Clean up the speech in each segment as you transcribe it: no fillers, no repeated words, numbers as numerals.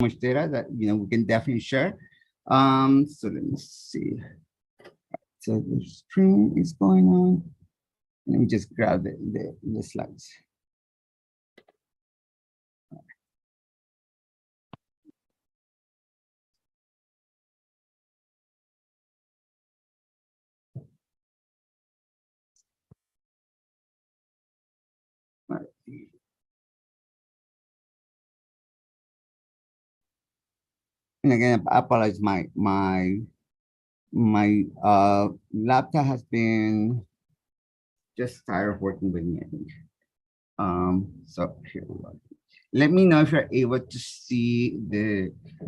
much data that we can definitely share. So let me see. So the stream is going on. Let me just grab the slides. All right. And again, I apologize. My laptop has been just tired of working with me, I think. So here we go. Let me know if you're able to see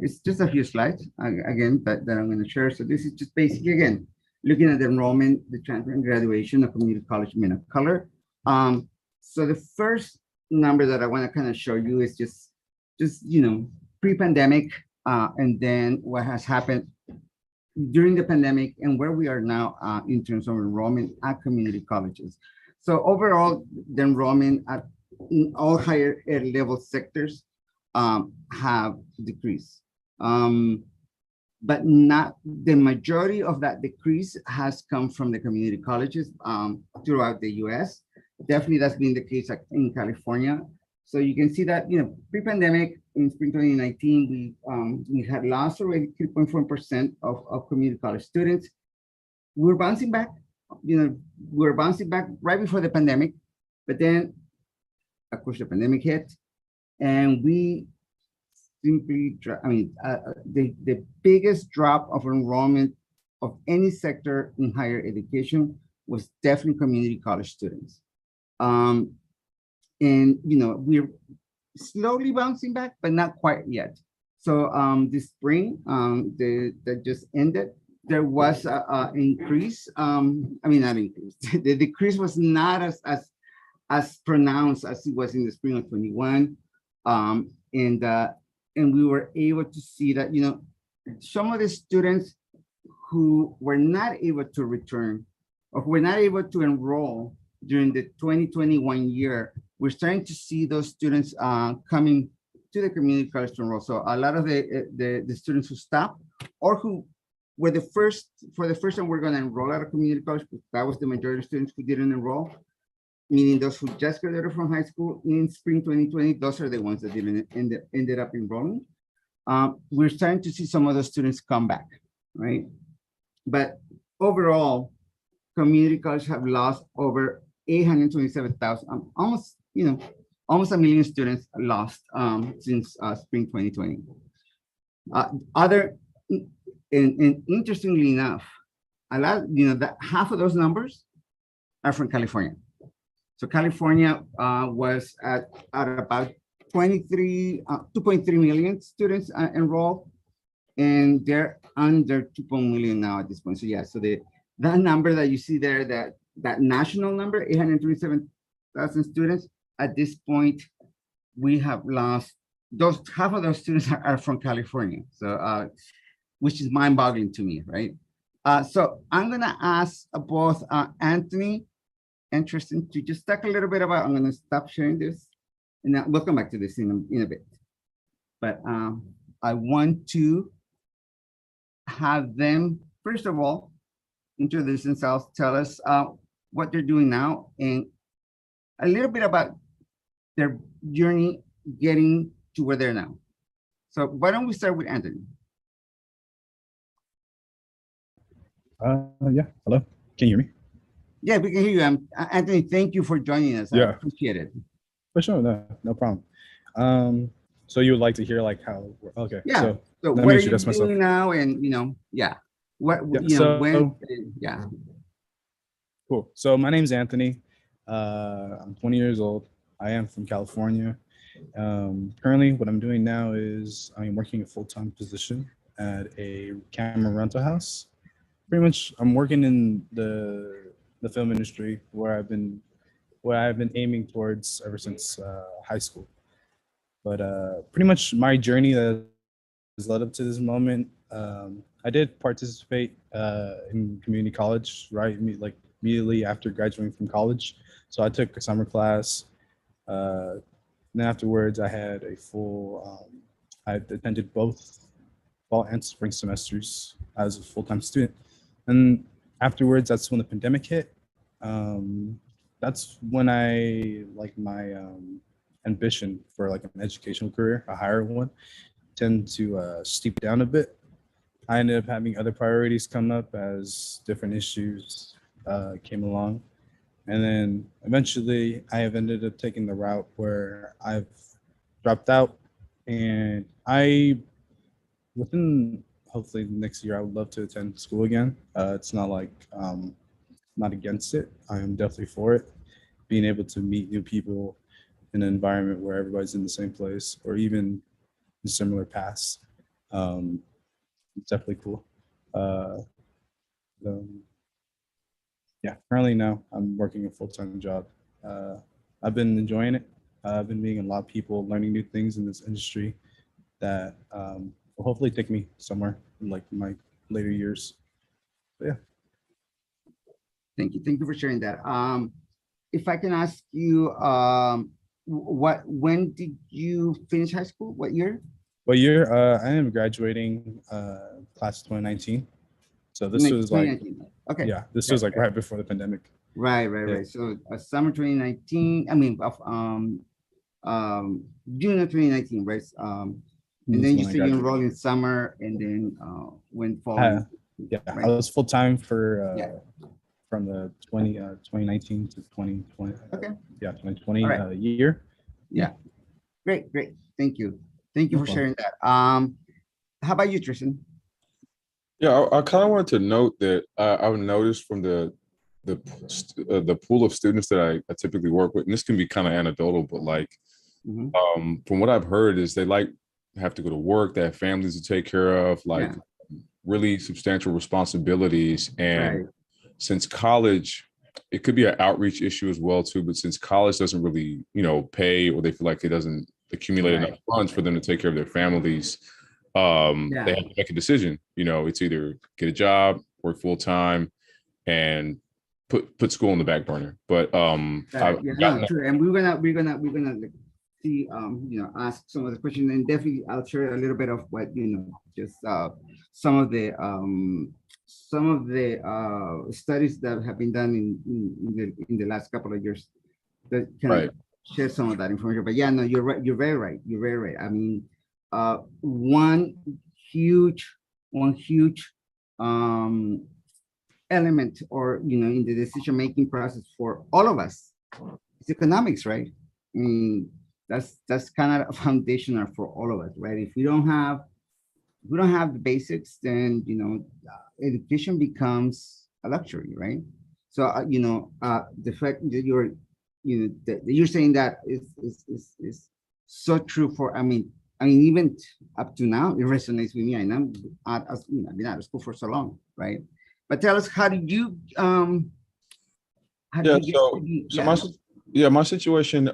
it's just a few slides again that I'm going to share. So this is just basically, again, looking at the enrollment, the transfer and graduation of community college men of color. So the first number that I want to kind of show you is just pre-pandemic, and then what has happened during the pandemic and where we are now in terms of enrollment at community colleges. So overall, the enrollment in all higher ed level sectors have decreased. But not the majority of that decrease has come from the community colleges throughout the US. Definitely that's been the case in California. So you can see that, pre-pandemic in spring 2019, we had lost already 3.4% of community college students. We're bouncing back, right before the pandemic, but then of course the pandemic hit and we simply, the biggest drop of enrollment of any sector in higher education was definitely community college students. And we're slowly bouncing back, but not quite yet. So this spring that just ended, there was an increase. Not increase. The decrease was not as pronounced as it was in the spring of 21. And we were able to see that some of the students who were not able to return or who were not able to enroll during the 2021 year, we're starting to see those students coming to the community college to enroll. So a lot of the students who stopped or who were for the first time we're going to enroll at a community college, that was the majority of students who didn't enroll, meaning those who just graduated from high school in spring 2020, those are the ones that didn't ended up enrolling. We're starting to see some of those students come back, right? But overall, community colleges have lost over 827,000, almost a million students lost since spring 2020. And interestingly enough, a lot, that half of those numbers are from California. So California was at about 2.3 million students enrolled, and they're under 2 million now at this point. So yeah, so that number that you see there, that national number, 827,000 students, at this point, we have lost half of those students are from California. So which is mind-boggling to me, right? So I'm gonna ask both Anthony and Tristan to just talk a little bit about, I'm gonna stop sharing this and we'll come back to this in a bit. But I want to have them, first of all, introduce themselves, tell us what they're doing now and a little bit about their journey getting to where they're now. So why don't we start with Anthony? Yeah, hello, can you hear me? Yeah, we can hear you. Anthony, thank you for joining us. Yeah. I appreciate it. For sure, no problem. So you would like to hear like how, okay. Yeah, so let what me are you introduce myself. doing now and yeah. Yeah. Cool, so my name's Anthony. I'm 20 years old. I am from California. Currently what I'm doing now is I'm working a full-time position at a camera rental house. Pretty much I'm working in the film industry where I've been aiming towards ever since high school. But pretty much my journey that has led up to this moment, I did participate in community college, right? Immediately after graduating from college. So I took a summer class. Then afterwards, I had a full I attended both fall and spring semesters as a full-time student. And afterwards, that's when the pandemic hit. That's when I like my ambition for like an educational career, a higher one, tend to steep down a bit. I ended up having other priorities come up as different issues came along. And then eventually I have ended up taking the route where I've dropped out, and within hopefully next year, I would love to attend school again. It's not like not against it. I am definitely for it. Being able to meet new people in an environment where everybody's in the same place or even in similar paths. It's definitely cool. Uh, um, yeah, currently now I'm working a full-time job. Uh, I've been enjoying it. I've been meeting a lot of people, learning new things in this industry that will hopefully take me somewhere in like my later years. But yeah. Thank you. Thank you for sharing that. If I can ask you, when did you finish high school? What year? What year? I am graduating class 2019. So this was like, 2019. Okay. yeah, this Okay, was like okay. right before the pandemic. Right. Yeah. So summer 2019. I mean, June of 2019, right? And That's then you when I said you graduated. enrolled in summer, and then went fall. Yeah, right? I was full time for Yeah. from the 2019 to 2020. Okay. Yeah, 2020 All right. year. Yeah. Great. Thank you. Thank you No for problem. sharing that. How about you, Tristan? Yeah, I kind of wanted to note that I've noticed from the pool of students that I typically work with, and this can be kind of anecdotal, but like Mhm. from what I've heard is they like have to go to work, they have families to take care of, like Yeah. really substantial responsibilities. And Right. since college, it could be an outreach issue as well too, but since college doesn't really, pay, or they feel like it doesn't accumulate Right. enough funds for them to take care of their families, Yeah. they have to make a decision. It's either get a job, work full time, and put school on the back burner. But I've Yeah, no, gotten true. And we're gonna like, see, ask some of the questions, and definitely I'll share a little bit of what, just some of the studies that have been done in the last couple of years that can right. share some of that information. But yeah, no, you're right. You're very right. You're very right. I mean, one huge um element, or in the decision making process for all of us, it's economics, right? I mean, that's kind of foundational for all of us, right? If we don't have the basics, then education becomes a luxury, right? So the fact that you're saying that is so true for, I mean, even up to now, it resonates with me. And I've been out of school for so long, right? But tell us, how did you Yeah. get So to be, my situation.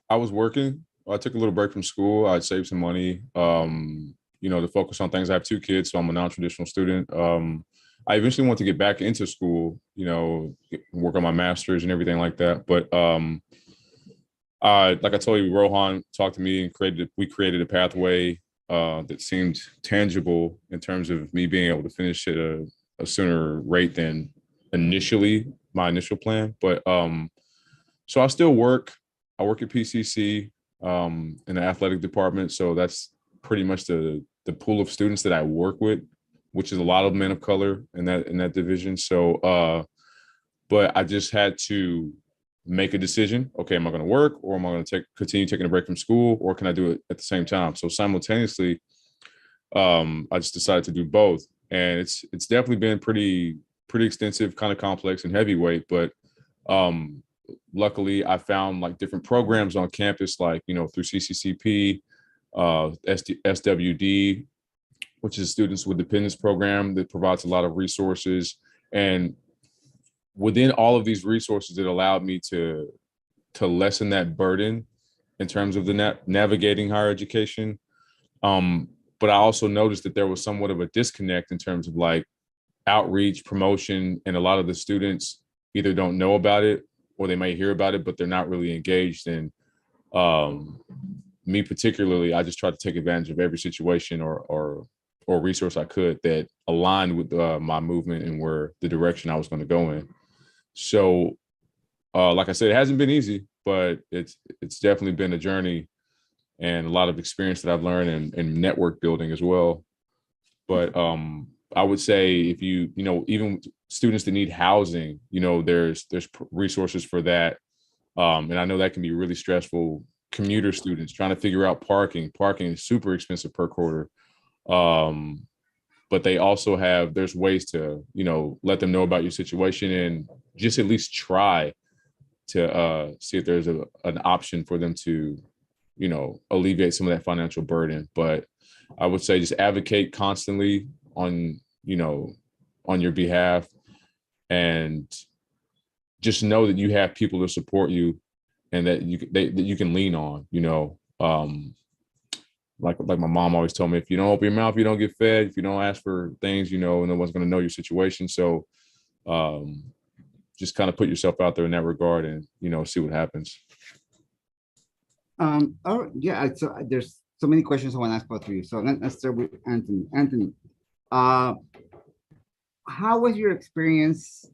I was working. I took a little break from school. I'd saved some money. To focus on things. I have two kids, so I'm a non-traditional student. I eventually want to get back into school. Work on my master's and everything like that. But like I told you, Rohan talked to me and we created a pathway that seemed tangible in terms of me being able to finish at a sooner rate than my initial plan. But so I still work. I work at PCC in the athletic department. So that's pretty much the pool of students that I work with, which is a lot of men of color in that division. So but I just had to make a decision. Okay, am I going to work, or am I going to continue taking a break from school, or can I do it at the same time? So simultaneously, I just decided to do both, and it's definitely been pretty extensive, kind of complex and heavyweight. But luckily, I found like different programs on campus, like through CCCP, SWD, which is Students with Dependence program, that provides a lot of resources. And within all of these resources, it allowed me to lessen that burden in terms of the navigating higher education. But I also noticed that there was somewhat of a disconnect in terms of like outreach, promotion, and a lot of the students either don't know about it, or they may hear about it, but they're not really engaged in me particularly, I just tried to take advantage of every situation or resource I could that aligned with my movement and where the direction I was going to go in. So, like I said, it hasn't been easy, but it's definitely been a journey and a lot of experience that I've learned and network building as well. But I would say if even students that need housing, there's resources for that. And I know that can be really stressful. Commuter students trying to figure out parking. Parking is super expensive per quarter. But they also there's ways to, let them know about your situation and just at least try to see if there's an option for them to, alleviate some of that financial burden. But I would say just advocate constantly on your behalf, and just know that you have people to support you and that you can lean on, like my mom always told me, if you don't open your mouth, you don't get fed. If you don't ask for things, no one's going to know your situation. So just kind of put yourself out there in that regard and, see what happens. Oh yeah, so there's so many questions I want to ask both of you. So let's start with Anthony. Anthony, how was your experience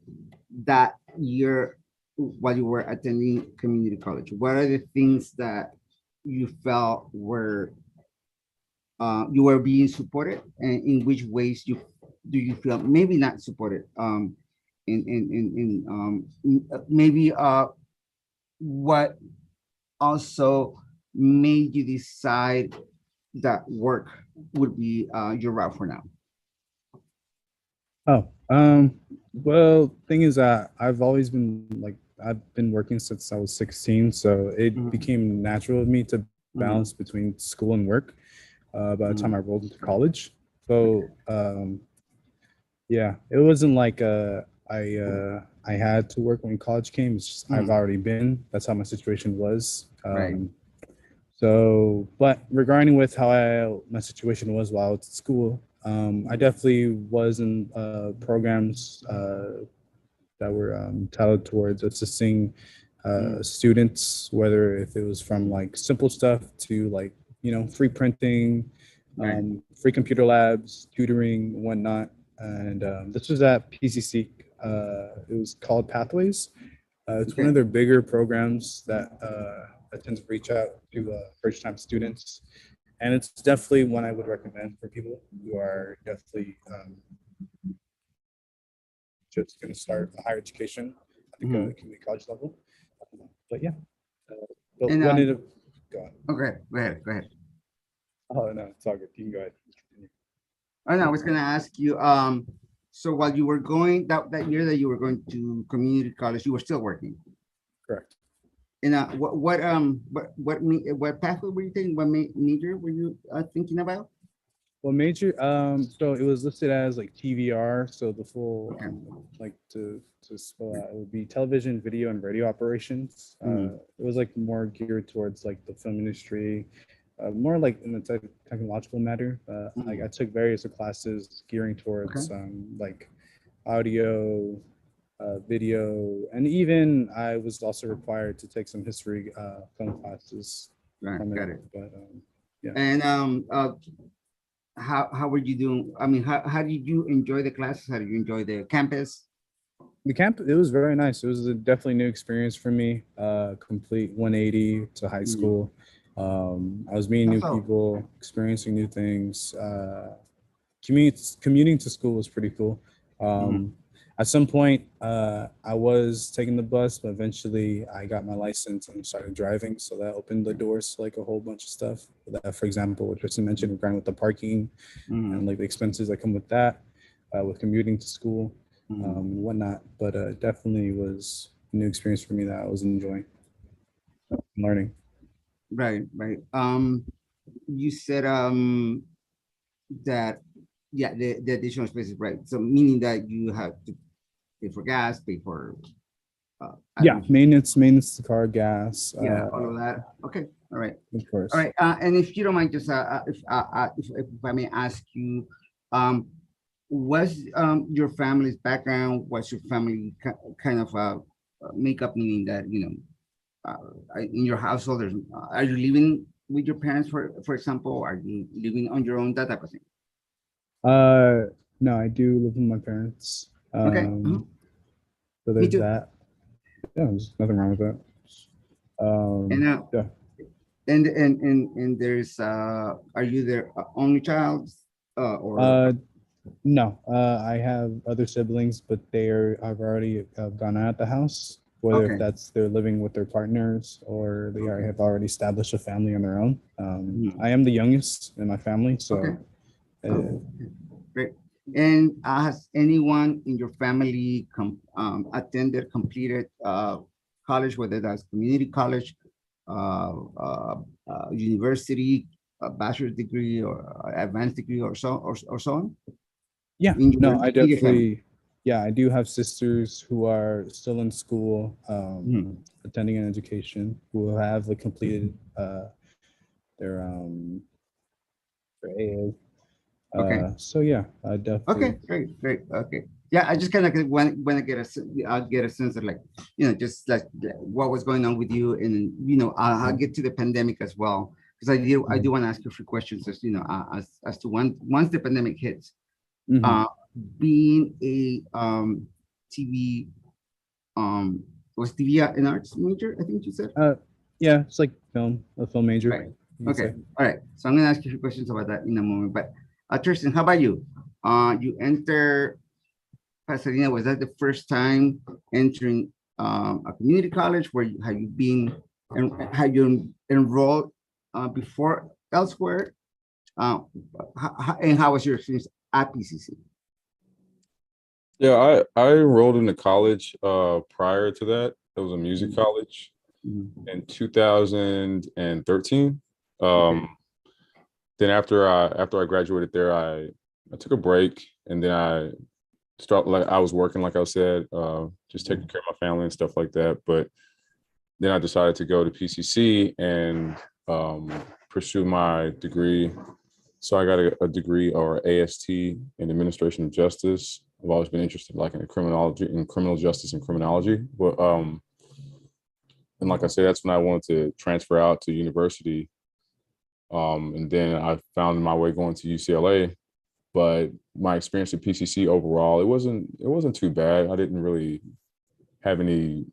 that year while you were attending community college? What are the things that you felt were you were being supported, and in which ways do you feel maybe not supported? Maybe what also made you decide that work would be your route for now? Well, thing is that I've been working since I was 16, so it became natural of me to balance between school and work by the time I rolled into college. So yeah, it wasn't like I had to work when college came. It's just I've already been. That's how my situation was. Right. So, but regarding with how my situation was while I was at school, I definitely was in programs that were tailored towards assisting students, whether if it was from like simple stuff to like, free printing, free computer labs, tutoring, and whatnot. And this was at PCC. It was called Pathways. It's one of their bigger programs that tends to reach out to first-time students. And it's definitely one I would recommend for people who are definitely just going to start a higher education at the community college level. But yeah, but And, when it go on. Okay, go ahead. Oh no, it's all good. You can go ahead. Oh no, I was gonna ask you. So while you were going that year that you were going to community college, you were still working. Correct. And what pathway were you taking? What major were you thinking about? Well, major, so it was listed as like TVR, so the full, like to spell out, it would be television, video, and radio operations. It was like more geared towards like the film industry, more like in the technological matter. Like I took various classes gearing towards like audio, video, and even I was also required to take some history film classes. Right, got it. But yeah. And how were you doing? I mean, how did you enjoy the classes? How did you enjoy the campus? The camp, it was very nice. It was a definitely new experience for me. Complete 180 to high school. I was meeting new people, experiencing new things. Commuting to school was pretty cool. At some point, I was taking the bus, but eventually I got my license and started driving. So that opened the doors to like a whole bunch of stuff. That, for example, what Tristan mentioned regarding with the parking and like the expenses that come with that, with commuting to school and whatnot. But definitely was a new experience for me that I was enjoying learning. Right. You said that the additional expenses, right? So meaning that you have to pay for gas, pay for maintenance to car, gas, all of that. Okay, all right, of course. All right, and if you don't mind, just if I may ask you, what's your family's background? What's your family kind of makeup? Meaning that in your household, are you living with your parents, for example? Are you living on your own, that type of thing? No, I do live with my parents. Okay. So Me there's too. that. Yeah, there's nothing wrong with that. And Yeah. and there's are you their only child or No, I have other siblings, but have already gone out the house, whether Okay. if that's they're living with their partners or they Okay. have already established a family on their own. Mhm. I am the youngest in my family, so Okay. uh, Great. And has anyone in your family completed college, whether that's community college, uh, uh, university, a bachelor's degree or advanced degree or so on? yeah, In your no, I immediate family? definitely, yeah, I do have sisters who are still in school, Mhm. attending an education, who have completed their their AA. Okay. So yeah, I Okay, definitely. great. Okay. Yeah, I just kind of want to I'll get a sense of like, just like what was going on with you. And, I'll get to the pandemic as well. Because I do want to ask you a few questions as, as to once the pandemic hits, Mhm. uh, being a TV, was TV an arts major, I think you said? Yeah, it's like a film major, Right. you could Okay. say. All right. So I'm gonna ask you a few questions about that in a moment. But Tristan, how about you? You enter Pasadena. Was that the first time entering a community college? Have you been and have you enrolled before elsewhere? Uh, and how was your experience at PCC? Yeah, I enrolled into college prior to that. It was a music Mhm. college Mhm. in 2013. Okay. Then after I graduated there, I took a break, and then I was working, like I said, just taking care of my family and stuff like that. But then I decided to go to PCC and pursue my degree. So I got a degree, or AST, in administration of justice. I've always been interested like in criminal justice and criminology. But and like I said, that's when I wanted to transfer out to university. And then I found my way going to UCLA. But my experience at PCC overall, it wasn't too bad. I didn't really have any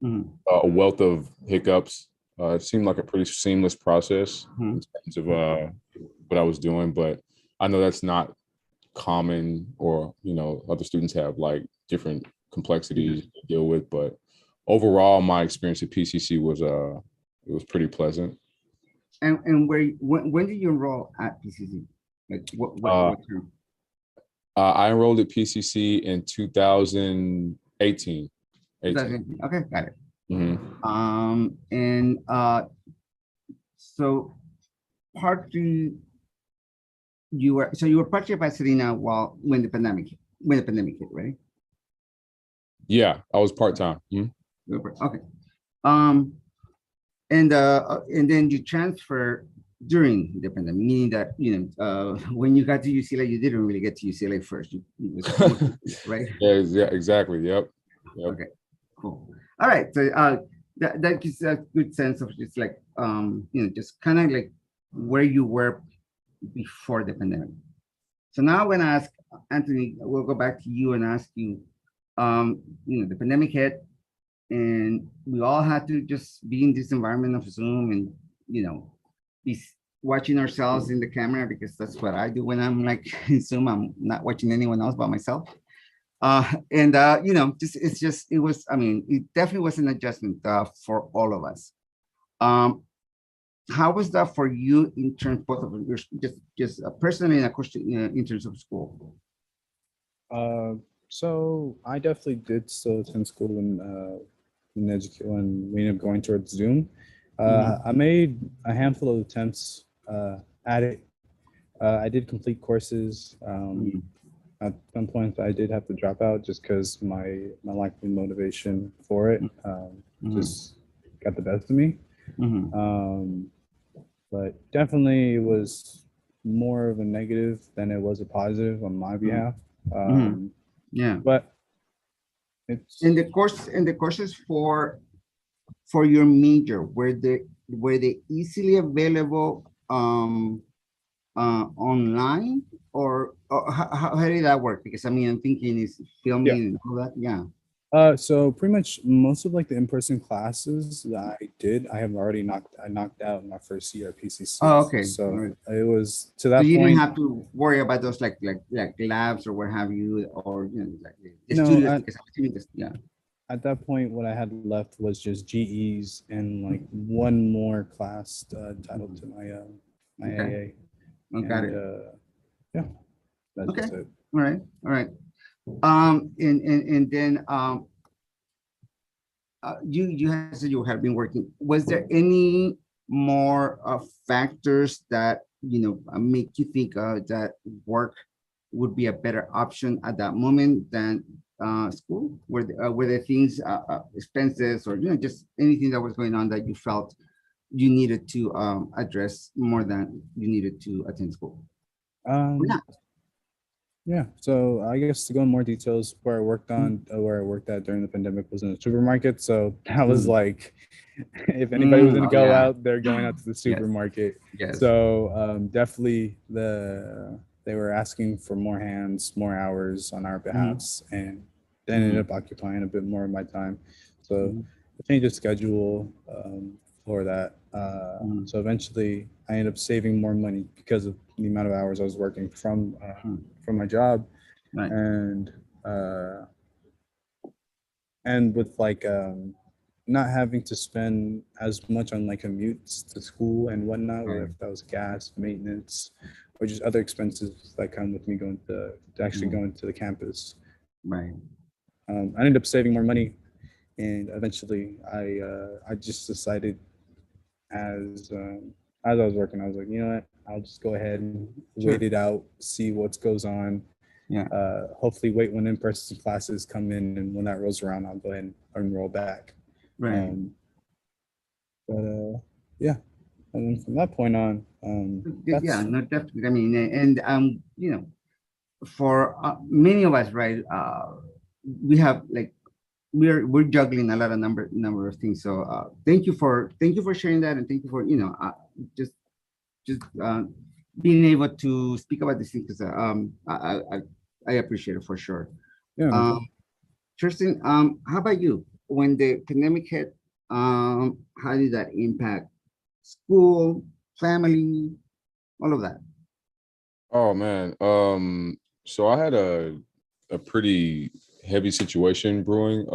Mhm. a wealth of hiccups. It seemed like a pretty seamless process in Mhm. terms of what I was doing, but I know that's not common, or other students have like different Yeah. complexities to deal with. But overall, my experience at PCC was it was pretty pleasant. And when did you enroll at PCC? Like Uh, what term? I enrolled at PCC in 2018. 18. 2018. Okay, got it. Mhm. And so partly you were partly at Pasadena when the pandemic hit, right? Yeah, I was part time. Okay. Um, and then you transfer during the pandemic, meaning that when you got to UCLA, you didn't really get to UCLA first. You was right? Yeah, exactly. Yep. Okay, cool. All right. So that gives a good sense of just like just kind of like where you were before the pandemic. So now I'm gonna ask Anthony, we'll go back to you and ask you, the pandemic hit and we all had to just be in this environment of Zoom and, be watching ourselves in the camera because that's what I do when I'm like in Zoom. I'm not watching anyone else but myself. And it definitely was an adjustment for all of us. Um, how was that for you in terms both of your just personally and of course in terms of school? Uh, so I definitely did still attend school when we ended up going towards Zoom. Mhm. I made a handful of attempts at it. I did complete courses. Mhm. At some points, I did have to drop out just because my lack of motivation for it Mhm. just got the best of me. Mhm. Um, but definitely, it was more of a negative than it was a positive on my Mhm. behalf. Mhm. Um, Yeah. but And it's the courses for for your major, were they easily available online, or how did that work? Because I mean, I'm thinking is filming and all that. Yeah. So pretty much most of like the in-person classes that I did, I knocked out in my first year at PCC. Oh, okay. So All right. it was to So that you didn't point. have to worry about those like labs or what have you, or like the No, studios, because I'm assuming this, yeah. at that point, what I had left was just GEs and like one more class titled to my Okay. AA. I got And it. yeah, that's Okay. just it. All right. All right. And then you had said you had been working. Was there any more factors that make you think that work would be a better option at that moment than school? Were there things, expenses, or just anything that was going on that you felt you needed to address more than you needed to attend school? Or Um, not? Yeah, so I guess to go in more details, where I worked at during the pandemic was in a supermarket. So that was like, if anybody was going to Oh go yeah. out, they're going out to the Yes. supermarket. Yes. So definitely they were asking for more hands, more hours on our behalfs, and that ended up occupying a bit more of my time. So I changed the schedule for that. So eventually I ended up saving more money because of the amount of hours I was working from my job, Right. and with like not having to spend as much on like commutes to school and whatnot, Right. whether if that was gas, maintenance, or just other expenses that come with me going to actually going to the campus. Right. I ended up saving more money, and eventually I just decided as I was working, I was like, you know what, I'll just go ahead and Sure. wait it out, see what goes on. Yeah. Hopefully wait when in-person classes come in, and when that rolls around, I'll go ahead and enroll back. Right. Yeah, and then from that point on, Yeah, no, definitely. I mean, and for many of us, right? We have like we're juggling a lot of number of things. So thank you for sharing that, and thank you for just being able to speak about these things. I appreciate it for sure. yeah, no Um, Tristan, how about you? When the pandemic hit, how did that impact school, family, all of that? Oh man. So I had a pretty heavy situation brewing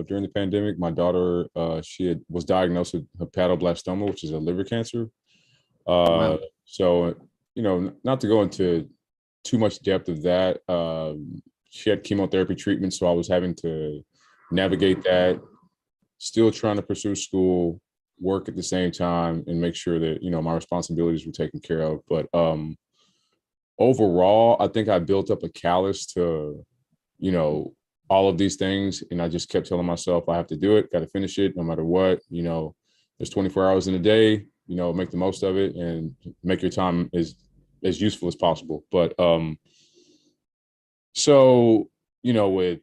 during the pandemic. My daughter, was diagnosed with hepatoblastoma, which is a liver cancer. Wow. So not to go into too much depth of that. She had chemotherapy treatment, so I was having to navigate that, still trying to pursue school, work at the same time, and make sure that my responsibilities were taken care of. But overall, I think I built up a callus to, all of these things. And I just kept telling myself, I have to do it, got to finish it no matter what. There's 24 hours in a day, make the most of it and make your time as useful as possible. But so, with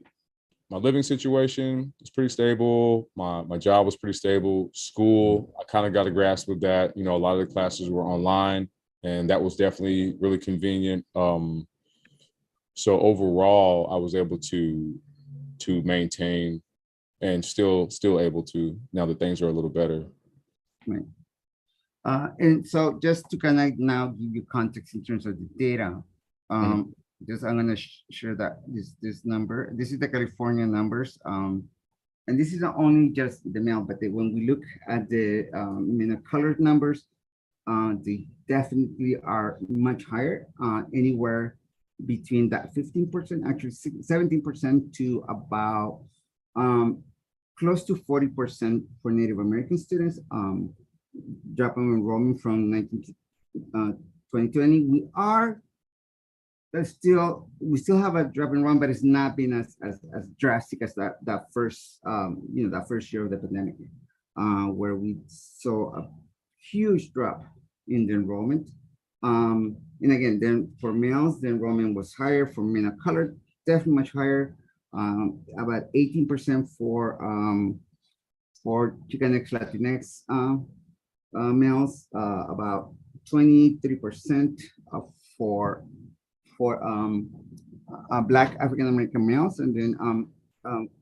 my living situation, it's pretty stable. My job was pretty stable. School, I kind of got a grasp of that. A lot of the classes were online, and that was definitely really convenient. So overall, I was able to maintain and still able to, now that things are a little better. Right. And so just to kind of now give you context in terms of the data, just I'm going to share that this number. This is the California numbers. And this is not only just the male, but when we look at the colored numbers, they definitely are much higher, anywhere between that 15%, actually 17% to about close to 40% for Native American students. Drop in enrollment from 2020. We still have a drop in run, but it's not been as drastic as that first that first year of the pandemic, where we saw a huge drop in the enrollment. And again, then for males, the enrollment was higher. For men of color, definitely much higher. About 18% for for Chicanx Latinx males, about 23% for Black African American males, and then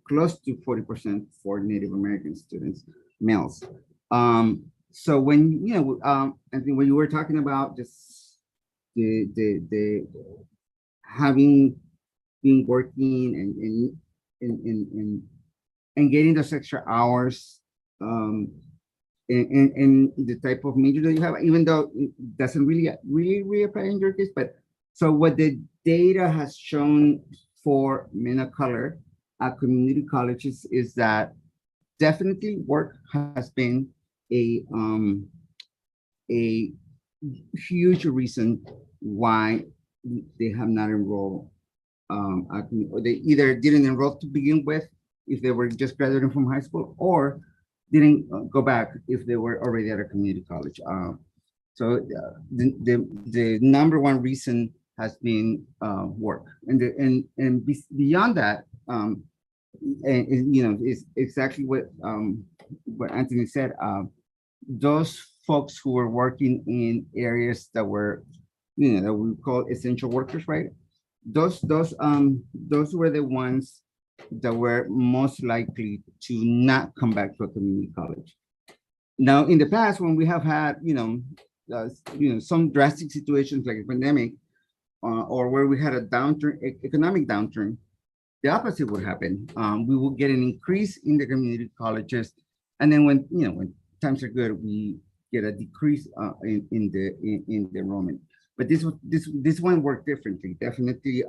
close to 40% for Native American students, males. So when I think when you were talking about just the having been working and getting those extra hours, and the type of major that you have, even though it doesn't really apply in your case, but so what the data has shown for men of color at community colleges is that definitely work has been a huge reason why they have not enrolled, or they either didn't enroll to begin with if they were just graduating from high school, or didn't go back if they were already at a community college. So the number one reason has been work, and beyond that, and is exactly what Anthony said. Those folks who were working in areas that were, that we call essential workers, right? Those were the ones that were most likely to not come back to a community college. Now, in the past, when we have had, some drastic situations like a pandemic, or where we had a downturn, economic downturn, the opposite would happen. We will get an increase in the community colleges, and then when times are good, we get a decrease in the enrollment. But this one worked differently. Definitely,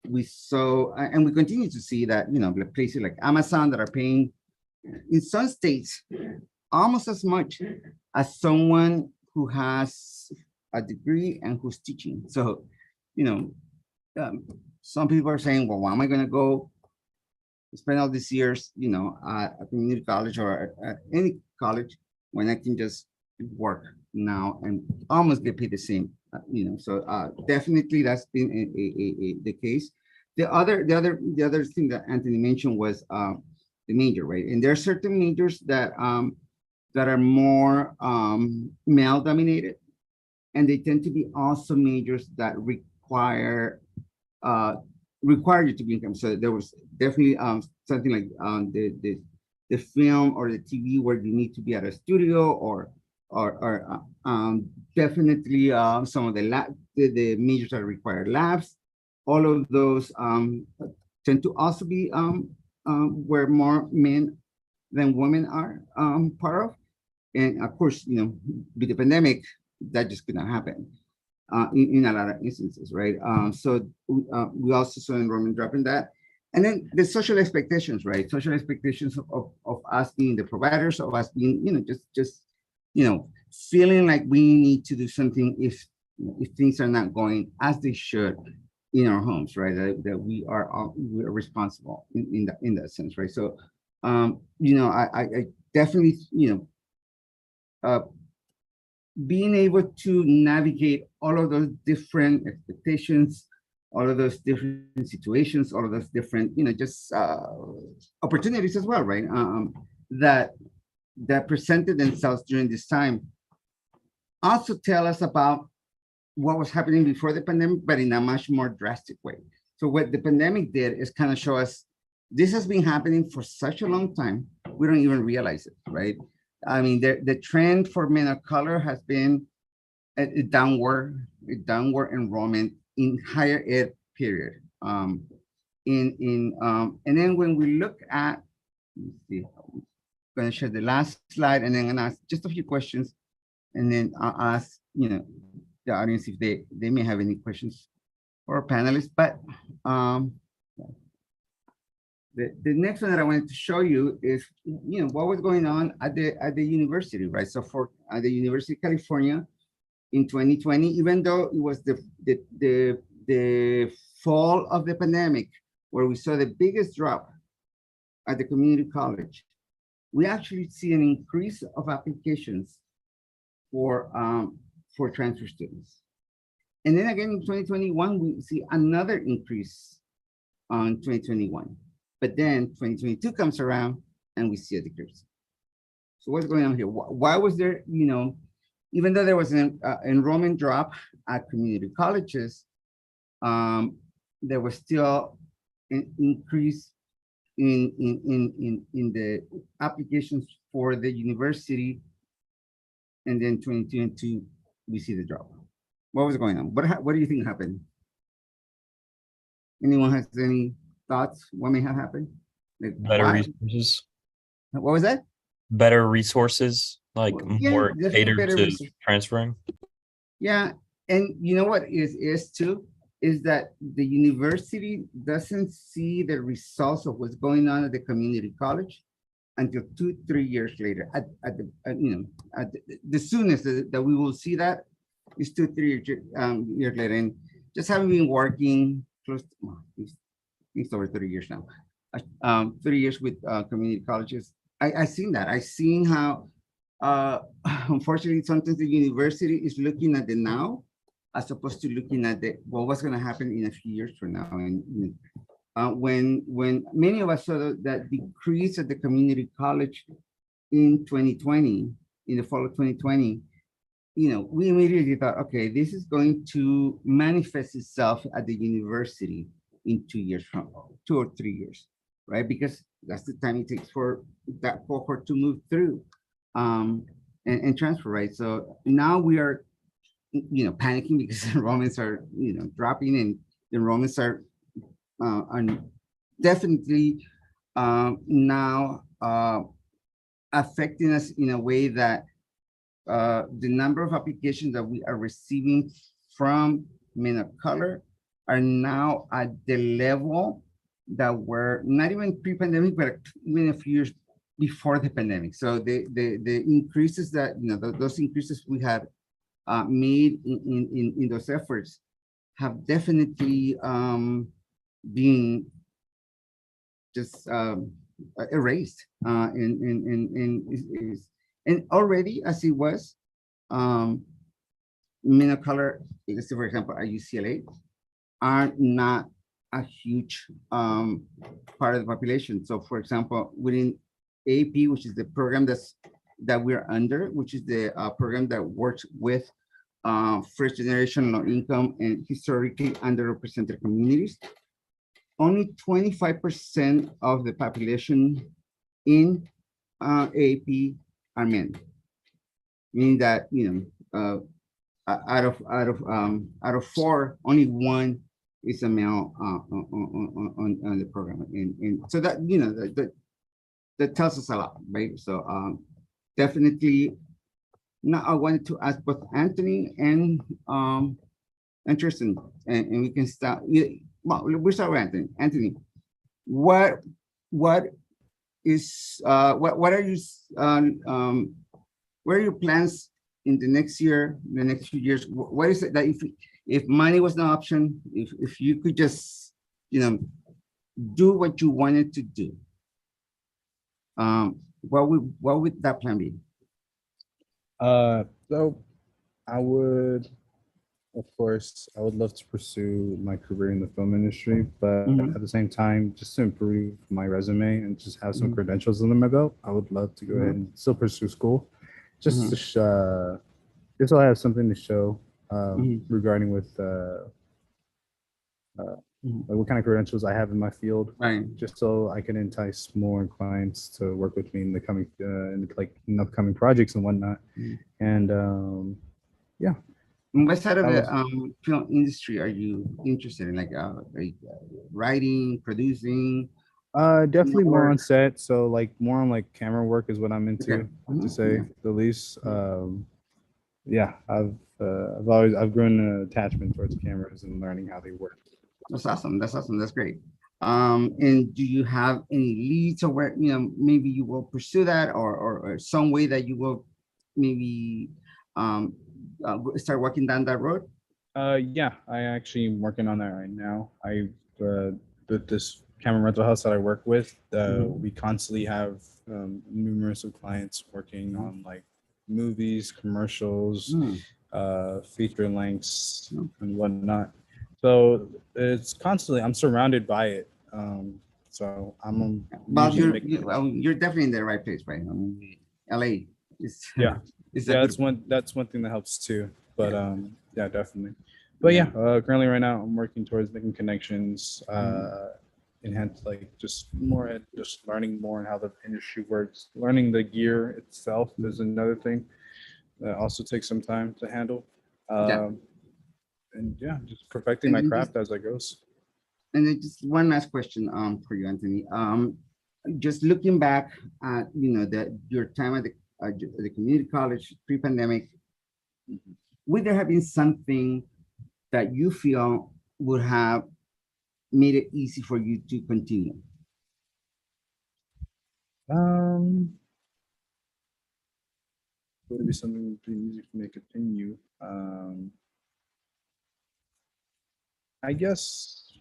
we saw, and we continue to see that places like Amazon that are paying in some states almost as much as someone who has a degree and who's teaching. So, some people are saying, well, why am I going to go spend all these years, at a community college or at any college when I can just work now and almost get paid the same, So definitely that's been the case. The other thing that Anthony mentioned was the major, right? And there are certain majors that are more male dominated, and they tend to be also majors that require you to be income. So there was definitely something like the film or the TV where you need to be at a studio, or definitely some of the majors that require labs. All of those tend to also be where more men than women are part of. And of course, with the pandemic, that just could not happen in a lot of instances, right? So we also saw enrollment drop in that. And then the social expectations, right? Social expectations of us being the providers, of us being, just feeling like we need to do something if things are not going as they should in our homes, right? That we are responsible in that sense, right? So, I definitely, being able to navigate all of those different expectations, all of those different situations, all of those different, just opportunities as well, right? That presented themselves during this time also tell us about what was happening before the pandemic, but in a much more drastic way. So what the pandemic did is kind of show us this has been happening for such a long time, we don't even realize it, right? I mean, the trend for men of color has been a downward enrollment in higher ed period. And then when we look at, let's see, I'm going to share the last slide, and then I'm going to ask just a few questions, and then I'll ask, the audience if they may have any questions for our panelists. But the next one that I wanted to show you is, what was going on at the university, right? So at the University of California in 2020, even though it was the fall of the pandemic where we saw the biggest drop at the community college, we actually see an increase of applications for transfer students. And then again in 2021, we see another increase on 2021. But then 2022 comes around and we see a decrease. So what's going on here? Why was there, even though there was an enrollment drop at community colleges, there was still an increase in the applications for the university, and then 2022 we see the drop. What was going on? What do you think happened? Anyone has any thoughts? What may have happened? Like, Better why? resources, What was that? better resources, like Yeah, more definitely catered better to resources. transferring. Yeah, and you know what is too is that the university doesn't see the results of what's going on at the community college until 2-3 years later. The soonest that we will see that is 2-3 years later. And just having been working close to, it's over 30 years now, 30 years with community colleges, I seen that. I seen how unfortunately sometimes the university is looking at the now as opposed to looking at the what's going to happen in a few years from now. And when many of us saw that decrease at the community college in 2020, in the fall of 2020, we immediately thought, okay, this is going to manifest itself at the university in 2 years from 2 or 3 years, right? Because that's the time it takes for that cohort to move through and transfer, right? So now we are, panicking because enrollments are, dropping, and the enrollments are definitely now affecting us in a way that the number of applications that we are receiving from men of color are now at the level that were not even pre-pandemic, but even a few years before the pandemic. So the increases that, those increases we had made in those efforts have definitely been just erased. And already, as it was, men of color, let's say, for example, at UCLA, are not a huge part of the population. So, for example, within AP, which is the program that we're under, which is the program that works with first generation low income and historically underrepresented communities, only 25% of the population in AP are men, meaning that out of 4, only 1 is a male on the program, and so that that tells us a lot, right? So definitely. Now I wanted to ask both Anthony and Tristan, and we can start. Well, we'll start with Anthony. Anthony, what is what are you what are your plans in the next year, the next few years? What is it that if money was an option, if you could just do what you wanted to do, what would that plan be? So I would, of course, I would love to pursue my career in the film industry, but at the same time, just to improve my resume and just have some credentials under my belt, I would love to go ahead and still pursue school, just to just so I have something to show regarding with like what kind of credentials I have in my field, Right. just so I can entice more clients to work with me in the coming in upcoming projects and whatnot. And yeah. And what side of the film industry are you interested in? Like writing, producing? Definitely more on set. So like more on like camera work is what I'm into, to say the least. Yeah, I've grown an attachment towards cameras and learning how they work. That's awesome. That's awesome. That's great. And do you have any leads or where maybe you will pursue that, or some way that you will maybe start working down that road? Yeah, I actually am working on that right now. With this camera rental house that I work with, we constantly have numerous of clients working on like movies, commercials, feature lengths, and whatnot. So it's constantly, I'm surrounded by it. So I'm Well, you're definitely in the right place, right? LA. Is Yeah. is Yeah, a that's one thing that helps too. But yeah, definitely. But yeah, currently right now I'm working towards making connections, enhance like just more at just learning more on how the industry works. Learning the gear itself is another thing that also takes some time to handle. Yeah. And yeah, just perfecting And my then craft as I goes. And then just one last question for you, Anthony. Just looking back at that your time at the community college pre-pandemic, would there have been something that you feel would have made it easy for you to continue? Would it be something that would be easy for me to continue? I guess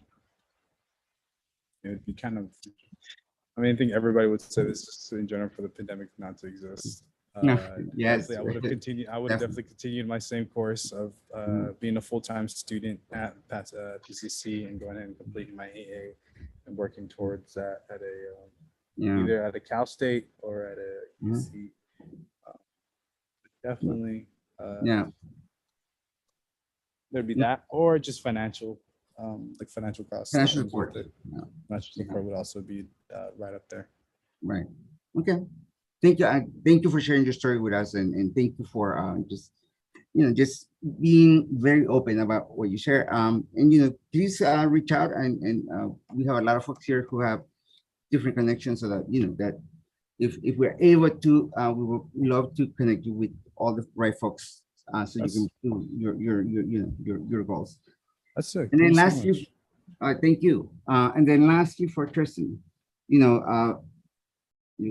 it'd be kind of. I mean, I think everybody would say this just in general for the pandemic not to exist. Yes, Definitely, I would have continued. I would have definitely continued my same course of being a full-time student at PCC and going ahead and completing my AA and working towards that at a either at a Cal State or at a UC. Definitely. Yeah. There'd be that, or just financial, like financial costs. Financial support. Financial support would also be right up there. Right. Okay. Thank you. Thank you for sharing your story with us, and thank you for just being very open about what you share. And please reach out, and we have a lot of folks here who have different connections, so that that if we're able to, we would love to connect you with all the right folks, so you can do your goals. That's it. And then lastly, thank you. And then lastly, for Tristan, you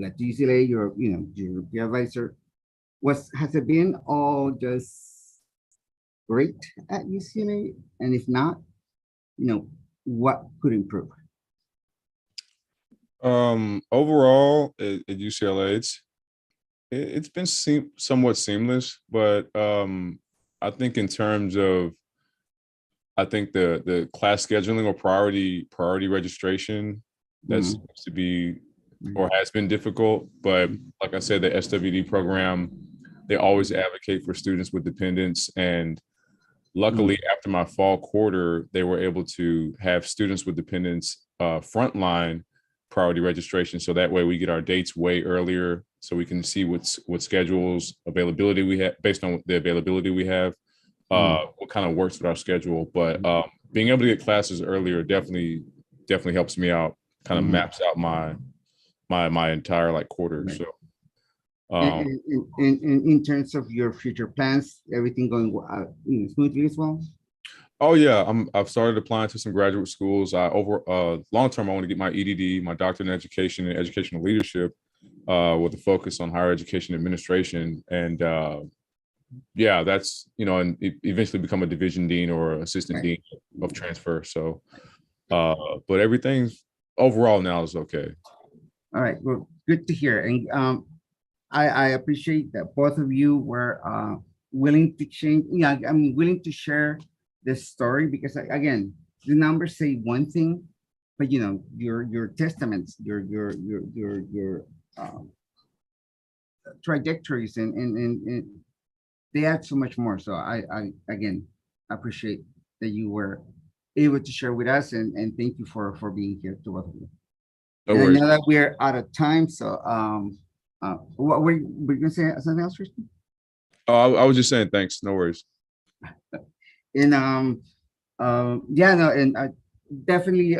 got UCLA, your peer advisor. Has it been all just great at UCLA? And if not, what could improve? Overall at UCLA, it's been somewhat seamless, but I think in terms of the class scheduling or priority registration, that seems to be or has been difficult. But like I said, the SWD program, they always advocate for students with dependents, and luckily after my fall quarter, they were able to have students with dependents frontline priority registration, so that way we get our dates way earlier, so we can see what schedules availability we have based on the availability we have, what kind of works with our schedule. But being able to get classes earlier definitely helps me out, kind of maps out my entire quarter. Right. So in terms of your future plans, everything going smoothly as well? Oh yeah, I've started applying to some graduate schools. Long term, I want to get my EDD, my doctorate in education and educational leadership, with a focus on higher education administration. And yeah, that's and eventually become a division dean or assistant dean of transfer. So, but everything's overall now is okay. All right, well, good to hear. And I appreciate that both of you were willing to change. Yeah, I mean, willing to share this story, because again, the numbers say one thing, but your testaments, your trajectories, and they add so much more. So I again appreciate that you were able to share with us, and thank you for being here to both of you. No And I worries. know that we're out of time, so what were you gonna say something else, Tristan? Oh, I was just saying thanks. No worries. And yeah, no, and definitely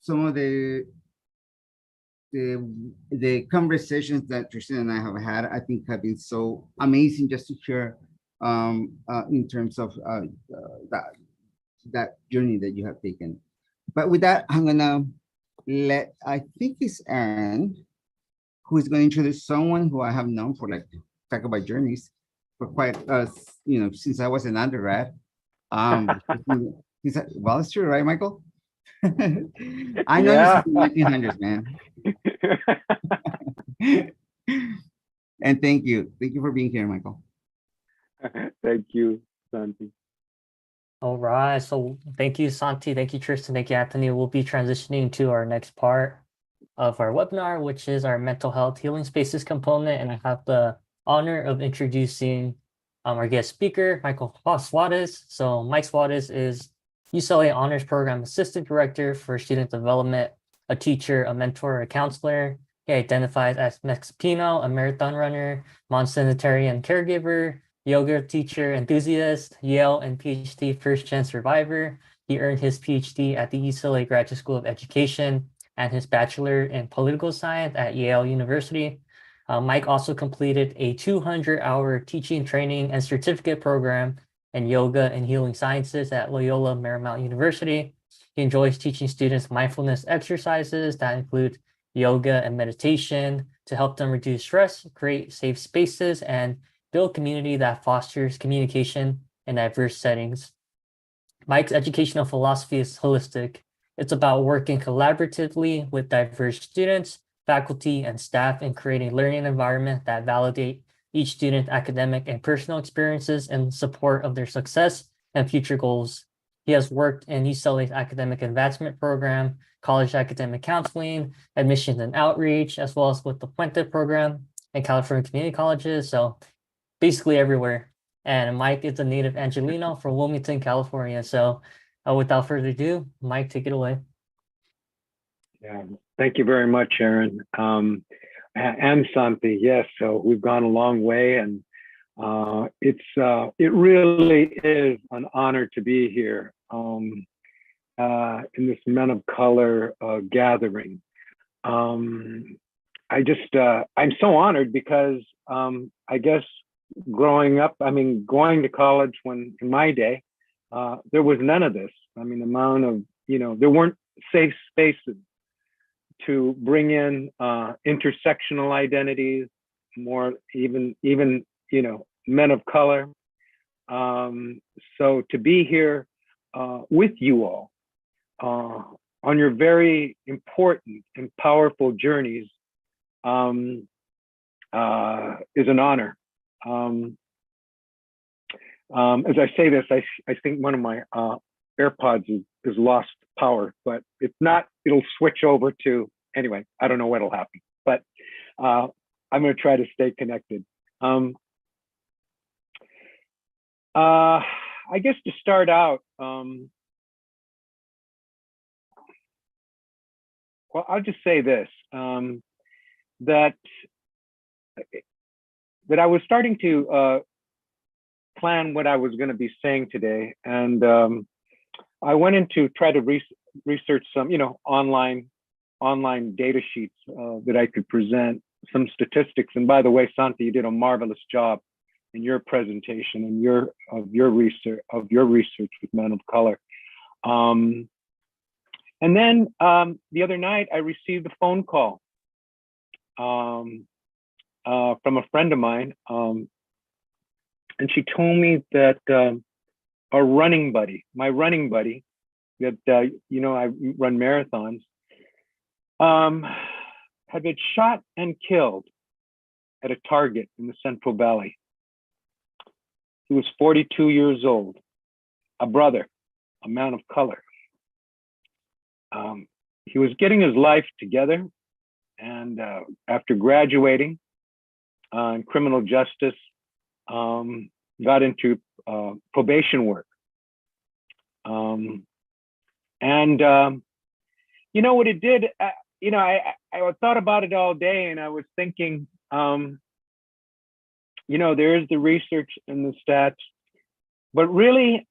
some of the conversations that Tristan and I have had, I think have been so amazing, just to share in terms of that journey that you have taken. But with that, I'm gonna I think it's Aaron, who is going to introduce someone who I have known for talk about journeys for quite since I was an undergrad. Well, it's true, right, Michael? I know you since the 1900s, man. And thank you for being here, Michael. Thank you, Santi. All right. So thank you, Santi. Thank you, Tristan. Thank you, Anthony. We'll be transitioning to our next part. of our webinar, which is our mental health healing spaces component. And I have the honor of introducing our guest speaker, Michael Suarez. So Mike Suarez is UCLA Honors Program Assistant Director for Student Development, a teacher, a mentor, a counselor. He identifies as Mexipino, a marathon runner, non-sanitarian caregiver, yoga teacher, enthusiast, Yale and PhD first-gen survivor. He earned his PhD at the UCLA Graduate School of Education and his bachelor in political science at Yale University. Mike also completed a 200-hour teaching, training, and certificate program in yoga and healing sciences at Loyola Marymount University. He enjoys teaching students mindfulness exercises that include yoga and meditation to help them reduce stress, create safe spaces, and build community that fosters communication in diverse settings. Mike's educational philosophy is holistic. It's about working collaboratively with diverse students, faculty, and staff in creating learning environment that validate each student's academic and personal experiences in support of their success and future goals. He has worked in UCLA's academic advancement program, college academic counseling, admissions and outreach, as well as with the Puente program and California community colleges. So basically everywhere. And Mike is a native Angelino from Wilmington, California. So without further ado, Mike, take it away. Yeah, thank you very much, Aaron. And Santi, yes, so we've gone a long way, and it really is an honor to be here in this Men of Color gathering. I'm so honored because I guess growing up, going to college in my day, there was none of this. There weren't safe spaces to bring in intersectional identities, more even men of color. So to be here with you all on your very important and powerful journeys is an honor. As I say this, I think one of my AirPods is lost power, but if not, it'll switch over to, anyway, I don't know what'll happen, but I'm gonna try to stay connected. I guess to start out, well, I'll just say this, that I was starting to plan what I was going to be saying today, and I went in to try to research some, online data sheets that I could present, some statistics. And by the way, Santi, you did a marvelous job in your presentation and your research with Men of Color. And then the other night, I received a phone call from a friend of mine, and she told me that my running buddy, that I run marathons, had been shot and killed at a Target in the Central Valley. He was 42 years old, a brother, a man of color. He was getting his life together, and after graduating in criminal justice, got into probation work. What it did, I thought about it all day, and I was thinking, there is the research and the stats, but really,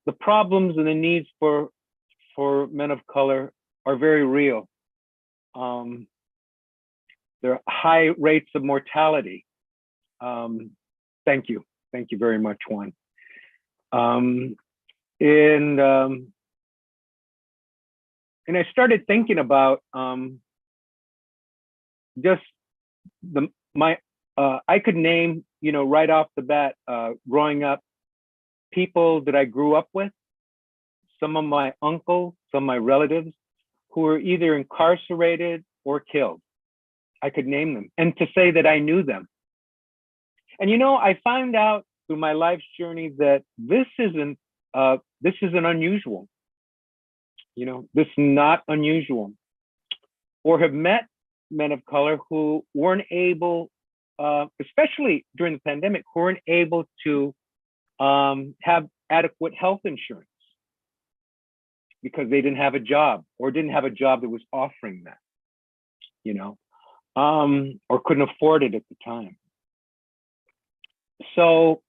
the problems and the needs for men of color are very real. There are high rates of mortality. Thank you very much, Juan. And I started thinking about I could name, right off the bat, growing up, people that I grew up with, some of my uncles, some of my relatives who were either incarcerated or killed. I could name them, and to say that I knew them. And I found out through my life's journey that this isn't unusual. this is not unusual, or have met men of color who weren't able, especially during the pandemic, who weren't able to have adequate health insurance because they didn't have a job, or didn't have a job that was offering that, or couldn't afford it at the time. So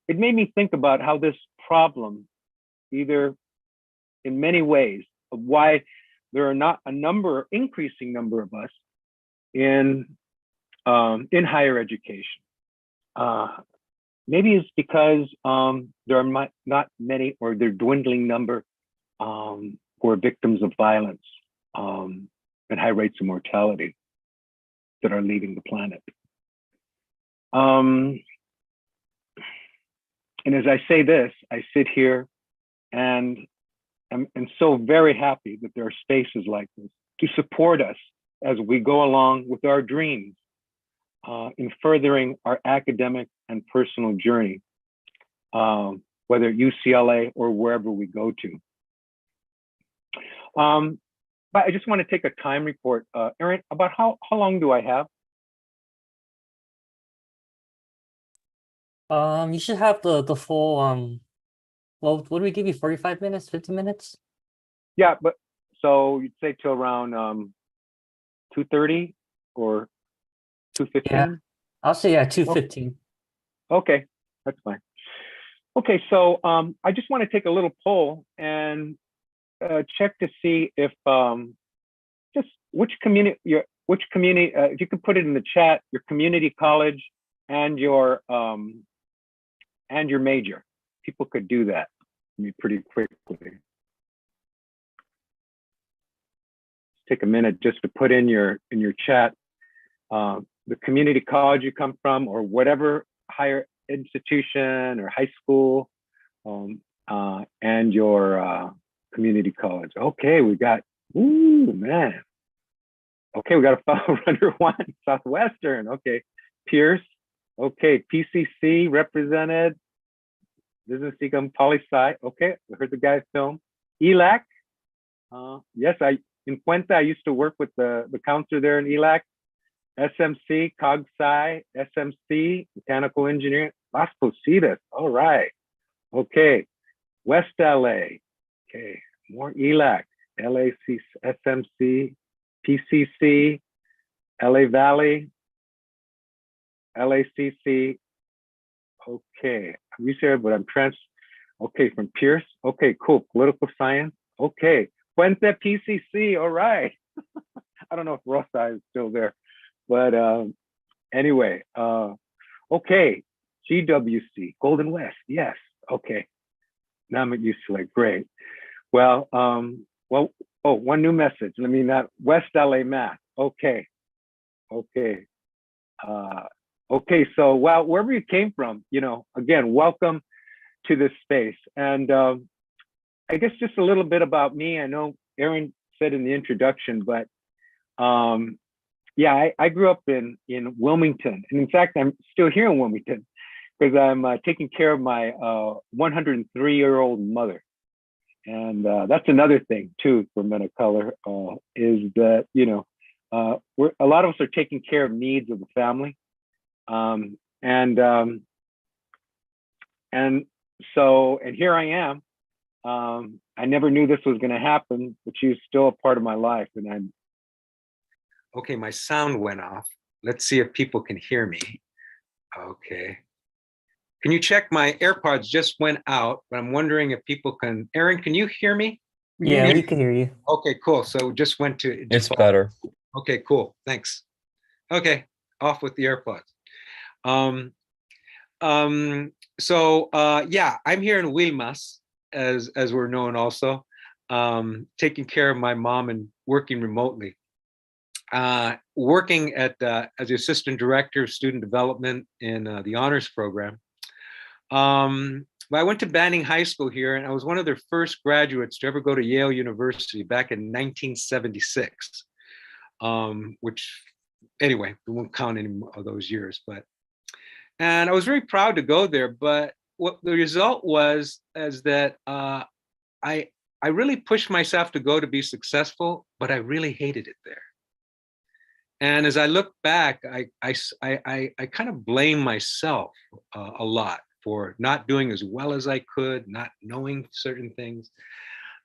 it made me think about how this problem, either in many ways, of why there are not increasing number of us in higher education. Maybe it's because there are not many, or they're dwindling number who are victims of violence and high rates of mortality that are leaving the planet. And as I say this, I sit here and I'm so very happy that there are spaces like this to support us as we go along with our dreams in furthering our academic and personal journey, whether at UCLA or wherever we go to. But I just want to take a time report. Erin, about how long do I have? You should have the full well, what do we give you? 45 minutes, 50 minutes? Yeah, but so you'd say till around 2:30 or 2:15? Yeah, I'll say 2:15. Okay, that's fine. Okay, so I just want to take a little poll and check to see if just which community, if you could put it in the chat, your community college and your major. People could do that pretty quickly. Take a minute just to put in your chat the community college you come from, or whatever higher institution or high school, and your community college. Okay, we got, ooh, man. Okay, we got a fellow runner one, Southwestern. Okay, Pierce. Okay, PCC represented. Business Econ Poli Sci. Okay, we heard the guy film. ELAC. Yes, in Puente, I used to work with the counselor there in ELAC. SMC, Cog Sci, SMC, Mechanical Engineering. Las Positas. All right. Okay, West LA. Okay, more ELAC. LAC, SMC, PCC, LA Valley, LACC. Okay, you said, but I'm okay, from Pierce. Okay, cool. Political science. Okay, Puente PCC. All right. I don't know if Rosa is still there, but anyway. Okay, GWC, Golden West. Yes. Okay. Now I'm at UCLA. Great. Well, one new message. Let me not West LA Math. Okay. Okay. Okay, so wherever you came from, again, welcome to this space. And I guess just a little bit about me. I know Erin said in the introduction, but yeah, I grew up in Wilmington. And in fact, I'm still here in Wilmington because I'm taking care of my 103-year-old mother. And that's another thing too for men of color, is that, a lot of us are taking care of needs of the family. And here I am. I never knew this was going to happen, but she's still a part of my life. And okay, my sound went off. Let's see if people can hear me. Okay. Can you check? My AirPods just went out, but I'm wondering if people can. Erin, can you hear me? Yeah, we can hear you. Okay, cool. So just went to. It's better. Okay, cool. Thanks. Okay, off with the AirPods. Yeah, I'm here in Wilmas, as we're known also, taking care of my mom and working remotely. Working at as the assistant director of student development in the honors program. I went to Banning High School here, and I was one of their first graduates to ever go to Yale University back in 1976. Which, anyway, we won't count any of those years, and I was very proud to go there. But what the result was is that I I really pushed myself to go to be successful, but I really hated it there. And as I look back, I kind of blame myself a lot for not doing as well as I could, not knowing certain things.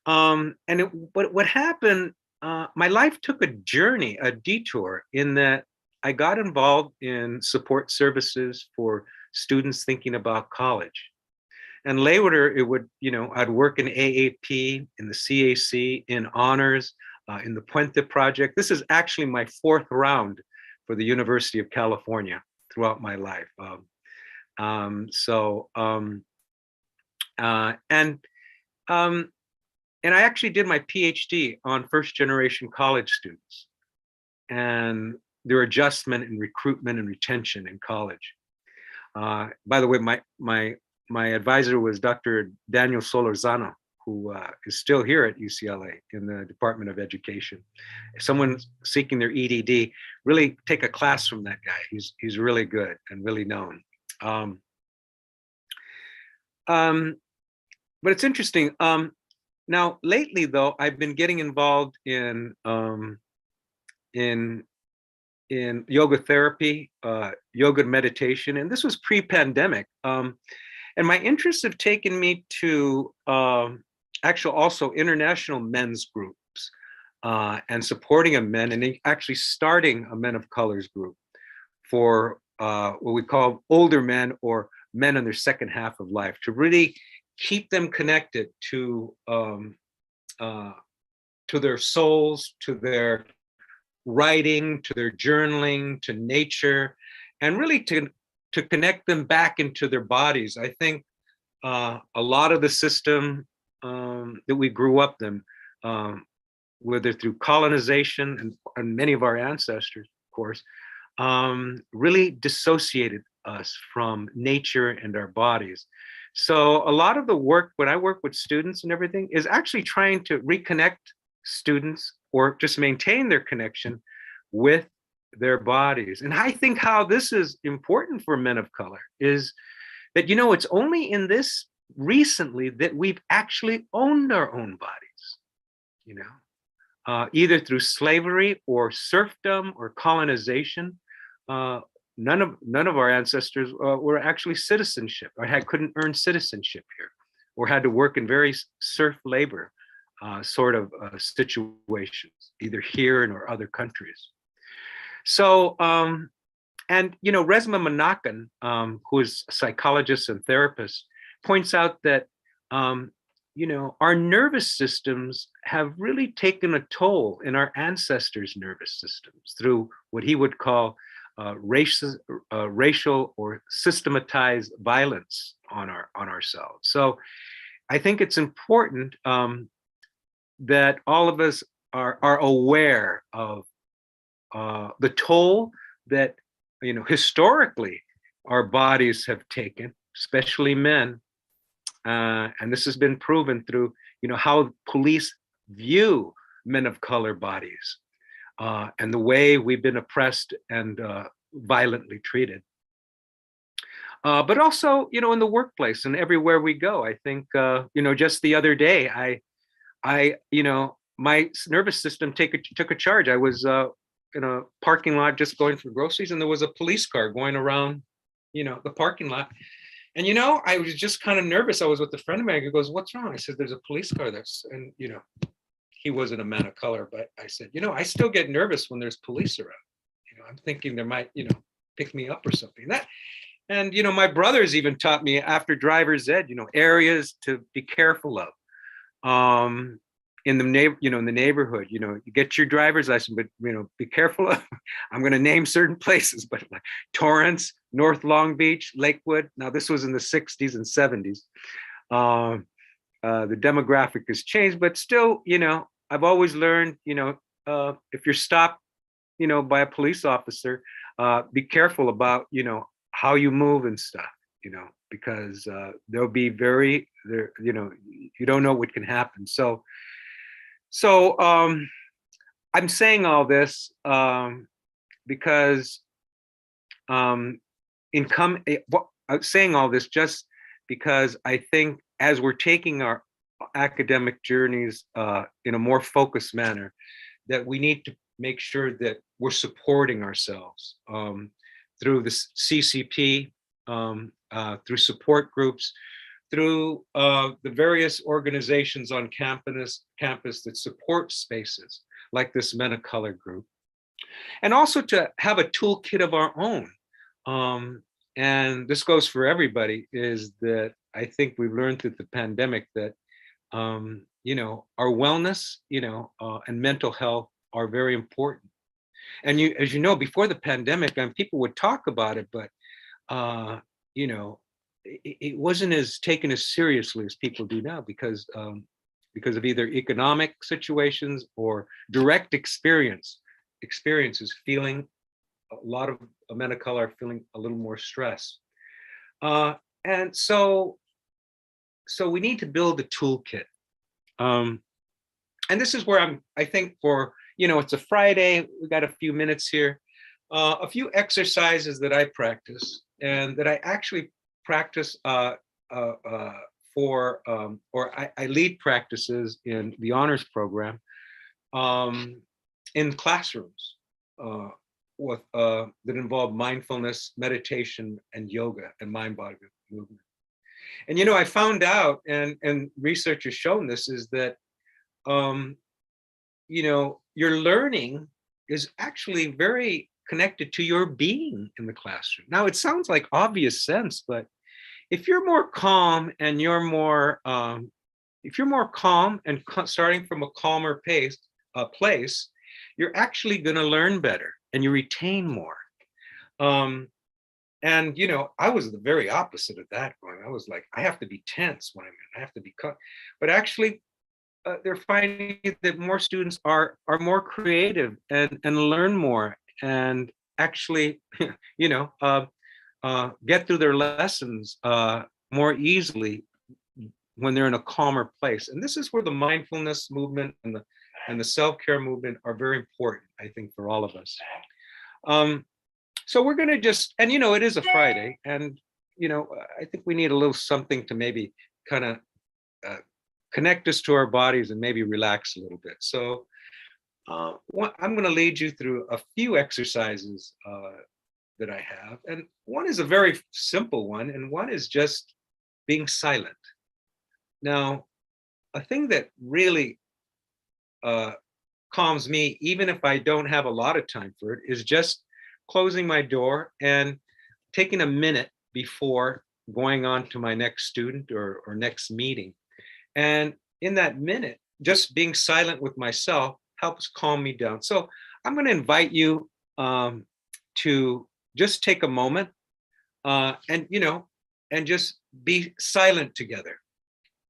But what happened, my life took a journey, a detour, in that I got involved in support services for students thinking about college. And later, it would, I'd work in AAP, in the CAC, in honors, in the Puente Project. This is actually my 4th round for the University of California throughout my life. And I actually did my PhD on first-generation college students and their adjustment and recruitment and retention in college. By the way, my advisor was Dr. Daniel Solorzano, who is still here at UCLA in the Department of Education. If someone's seeking their EDD, really take a class from that guy. He's really good and really known. But it's interesting. Now, lately, though, I've been getting involved in yoga therapy, yoga meditation, and this was pre-pandemic. And my interests have taken me to actual also international men's groups and supporting a men, and actually starting a Men of Colors group for what we call older men or men in their second half of life, to really keep them connected to their souls, to their writing, to their journaling, to nature, and really to connect them back into their bodies. I think a lot of the system that we grew up in, whether through colonization and many of our ancestors, of course, really dissociated us from nature and our bodies. So a lot of the work, when I work with students and everything, is actually trying to reconnect students or just maintain their connection with their bodies. And I think how this is important for men of color is that, it's only in this recently that we've actually owned our own bodies, either through slavery or serfdom or colonization. None of our ancestors were actually citizenship or couldn't earn citizenship here, or had to work in very serf labor sort of situations, either here or other countries. So, and Resmaa Menakem, who is a psychologist and therapist, points out that our nervous systems have really taken a toll in our ancestors' nervous systems through what he would call racial or systematized violence on ourselves. So I think it's important that all of us are aware of the toll that historically our bodies have taken, especially men, and this has been proven through how police view men of color bodies. And the way we've been oppressed and violently treated. But also, in the workplace and everywhere we go. I think, just the other day, my nervous system took a charge. I was in a parking lot just going for groceries, and there was a police car going around, the parking lot. And, I was just kind of nervous. I was with a friend of mine who goes, "What's wrong?" I said, "There's a police car that's," and, he wasn't a man of color, but I said, I still get nervous when there's police around. I'm thinking they might, pick me up or something. And my brothers even taught me after driver's ed, areas to be careful of. In the neighborhood, you get your driver's license, but be careful of. I'm going to name certain places, but like Torrance, North Long Beach, Lakewood. Now this was in the 60s and 70s. The demographic has changed, but still, I've always learned, if you're stopped, by a police officer, be careful about, how you move and stuff, because there'll be you don't know what can happen. So I'm saying all this because I'm saying all this just because I think as we're taking academic journeys in a more focused manner, that we need to make sure that we're supporting ourselves through the CCP, through support groups, through the various organizations on campus that support spaces like this Metacolor group, and also to have a toolkit of our own. And this goes for everybody, is that I think we've learned through the pandemic that, you know, our wellness, you know, and mental health are very important. And you, as you know, before the pandemic, and people would talk about it, but, you know, it wasn't as taken as seriously as people do now because of either economic situations or direct experiences, feeling a lot of men of color are feeling a little more stress. And so we need to build a toolkit. And this is where I think for, you know, it's a Friday, we got a few minutes here, a few exercises that I practice and that I actually practice I lead practices in the honors program in classrooms with that involve mindfulness, meditation, and yoga and mind-body movement. And you know, I found out, and research has shown this, is that you know, your learning is actually very connected to your being in the classroom. Now, it sounds like obvious sense, but if you're more calm and you're more, if you're more calm and starting from a calmer place, you're actually going to learn better and you retain more. And you know, I was the very opposite of that. I was like, I have to be tense when I'm in. I have to be cut. But actually, they're finding that more students are more creative and learn more and actually, you know, get through their lessons more easily when they're in a calmer place. And this is where the mindfulness movement and the self-care movement are very important, I think, for all of us. So we're going to just, and you know, it is a Friday, and you know, I think we need a little something to maybe kind of connect us to our bodies and maybe relax a little bit. So I'm going to lead you through a few exercises that I have. And one is a very simple one, and one is just being silent. Now, a thing that really calms me, even if I don't have a lot of time for it, is just closing my door and taking a minute before going on to my next student or next meeting. And in that minute, just being silent with myself helps calm me down. So I'm going to invite you to just take a moment and, you know, and just be silent together.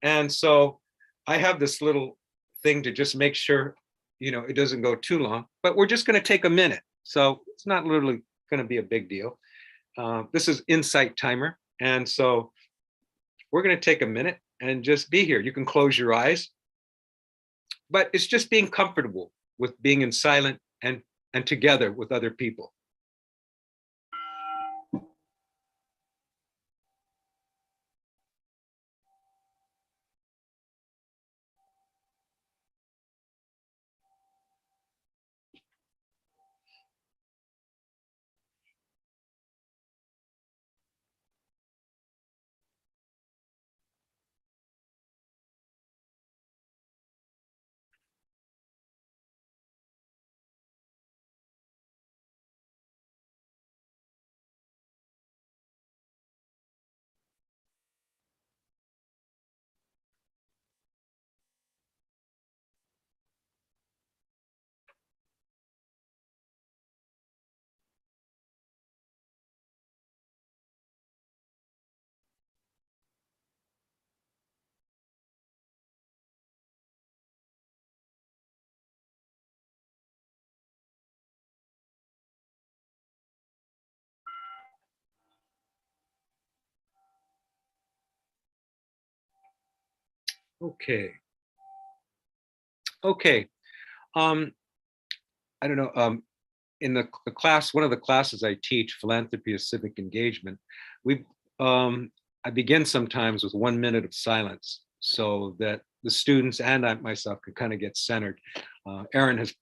And so I have this little thing to just make sure, you know, it doesn't go too long, but we're just going to take a minute. So it's not literally going to be a big deal. This is Insight Timer. And so we're going to take a minute and just be here. You can close your eyes, but it's just being comfortable with being in silent and together with other people. Okay. Okay. I don't know. In the class, one of the classes I teach, philanthropy is civic engagement. I begin sometimes with 1 minute of silence. so that the students and I myself could kind of get centered. Aaron has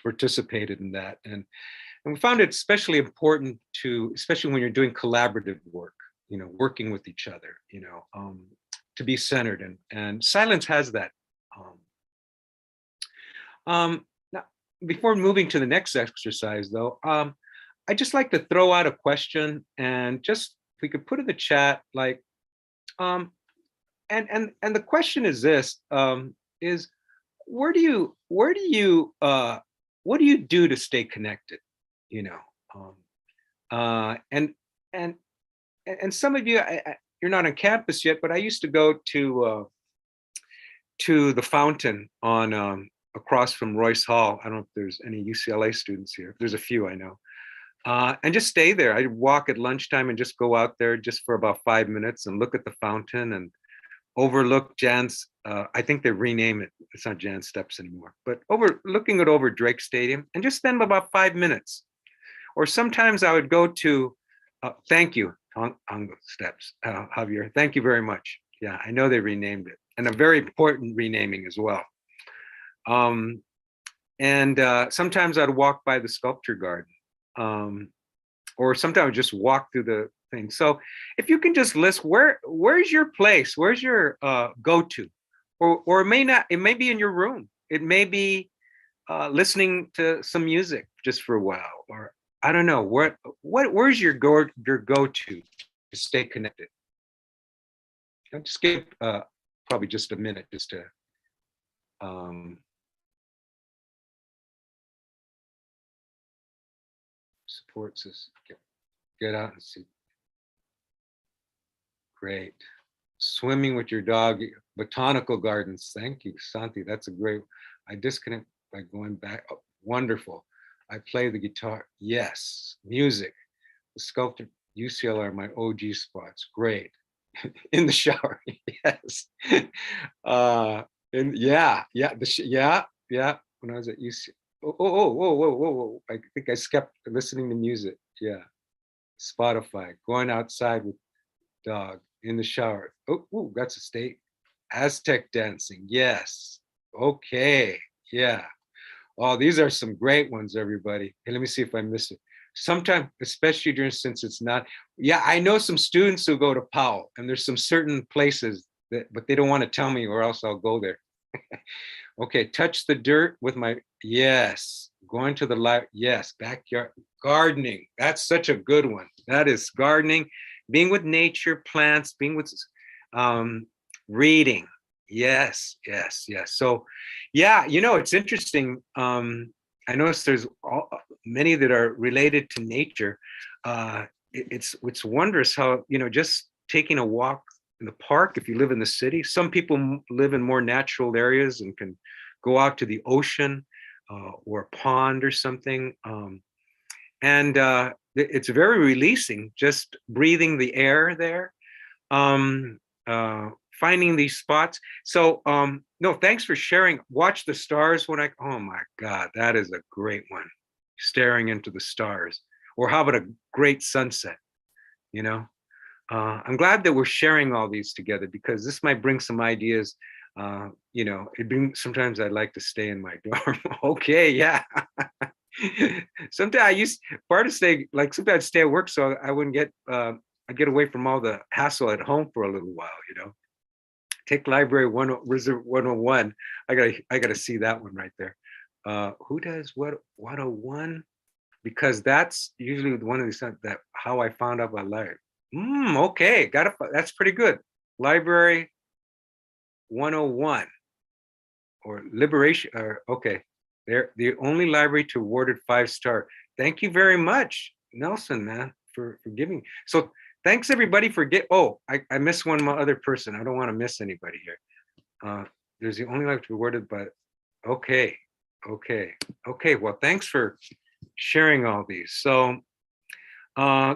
participated in that. And we found it especially important especially when you're doing collaborative work, working with each other, to be centered. And silence has that. Now, before moving to the next exercise, though, I just like to throw out a question, and just if we could put in the chat, like, and the question is this: is what do you do to stay connected? And some of you, you're not on campus yet, but I used to go to the fountain on across from Royce Hall. I don't know if there's any UCLA students here. There's a few, I know. And just stay there. I'd walk at lunchtime and just go out there just for about 5 minutes and look at the fountain and overlook Jan's, I think they renamed it. It's not Jan Steps anymore, but looking it over Drake Stadium, and just spend about 5 minutes. Or sometimes I would go to, thank you, Hongo Steps, Javier. Thank you very much. Yeah, I know they renamed it, and a very important renaming as well. Sometimes I'd walk by the sculpture garden, or sometimes I'd just walk through the thing. So if you can just list where's your place, where's your go-to, or it may be in your room. It may be listening to some music just for a while, or I don't know, where's your go-to to stay connected? I'll just give probably just a minute just to supports us. Get out and see. Great. Swimming with your dog, botanical gardens. Thank you, Santi. That's a great. I disconnect by going back. Oh, wonderful. I play the guitar. Yes. Music. The sculptor, UCLA are my OG spots. Great. In the shower. Yes. And yeah. When I was at UCLA. Whoa. I think I skipped listening to music. Yeah. Spotify. Going outside with dog. In the shower. Oh, that's a state. Aztec dancing. Yes. Okay. Yeah. Oh, these are some great ones, everybody. Hey, let me see if I missed it. Sometimes, especially since it's not. Yeah, I know some students who go to Powell, and there's some certain places but they don't want to tell me, or else I'll go there. Okay, touch the dirt with my, yes. Going to the light, yes. Backyard gardening. That's such a good one. That is gardening. Being with nature, plants, being with reading. Yes. So, yeah, it's interesting. I noticed there's many that are related to nature. It's wondrous how, just taking a walk in the park, if you live in the city, some people live in more natural areas and can go out to the ocean or a pond or something. And it's very releasing, just breathing the air there, finding these spots. So no, thanks for sharing. Watch the stars oh my God, that is a great one. Staring into the stars. Or how about a great sunset, I'm glad that we're sharing all these together, because this might bring some ideas. Sometimes I'd like to stay in my dorm. Okay, yeah. Sometimes I used to stay, like sometimes I'd stay at work so I wouldn't I'd get away from all the hassle at home for a little while, Take library reserve 101. I gotta see that one right there. Who does what 101? Because that's usually one of these that how I found out about library. Okay, that's pretty good. Library 101 or liberation, or okay. They're the only library to awarded 5-star. Thank you very much, Nelson, man, for giving. So thanks everybody for I missed one other person. I don't want to miss anybody here. There's the only library to be awarded, but okay. Well, thanks for sharing all these. So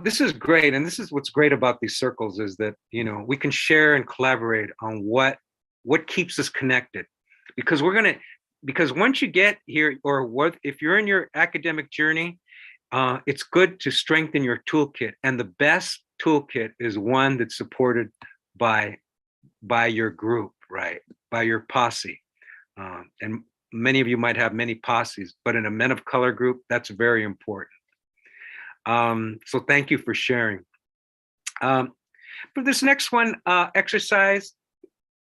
this is great. And this is what's great about these circles is that, we can share and collaborate on what keeps us connected, because because once you get here, or if you're in your academic journey, it's good to strengthen your toolkit. And the best toolkit is one that's supported by your group, right? by your posse. And many of you might have many posses, but in a men of color group, that's very important. So thank you for sharing. For this next one, exercise,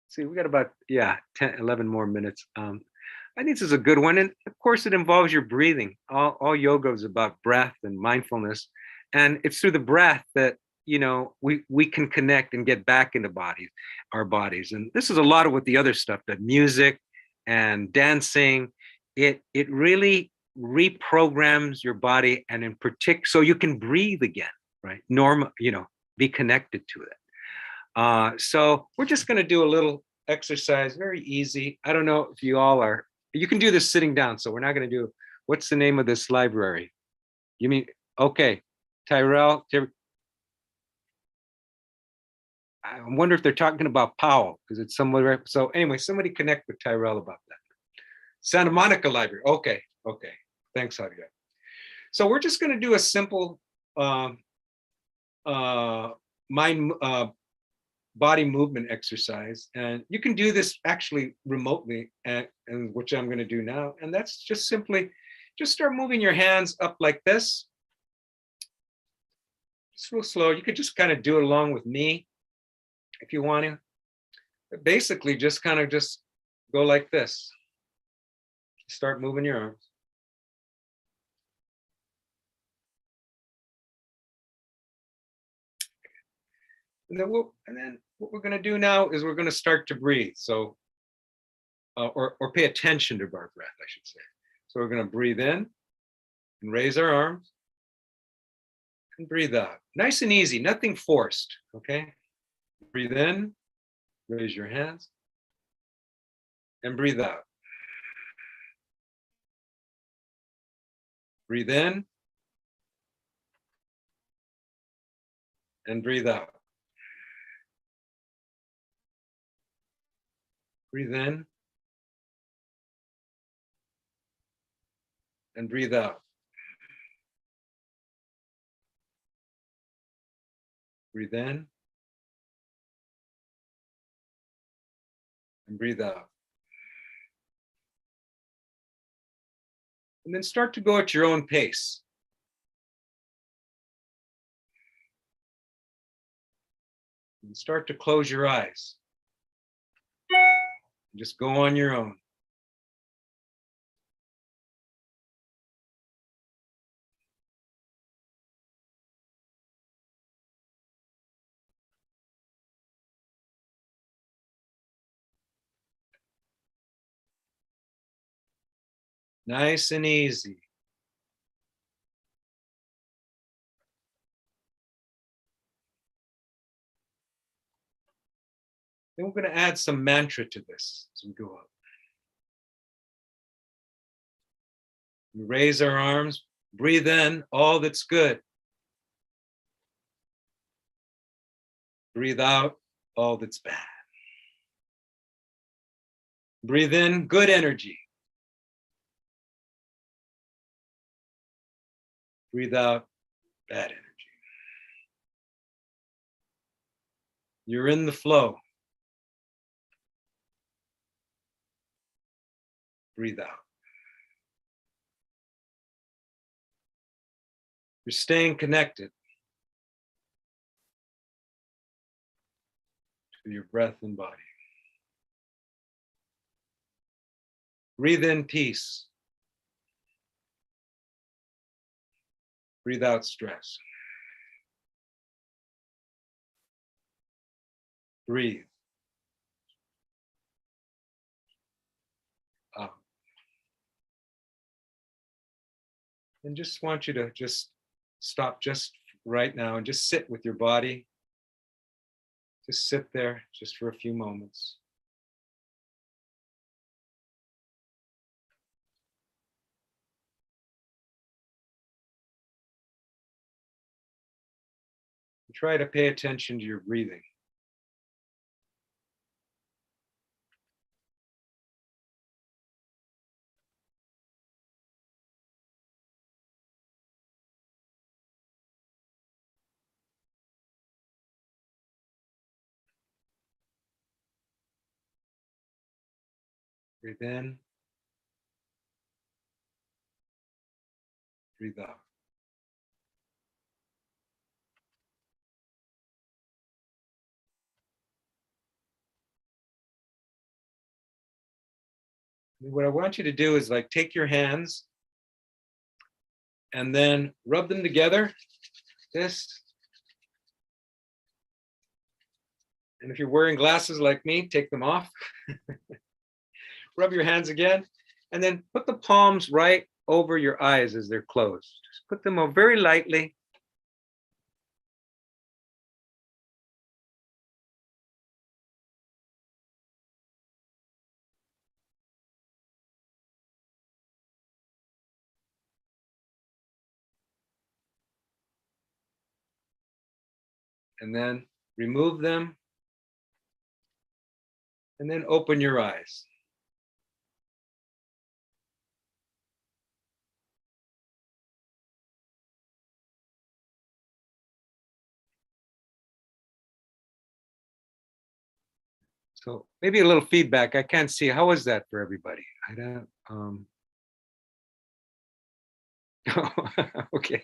see, we got about, 10, 11 more minutes. I think this is a good one. And of course, it involves your breathing. All yoga is about breath and mindfulness. And it's through the breath that, we can connect and get back into our bodies. And this is a lot of what the other stuff, the music and dancing, it really reprograms your body, and in particular, so you can breathe again, right? Be connected to it. So we're just going to do a little exercise, very easy. I don't know if you all are, you can do this sitting down. So we're not going to do, what's the name of this library? You mean, okay, Tyrell. I wonder if they're talking about Powell, because it's somewhere. So anyway, somebody connect with Tyrell about that. Santa Monica Library. Okay. Thanks, Javier. So we're just going to do a simple body movement exercise, and you can do this actually remotely, and which I'm going to do now. And that's just simply, just start moving your hands up like this. Just real slow. You could just kind of do it along with me if you want to. But basically, just kind of just go like this. Start moving your arms. And then what we're going to do now is we're going to start to breathe. So, or pay attention to our breath, I should say. So we're going to breathe in and raise our arms and breathe out. Nice and easy, nothing forced, okay? Breathe in, raise your hands, and breathe out. Breathe in and breathe out. Breathe in and breathe out. Breathe in and breathe out. And then start to go at your own pace. And start to close your eyes. Just go on your own. Nice and easy. Then we're going to add some mantra to this as we go up. We raise our arms, breathe in all that's good. Breathe out all that's bad. Breathe in good energy. Breathe out bad energy. You're in the flow. Breathe out. You're staying connected to your breath and body. Breathe in peace. Breathe out stress. Breathe. Out. And just want you to just stop just right now and just sit with your body. Just sit there just for a few moments. Try to pay attention to your breathing. Breathe in. Breathe out. What I want you to do is like take your hands and then rub them together. This. And if you're wearing glasses like me, take them off. Rub your hands again, and then put the palms right over your eyes as they're closed. Just put them up very lightly. And then remove them. And then open your eyes. So maybe a little feedback. I can't see. How was that for everybody? I don't. Okay.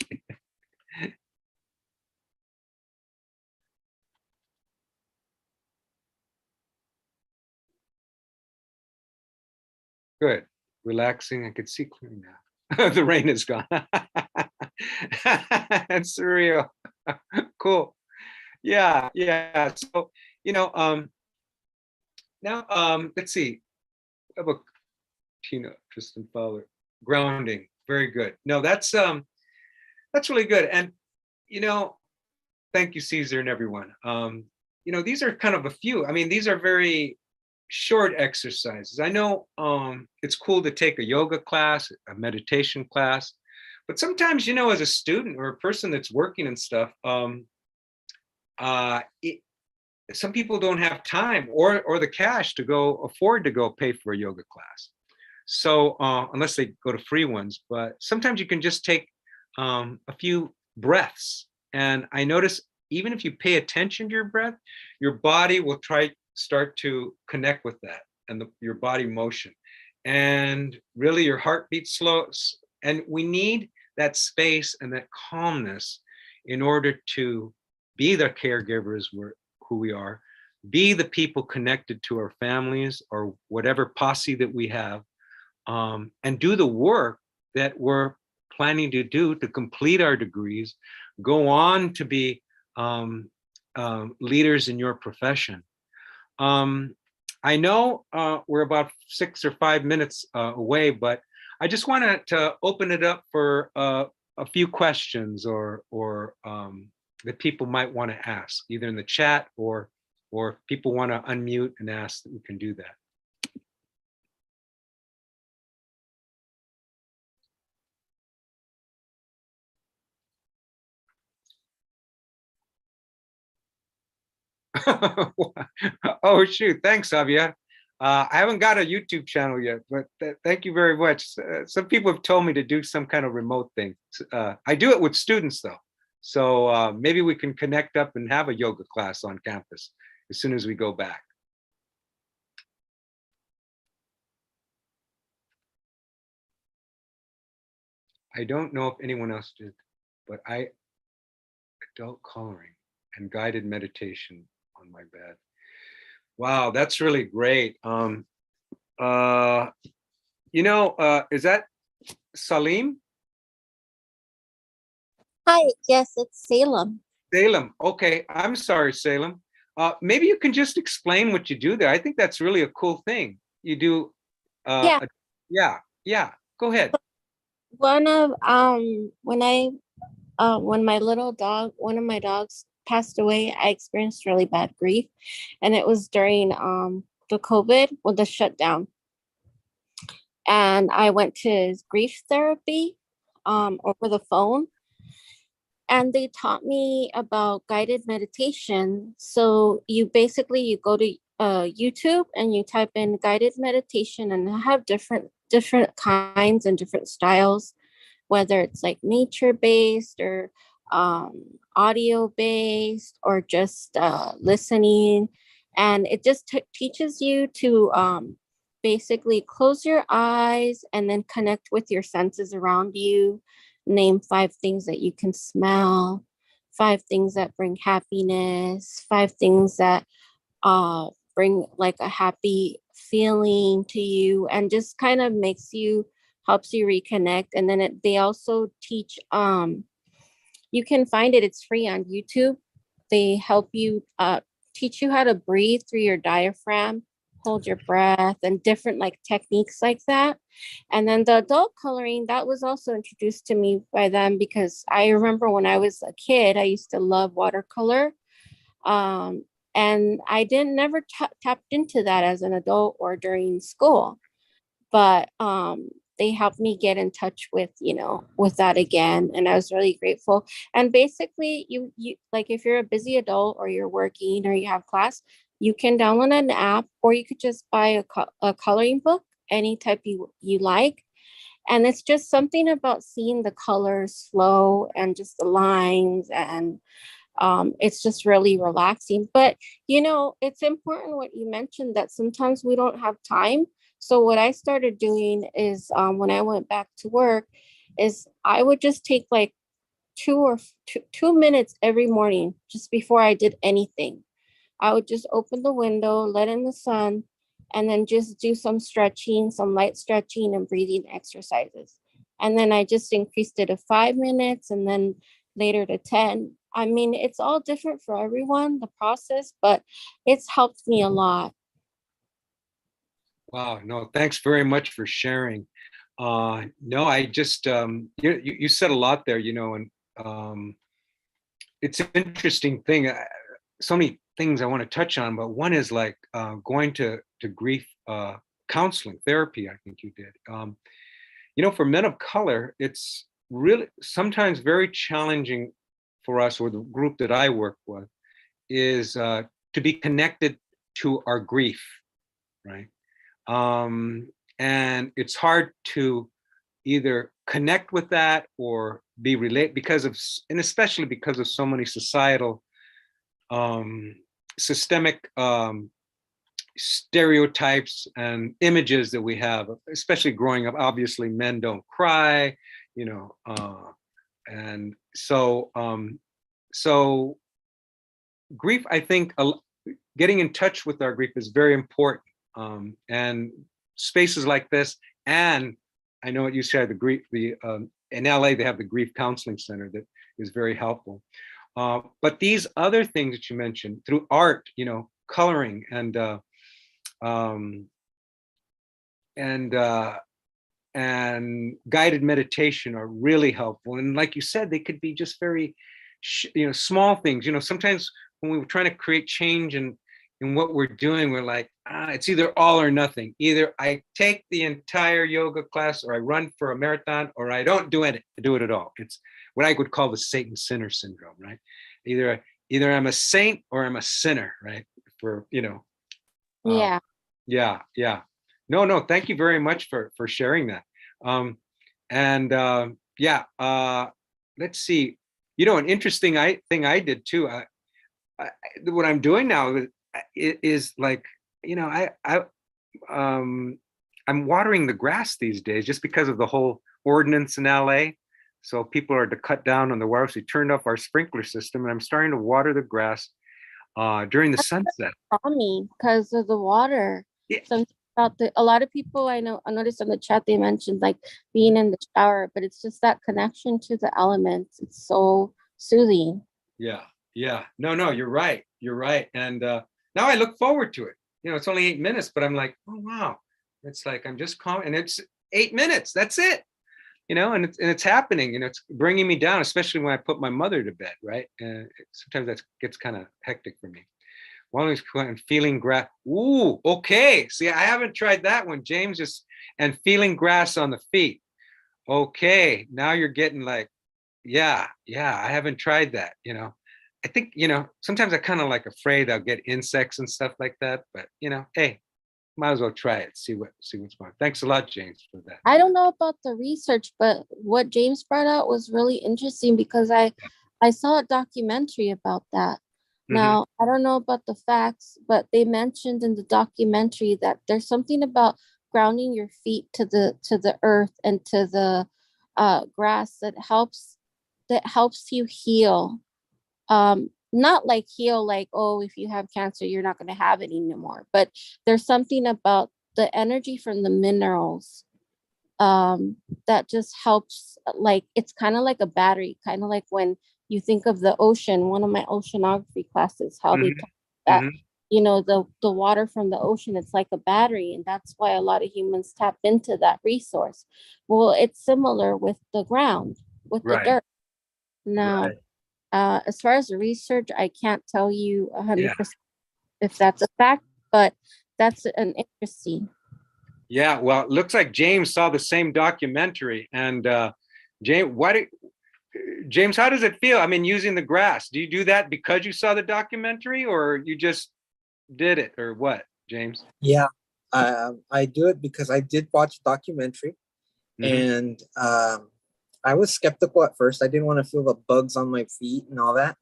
Good. Relaxing. I could see clearly now. The rain is gone. That's surreal. Cool. Yeah, yeah. So, now let's see. How about Tina, Tristan Fowler? Grounding. Very good. No, that's really good. And thank you, Caesar, and everyone. These are kind of a few. I mean, these are very short exercises. I know it's cool to take a yoga class, a meditation class, but sometimes, as a student or a person that's working and stuff, some people don't have time or the cash to afford to go pay for a yoga class. So unless they go to free ones, but sometimes you can just take a few breaths. And I notice even if you pay attention to your breath, your body will start to connect with that and your body motion. And really your heartbeat slows. And we need that space and that calmness in order to be the caregivers who we are, be the people connected to our families or whatever posse that we have, and do the work that we're planning to do to complete our degrees, go on to be leaders in your profession. I know we're about 6 or 5 minutes away, but I just wanted to open it up for a few questions or that people might want to ask, either in the chat or if people want to unmute and ask, that we can do that. Oh, shoot. Thanks, Javier. I haven't got a YouTube channel yet, but thank you very much. Some people have told me to do some kind of remote thing. I do it with students, though. So maybe we can connect up and have a yoga class on campus as soon as we go back. I don't know if anyone else did, but adult coloring and guided meditation on my bed. Wow, that's really great. Is that Salim? Hi, yes, it's Salem. Salem. Okay, I'm sorry, Salem. Maybe you can just explain what you do there. I think that's really a cool thing. You do. Yeah. Go ahead. One of when my little dog, one of my dogs passed away, I experienced really bad grief, and it was during the COVID with the shutdown. And I went to grief therapy over the phone, and they taught me about guided meditation. So you go to YouTube and you type in guided meditation, and I have different kinds and different styles, whether it's like nature based or audio based or just listening. And it just teaches you to basically close your eyes and then connect with your senses around you. Name 5 things that you can smell, 5 things that bring happiness, 5 things that bring like a happy feeling to you, and just kind of helps you reconnect. And then they also teach, you can find it, it's free on YouTube. They help you teach you how to breathe through your diaphragm, hold your breath, and different like techniques like that. And then the adult coloring, that was also introduced to me by them, because I remember when I was a kid, I used to love watercolor. And I didn't never tapped into that as an adult or during school, but they helped me get in touch with, with that again, and I was really grateful. And basically, you like, if you're a busy adult or you're working or you have class, you can download an app, or you could just buy a coloring book, any type you like. And it's just something about seeing the colors flow and just the lines, and it's just really relaxing. But it's important what you mentioned, that sometimes we don't have time. So what I started doing is, when I went back to work, is I would just take like 2 minutes every morning, just before I did anything. I would just open the window, let in the sun, and then just do some stretching, some light stretching and breathing exercises. And then I just increased it to 5 minutes, and then later to 10. I mean, it's all different for everyone, the process, but it's helped me a lot. Wow, no, thanks very much for sharing. No, I just you said a lot there, and it's an interesting thing. So many things I want to touch on, but one is like going to grief counseling therapy. I think you did. For men of color, it's really sometimes very challenging for us, or the group that I work with, is to be connected to our grief, right? And it's hard to either connect with that or be relate and especially because of so many societal systemic stereotypes and images that we have, especially growing up. Obviously, men don't cry, and so grief, I think, getting in touch with our grief is very important. And spaces like this, and I know what you said, in LA they have the grief counseling center that is very helpful. But these other things that you mentioned through art, coloring and guided meditation are really helpful. And like you said, they could be just very, small things. Sometimes when we were trying to create change in what we're doing, we're like, it's either all or nothing. Either I take the entire yoga class, or I run for a marathon, or I don't do it at all. It's what I would call the Satan sinner syndrome, right? Either I'm a saint or I'm a sinner, right? Yeah. Yeah. No, thank you very much for sharing that. Let's see. An interesting thing I did too. What I'm doing now is like, I'm watering the grass these days just because of the whole ordinance in LA. So people are to cut down on the water. So we turned off our sprinkler system, and I'm starting to water the grass during the sunset. Me because of the water. Yeah. Something about a lot of people I noticed in the chat, they mentioned like being in the shower, but it's just that connection to the elements. It's so soothing. Yeah. No, you're right. And now I look forward to it. It's only 8 minutes, but I'm like, oh wow. It's like I'm just calm, and it's 8 minutes. That's it. And it's happening. It's bringing me down, especially when I put my mother to bed, right? And sometimes that gets kind of hectic for me. One is feeling grass. Ooh, okay. See, I haven't tried that one, James. And feeling grass on the feet. Okay, now you're getting like, yeah. I haven't tried that. I think sometimes I kind of like afraid I'll get insects and stuff like that. But hey, might as well try it. See what's going on. Thanks a lot, James, for that. I don't know about the research, but what James brought out was really interesting, because I saw a documentary about that. Now, I don't know about the facts, but they mentioned in the documentary that there's something about grounding your feet to the earth and to the grass that helps you heal. Not like heal like, oh, if you have cancer, you're not going to have it anymore. But there's something about the energy from the minerals that just helps, like it's kind of like a battery, kind of like when you think of the ocean, one of my oceanography classes, how they talk that, you know, the water from the ocean, it's like a battery, and that's why a lot of humans tap into that resource. Well, it's similar with the ground, with the dirt. Now, as far as the research, I can't tell you 100% if that's a fact, but that's an interesting. Yeah, well, it looks like James saw the same documentary. And James, how does it feel? I mean, using the grass, do you do that because you saw the documentary, or you just did it, or what, James? Yeah, I do it because I did watch the documentary, and I was skeptical at first. I didn't want to feel the bugs on my feet and all that,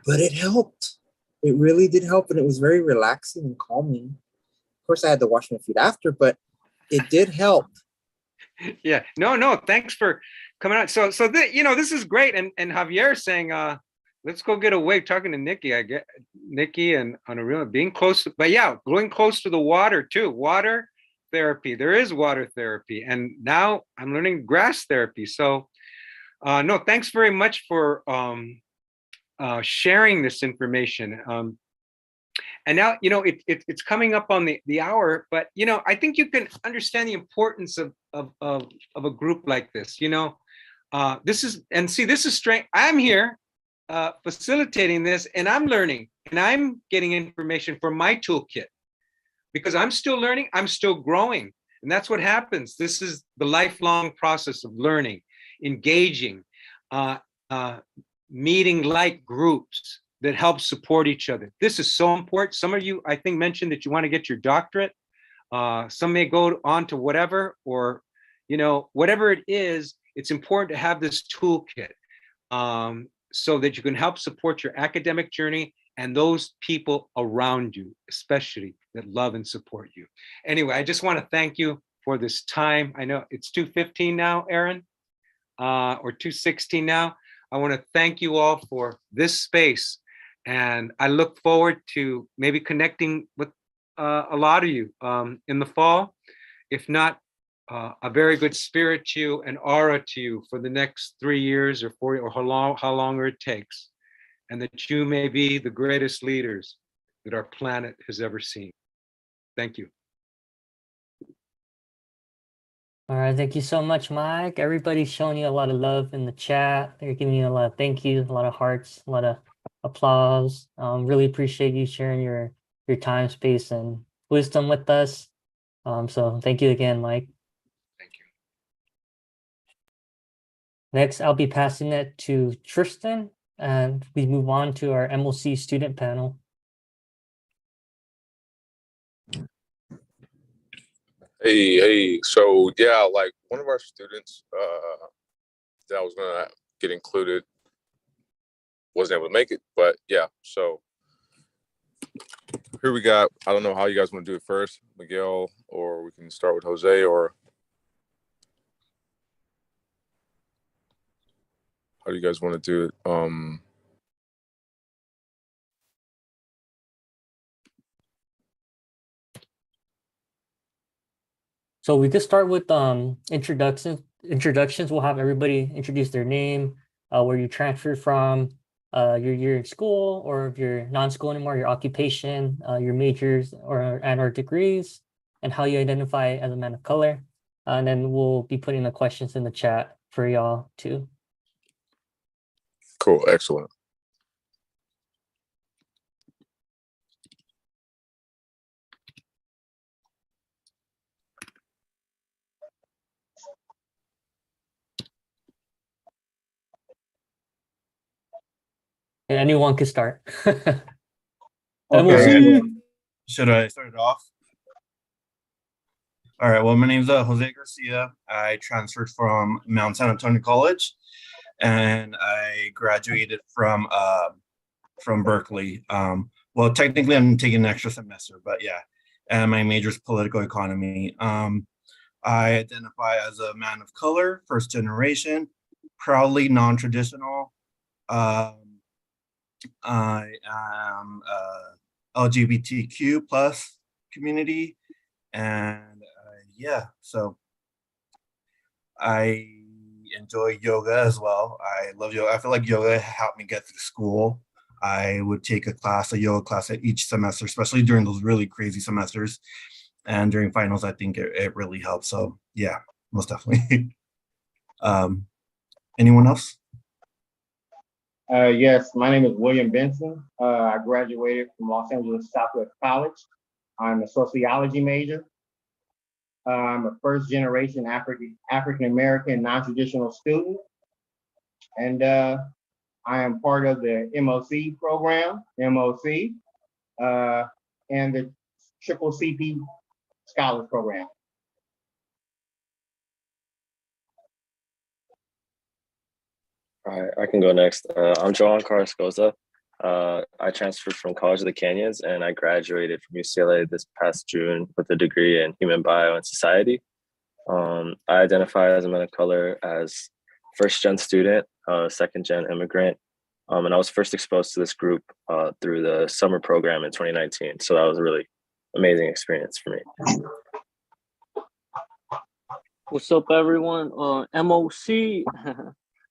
but it helped. It really did help, and it was very relaxing and calming. Of course, I had to wash my feet after, but it did help. Yeah, no, thanks for coming out. So this is great. And Javier saying, let's go get away. Talking to Nikki, I get Nikki and Honorina being close, but yeah, going close to the water too. Water therapy. There is water therapy, and now I'm learning grass therapy. So, no, thanks very much for sharing this information. And now, it's coming up on the hour, but, I think you can understand the importance of a group like this. This is strength. I'm here facilitating this, and I'm learning, and I'm getting information from my toolkit because I'm still learning, I'm still growing. And that's what happens. This is the lifelong process of learning, engaging, meeting like groups that help support each other. This is so important. Some of you, I think, mentioned that you want to get your doctorate. Some may go on to whatever, or, whatever it is, it's important to have this toolkit so that you can help support your academic journey and those people around you, especially that love and support you. Anyway, I just want to thank you for this time. I know it's 2:15 now, Aaron, or 2:16 now. I want to thank you all for this space. And I look forward to maybe connecting with a lot of you in the fall. If not, a very good spirit to you and aura to you for the next 3 years or 4 or how longer it takes. And that you may be the greatest leaders that our planet has ever seen. Thank you. All right, thank you so much, Mike. Everybody's showing you a lot of love in the chat. They're giving you a lot of thank yous, a lot of hearts, a lot of applause. Really appreciate you sharing your time, space, and wisdom with us. So thank you again, Mike. Thank you. Next, I'll be passing it to Tristan, and we move on to our MOC student panel. Hey. So yeah, like one of our students that was gonna get included wasn't able to make it, but yeah, so here we got, I don't know how you guys want to do it first, Miguel, or we can start with Jose, or how do you guys want to do it? So we could start with introductions. We'll have everybody introduce their name, where you transferred from, your year in school, or if you're non-school anymore, your occupation, your majors or degrees, and how you identify as a man of color. And then we'll be putting the questions in the chat for y'all too. Cool, excellent. And anyone can start. Okay. MOC. Should I start it off? All right. Well, my name's Jose Garcia. I transferred from Mount San Antonio College, and I graduated from from Berkeley. Well, technically I'm taking an extra semester, but yeah. And my major is political economy. I identify as a man of color, first generation, proudly non-traditional. I am LGBTQ plus community, and yeah, so I enjoy yoga as well. I love yoga. I feel like yoga helped me get through school. I would take a yoga class at each semester, especially during those really crazy semesters. And during finals, I think it really helps. So yeah, most definitely. Anyone else? Yes, my name is William Benson. I graduated from Los Angeles Southwest College. I'm a sociology major. I'm a first generation African American non-traditional student. And I am part of the MOC program, MOC, and the Triple CP Scholars Program. All right, I can go next. I'm Joan Carrascosa. I transferred from College of the Canyons and I graduated from UCLA this past June with a degree in human bio and society. I identify as a man of color, as first gen student, second gen immigrant. And I was first exposed to this group through the summer program in 2019. So that was a really amazing experience for me. What's up, everyone? MOC.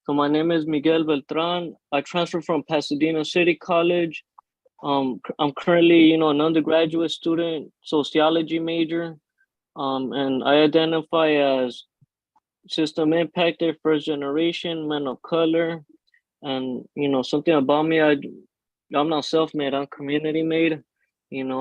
So my name is Miguel Beltran. I transferred from Pasadena City College. I'm currently, an undergraduate student, sociology major, and I identify as system impacted, first generation, man of color, and something about me. I'm not self-made. I'm community-made, and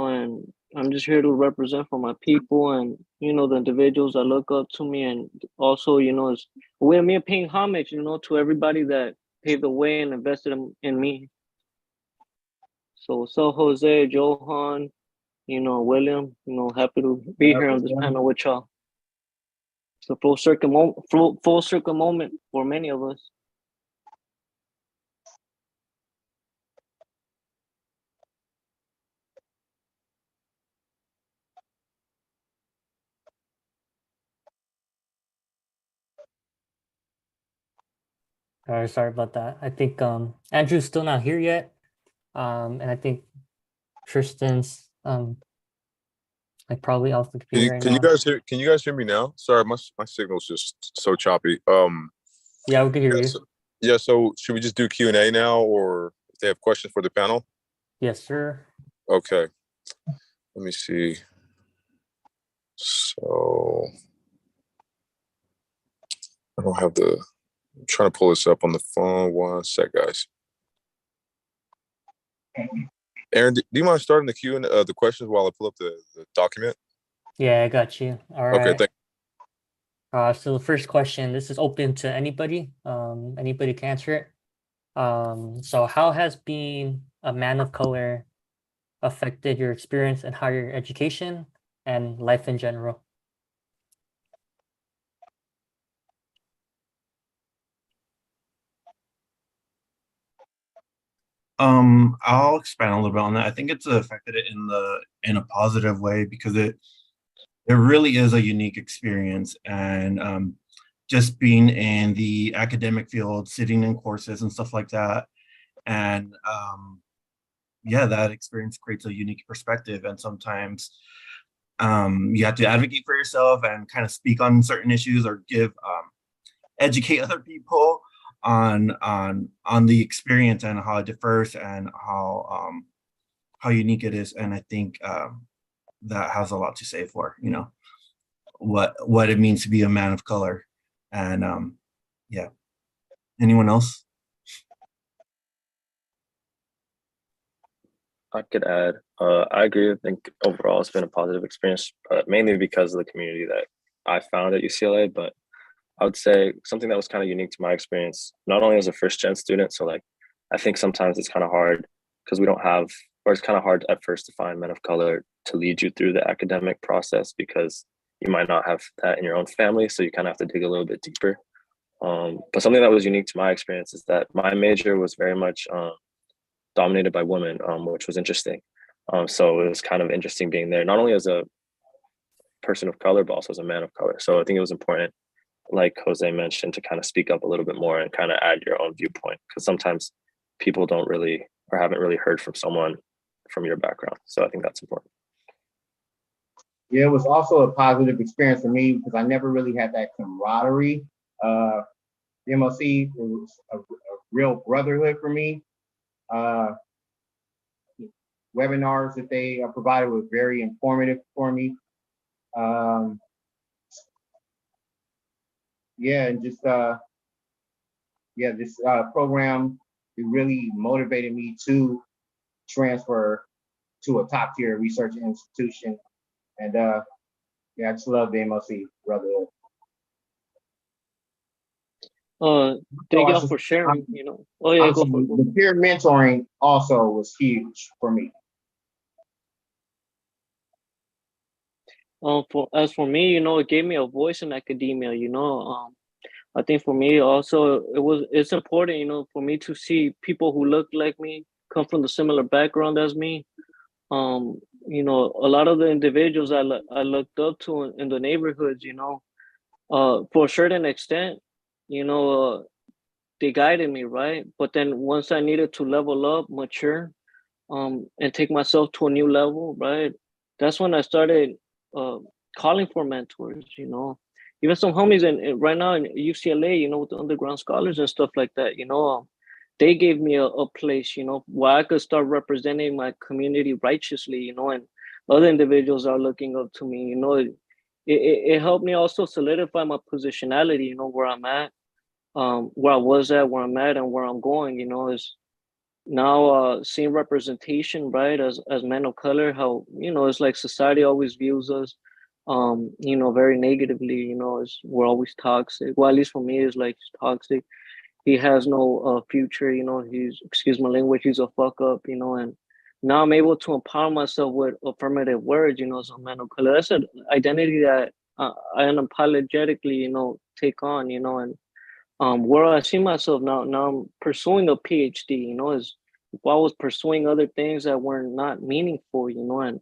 I'm just here to represent for my people and the individuals that look up to me, and also it's with me paying homage to everybody that paved the way and invested in me. So Jose, Johan, William, happy to be here on this panel with y'all. It's a full circle moment for many of us. Sorry about that. I think Andrew's still not here yet. And I think Tristan's like probably off the computer right now. Can you guys hear me now? Sorry, my signal's just so choppy. Yeah, we can hear you. So should we just do Q&A now, or if they have questions for the panel? Yes, sir. Okay. Let me see. So I don't have I'm trying to pull this up on the phone. One sec, guys. Aaron, do you mind starting the questions while I pull up the document? Yeah, I got you. All right. Okay, thank So the first question, this is open to anybody. Anybody can answer it. So how has being a man of color affected your experience in higher education and life in general? I'll expand a little bit on that. I think it's affected it in a positive way because it really is a unique experience, and just being in the academic field, sitting in courses and stuff like that, and yeah, that experience creates a unique perspective, and sometimes you have to advocate for yourself and kind of speak on certain issues or educate other people on the experience and how it differs and how unique it is. And I think that has a lot to say for what it means to be a man of color. And yeah, anyone else? I could add, I agree. I think overall it's been a positive experience, mainly because of the community that I found at UCLA. But I would say something that was kind of unique to my experience, not only as a first gen student. So like, I think sometimes it's kind of hard because we don't have, or it's kind of hard at first to find men of color to lead you through the academic process because you might not have that in your own family. So you kind of have to dig a little bit deeper. But something that was unique to my experience is that my major was very much dominated by women, which was interesting. So it was kind of interesting being there, not only as a person of color, but also as a man of color. So I think it was important, like Jose mentioned, to kind of speak up a little bit more and kind of add your own viewpoint, because sometimes people don't really or haven't really heard from someone from your background. So I think that's important. Yeah, it was also a positive experience for me because I never really had that camaraderie. The MLC was a real brotherhood for me. Webinars that they provided were very informative for me. Yeah, and just this program, it really motivated me to transfer to a top tier research institution. And yeah, I just love the MLC brotherhood. Thank y'all for sharing, you know. Oh yeah, go for it. The peer mentoring also was huge for me. As for me, you know, it gave me a voice in academia, you know. I think for me also it's important, you know, for me to see people who look like me, come from the similar background as me. You know, a lot of the individuals I looked up to in the neighborhoods, you know, for a certain extent, you know, they guided me, right? But then once I needed to level up, mature, and take myself to a new level, right? That's when I started calling for mentors, you know. Even some homies right now in UCLA, you know, with the underground scholars and stuff like that, you know, they gave me a place, you know, where I could start representing my community righteously, you know, and other individuals are looking up to me, you know. It helped me also solidify my positionality, you know, where I'm at, where I was at, where I'm at, and where I'm going, you know, is now seeing representation, right, as men of color, how, you know, it's like society always views us, you know, very negatively, you know, is we're always toxic. Well, at least for me, it's like toxic. He has no future, you know, he's, excuse my language, he's a fuck up, you know. And now I'm able to empower myself with affirmative words, you know, as a man of color. That's an identity that I unapologetically, you know, take on, you know. And where I see myself now I'm pursuing a PhD, you know, is while I was pursuing other things that were not meaningful, you know. And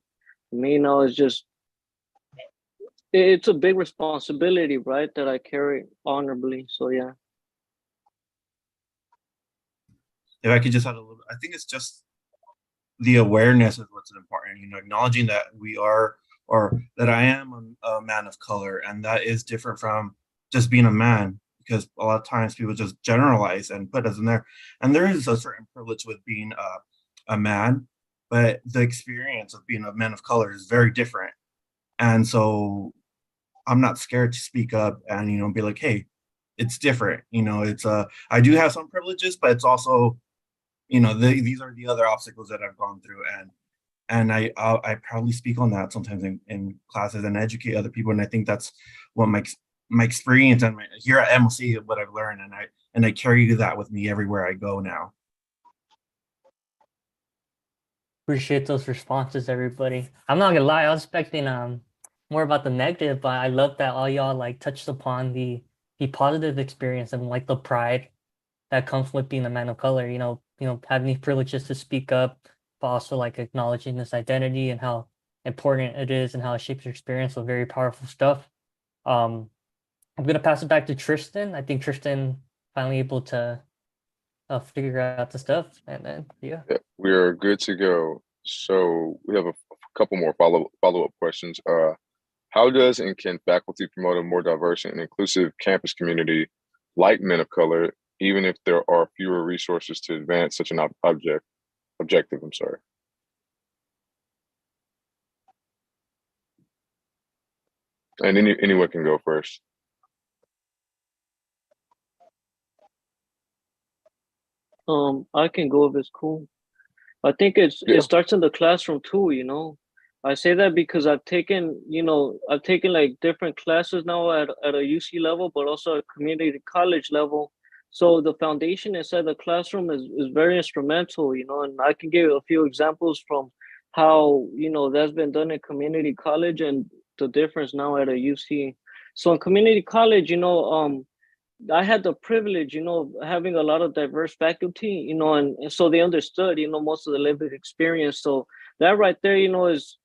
for me now it's just, it's a big responsibility, right, that I carry honorably. So yeah. If I could just add a little, I think it's just the awareness of what's important, you know, acknowledging that we are, or that I am a man of color, and that is different from just being a man, because a lot of times people just generalize and put us in there. And there is a certain privilege with being a man, but the experience of being a man of color is very different. And so I'm not scared to speak up and, you know, be like, hey, it's different. You know, it's I do have some privileges, but it's also, you know, these are the other obstacles that I've gone through. And I proudly speak on that sometimes in classes and educate other people. And I think that's what my experience and here at MLC, what I've learned, and I carry that with me everywhere I go now. Appreciate those responses, everybody. I'm not gonna lie, I was expecting more about the negative, but I love that all y'all like touched upon the positive experience and like the pride that comes with being a man of color. You know, having these privileges to speak up, but also like acknowledging this identity and how important it is and how it shapes your experience. So very powerful stuff. I'm gonna pass it back to Tristan. I think Tristan finally able to figure out the stuff, and then yeah, we are good to go. So we have a couple more follow-up questions. How does and can faculty promote a more diverse and inclusive campus community like men of color, even if there are fewer resources to advance such an objective? I'm sorry. And anyone can go first. I can go if it's cool. I think it starts in the classroom too, you know. I say that because I've taken like different classes now at a UC level, but also at community college level. So the foundation inside the classroom is very instrumental, you know, and I can give a few examples from how, you know, that's been done in community college and the difference now at a UC. So in community college, you know, I had the privilege, of having a lot of diverse faculty, and so they understood, most of the lived experience. So that right there, is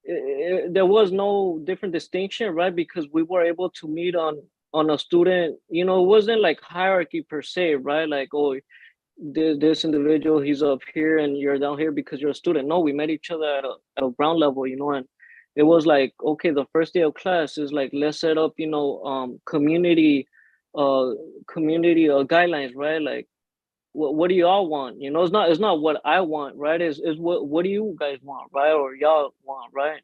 there was no different distinction, right? Because we were able to meet on a student, it wasn't like hierarchy per se, right? Like, oh, this individual, he's up here and you're down here because you're a student. No, we met each other at a ground level, and it was like, okay, the first day of class is like, let's set up, community guidelines, right? Like, what do y'all want? It's not what I want, right? Is what do you guys want, right? Or y'all want, right?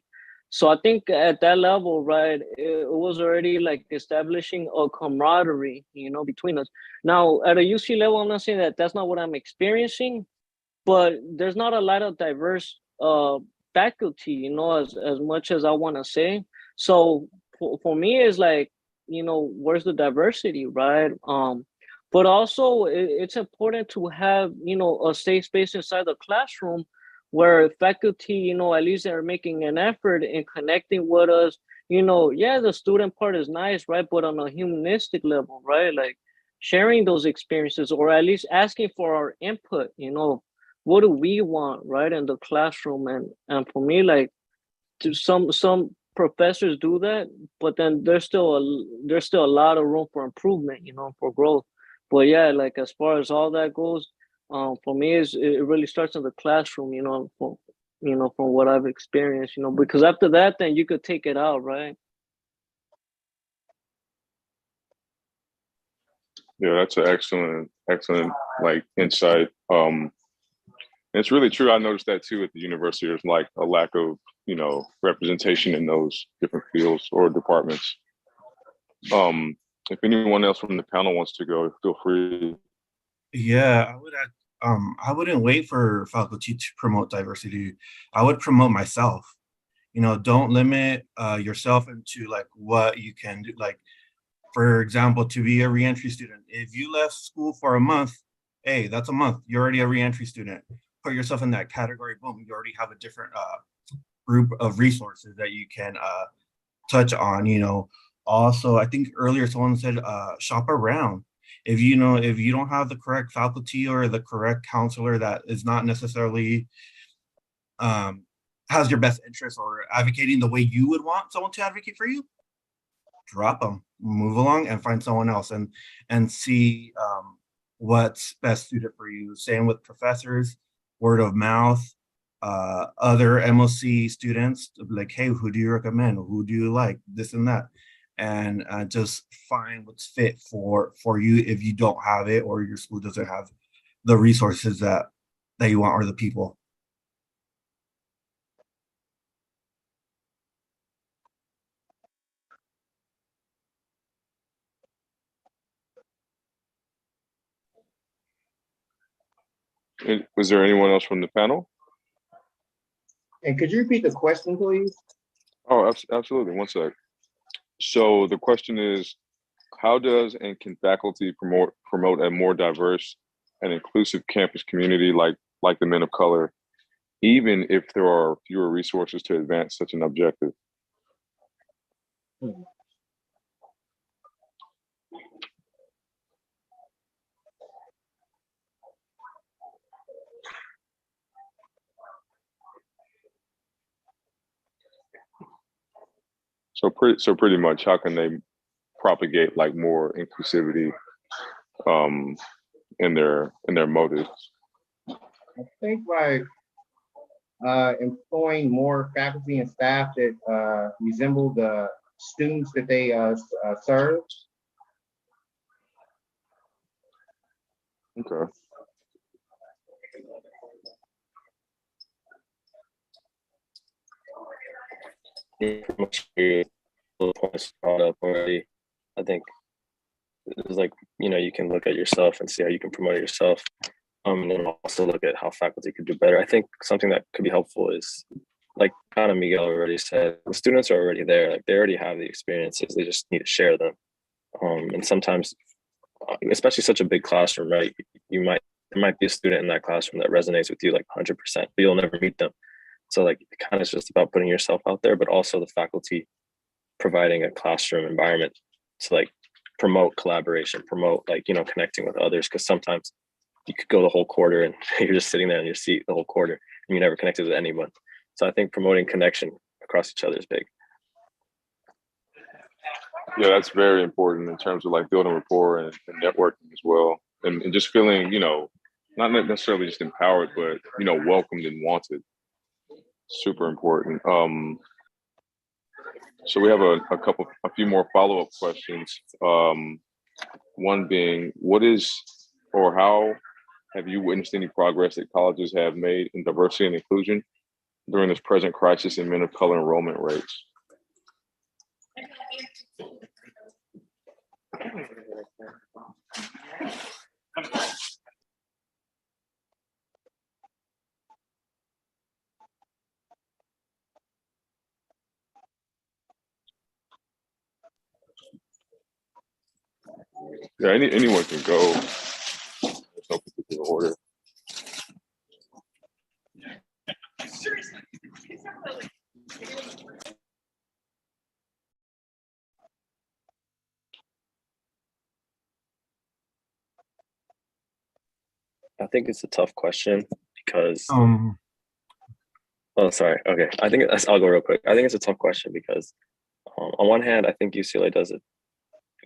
So I think at that level, right, it was already like establishing a camaraderie, between us. Now at a UC level, I'm not saying that that's not what I'm experiencing, but there's not a lot of diverse faculty, as much as I want to say. So for me, it's like, where's the diversity, right? But also it's important to have, a safe space inside the classroom where faculty, at least are making an effort in connecting with us. Yeah, the student part is nice, right? But on a humanistic level, right? Like sharing those experiences, or at least asking for our input, what do we want, right, in the classroom? And for me, like, some professors do that, but then there's still a lot of room for improvement, for growth. But yeah, like as far as all that goes, for me, it really starts in the classroom, from what I've experienced, because after that, then you could take it out, right? Yeah, that's an excellent like insight. It's really true. I noticed that too at the university. There's like a lack of, representation in those different fields or departments. If anyone else from the panel wants to go, feel free. Yeah, I would add, I wouldn't wait for faculty to promote diversity. I would promote myself. Don't limit yourself into like what you can do. Like, for example, to be a reentry student, if you left school for a month, hey, that's a month. You're already a reentry student. Put yourself in that category. Boom, you already have a different group of resources that you can touch on. Also, I think earlier someone said shop around. If you don't have the correct faculty or the correct counselor that is not necessarily has your best interest or advocating the way you would want someone to advocate for you, drop them, move along, and find someone else, and see what's best suited for you. Same with professors, word of mouth, other MOC students, like, hey, who do you recommend? Who do you like? This and that. And just find what's fit for you if you don't have it or your school doesn't have the resources that you want or the people. Was there anyone else from the panel? And could you repeat the question, please? Oh, absolutely. One sec. So the question is, how does and can faculty promote a more diverse and inclusive campus community like the men of color, even if there are fewer resources to advance such an objective? So pretty much, how can they propagate like more inclusivity in their motives? I think by employing more faculty and staff that resemble the students that they serve. Okay. Points brought up already. I think it's like, you can look at yourself and see how you can promote it yourself. And then also look at how faculty could do better. I think something that could be helpful is, like kind of Miguel already said, the students are already there. Like, they already have the experiences. They just need to share them. And sometimes, especially such a big classroom, right? There might be a student in that classroom that resonates with you like 100%, but you'll never meet them. So like, it kind of is just about putting yourself out there, but also the faculty providing a classroom environment to like promote collaboration, promote like, you know, connecting with others. Cause sometimes you could go the whole quarter and you're just sitting there in your seat the whole quarter and you never connected with anyone. So I think promoting connection across each other is big. Yeah, that's very important in terms of like building rapport and networking as well. And just feeling, you know, not necessarily just empowered, but, you know, welcomed and wanted. Super important. So we have a few more follow-up questions. One being, what is, or how have you witnessed any progress that colleges have made in diversity and inclusion during this present crisis in men of color enrollment rates? Yeah, anyone can go. There's no particular order. I think it's a tough question because Um, oh, sorry. Okay. I'll go real quick. I think it's a tough question because on one hand, I think UCLA does it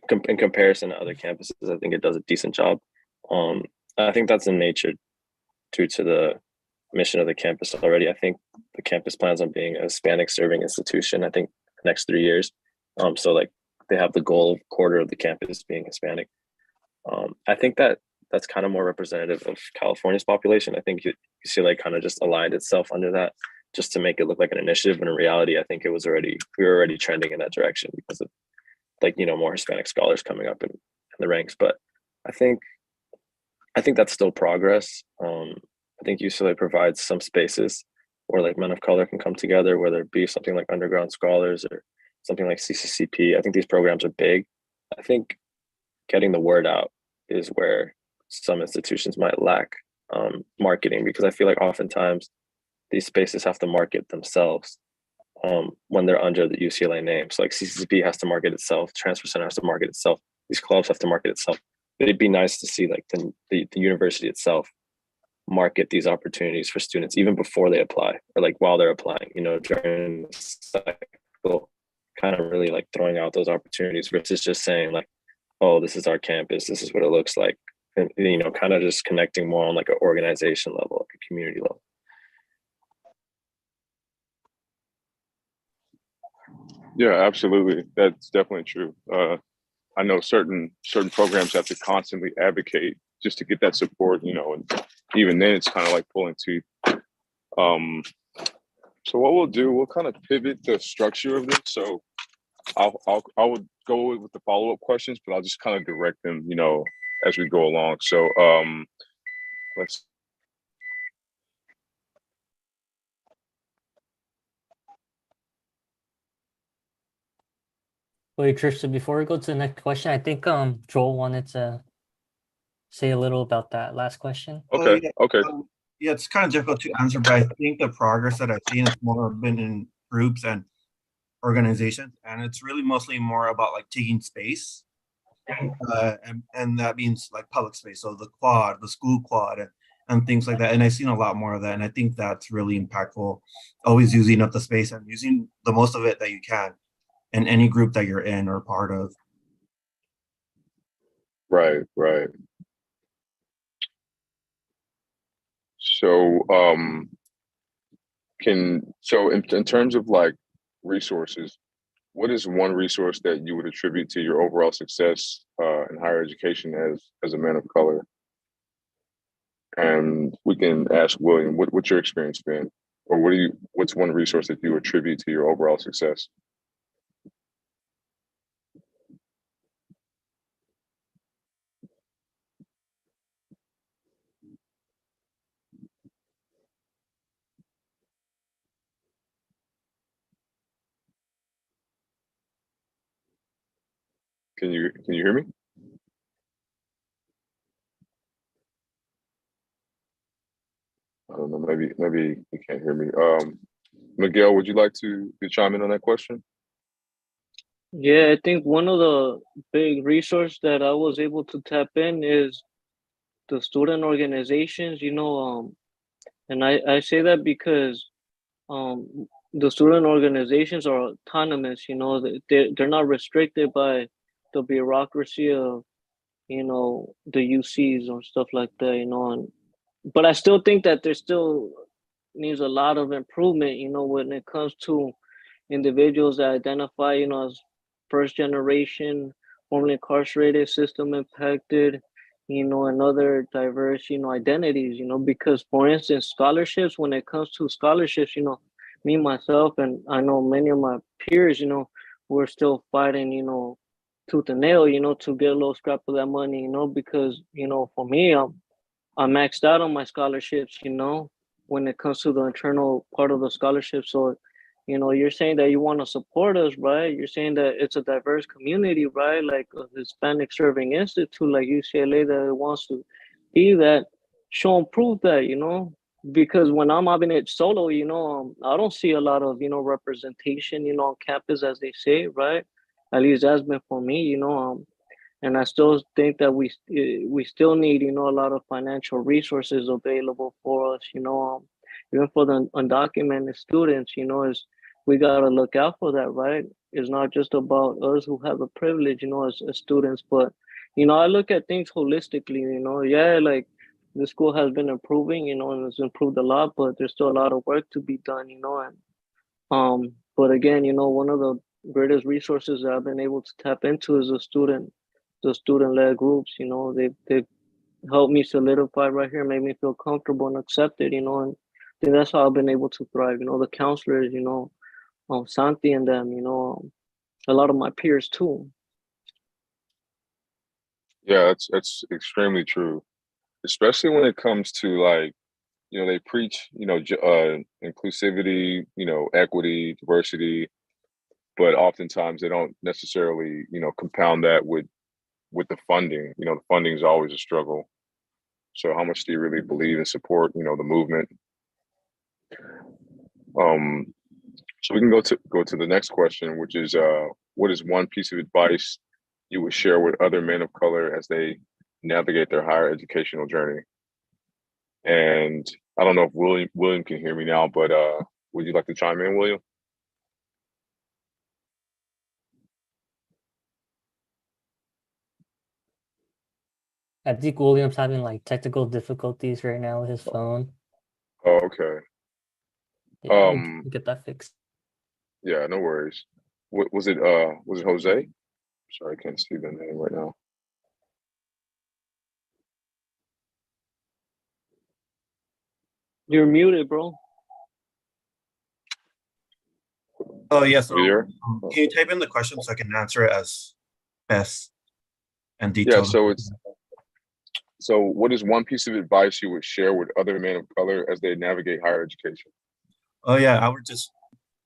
in comparison to other campuses. I think it does a decent job. I think that's in nature due to the mission of the campus already. I think the campus plans on being a Hispanic serving institution, I think the next 3 years. So like they have the goal of quarter of the campus being Hispanic. I think that's kind of more representative of California's population. I think UCLA kind of just aligned itself under that just to make it look like an initiative. But in reality, I think we were already trending in that direction because of like, you know, more Hispanic scholars coming up in the ranks. But I think that's still progress. I think UCLA provides some spaces where like men of color can come together, whether it be something like underground scholars or something like CCCP. I think these programs are big. I think getting the word out is where some institutions might lack marketing, because I feel like oftentimes these spaces have to market themselves when they're under the UCLA name. So like CCCP has to market itself, Transfer Center has to market itself, these clubs have to market itself. But it'd be nice to see like the university itself market these opportunities for students even before they apply or like while they're applying, you know, during the cycle, kind of really like throwing out those opportunities versus just saying like, oh, this is our campus, this is what it looks like. And, you know, kind of just connecting more on like an organization level, like a community level. Yeah, absolutely. That's definitely true. I know certain programs have to constantly advocate just to get that support, you know, and even then it's kind of like pulling teeth. So what we'll do, we'll kind of pivot the structure of this. So I would go with the follow-up questions, but I'll just kind of direct them, you know, as we go along. So let's. Wait, Tristan, before we go to the next question, I think Joel wanted to say a little about that last question. Okay. yeah, Okay. yeah, it's kind of difficult to answer, but I think the progress that I've seen is more been in groups and organizations, and it's really mostly more about like taking space, and that means like public space, so the quad, the school quad, and things like that. And I've seen a lot more of that, and I think that's really impactful. Always using up the space and using the most of it that you can in any group that you're in or part of. Right. So in terms of like resources, what is one resource that you would attribute to your overall success in higher education as a man of color? And we can ask William, what's your experience been? Or what's one resource that you attribute to your overall success? Can you hear me? I don't know. Maybe you can't hear me. Miguel, would you like to chime in on that question? Yeah, I think one of the big resource that I was able to tap in is the student organizations, and I say that because the student organizations are autonomous, they're not restricted by the bureaucracy of, the UCs or stuff like that, and but I still think that there still needs a lot of improvement, when it comes to individuals that identify, as first generation, formerly incarcerated, system impacted, and other diverse, identities, because for instance, scholarships, when it comes to scholarships, me, myself, and I know many of my peers, we're still fighting, tooth and nail, to get a little scrap of that money, because, for me, I'm maxed out on my scholarships, when it comes to the internal part of the scholarship. So, you're saying that you want to support us, right? You're saying that it's a diverse community, right? Like a Hispanic Serving Institute, like UCLA, that wants to be that, show and prove that, because when I'm having it solo, I don't see a lot of, representation, on campus, as they say, right? At least that's been for me, and I still think that we still need, a lot of financial resources available for us, even for the undocumented students, is we gotta look out for that, right? It's not just about us who have a privilege, as students, but I look at things holistically, yeah, like the school has been improving, and it's improved a lot, but there's still a lot of work to be done, and but again, one of the greatest resources that I've been able to tap into is the student-led groups. They've helped me solidify right here, made me feel comfortable and accepted. And I think that's how I've been able to thrive. The counselors, Santi and them. A lot of my peers too. Yeah, that's extremely true, especially when it comes to like, they preach, inclusivity, equity, diversity, but oftentimes they don't necessarily, compound that with the funding. The funding is always a struggle. So how much do you really believe and support, the movement? Um, so we can go to the next question, which is, what is one piece of advice you would share with other men of color as they navigate their higher educational journey? And I don't know if William can hear me now, but would you like to chime in, William? I think William's having like technical difficulties right now with his phone. Oh, okay. Yeah, we'll get that fixed. Yeah, no worries. Was it Jose? Sorry, I can't see the name right now. You're muted, bro. Oh, yes. Are you there? Can you type in the question so I can answer it as best and Yeah, detailed? so what is one piece of advice you would share with other men of color as they navigate higher education? Oh, yeah, I would just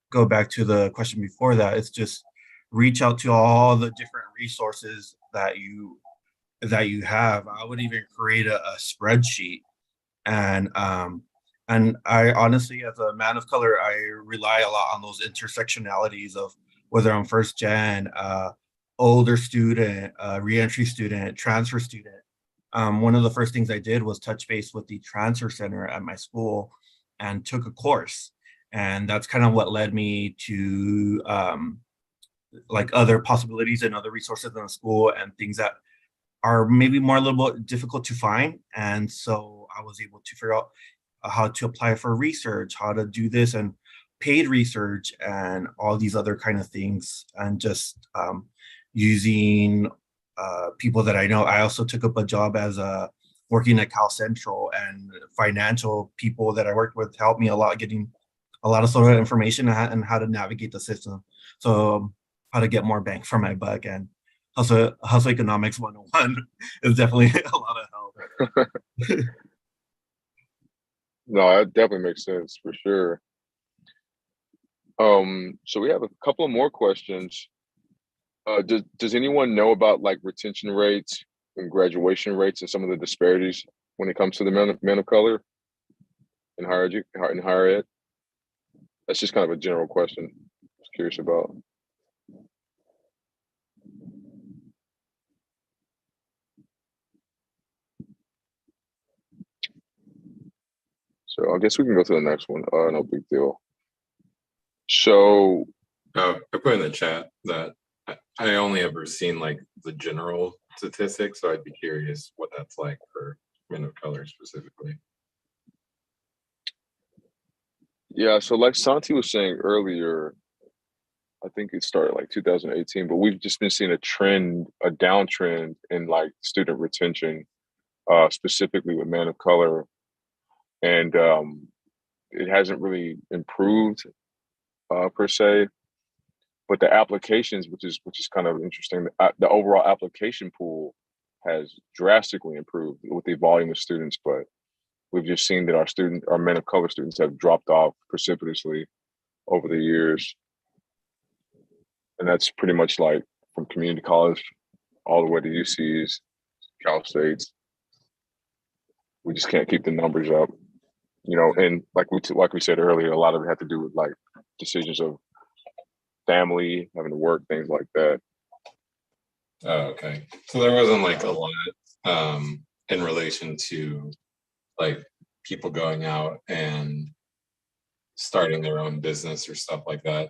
go back to the question before that. It's just reach out to all the different resources that you have. I would even create a spreadsheet, and I honestly, as a man of color, I rely a lot on those intersectionalities of whether I'm first gen, older student, reentry student, transfer student. One of the first things I did was touch base with the transfer center at my school and took a course. And that's kind of what led me to like other possibilities and other resources in the school and things that are maybe more a little bit difficult to find. And so I was able to figure out how to apply for research, how to do this and paid research and all these other kind of things. And just using people that I know. I also took up a job as working at Cal Central, and financial people that I worked with helped me a lot getting a lot of sort of information and how to navigate the system. So how to get more bang for my buck, and hustle economics 101 is definitely a lot of help. No, that definitely makes sense for sure. So we have a couple of more questions. Does anyone know about like retention rates and graduation rates and some of the disparities when it comes to the men of color in higher ed? That's just kind of a general question. I was curious about. So I guess we can go to the next one. No big deal. So I put in the chat that I only ever seen like the general statistics, so I'd be curious what that's like for men of color specifically. yeah, so like Santi was saying earlier, I think it started like 2018, but we've just been seeing a downtrend in like student retention, specifically with men of color, and it hasn't really improved per se. But the applications, which is kind of interesting, the overall application pool has drastically improved with the volume of students, but we've just seen that our men of color students have dropped off precipitously over the years. And that's pretty much like from community college all the way to UCs, Cal States. We just can't keep the numbers up, and like we said earlier, a lot of it had to do with like decisions of family, having to work, things like that. Oh, okay. So there wasn't like a lot in relation to like people going out and starting their own business or stuff like that.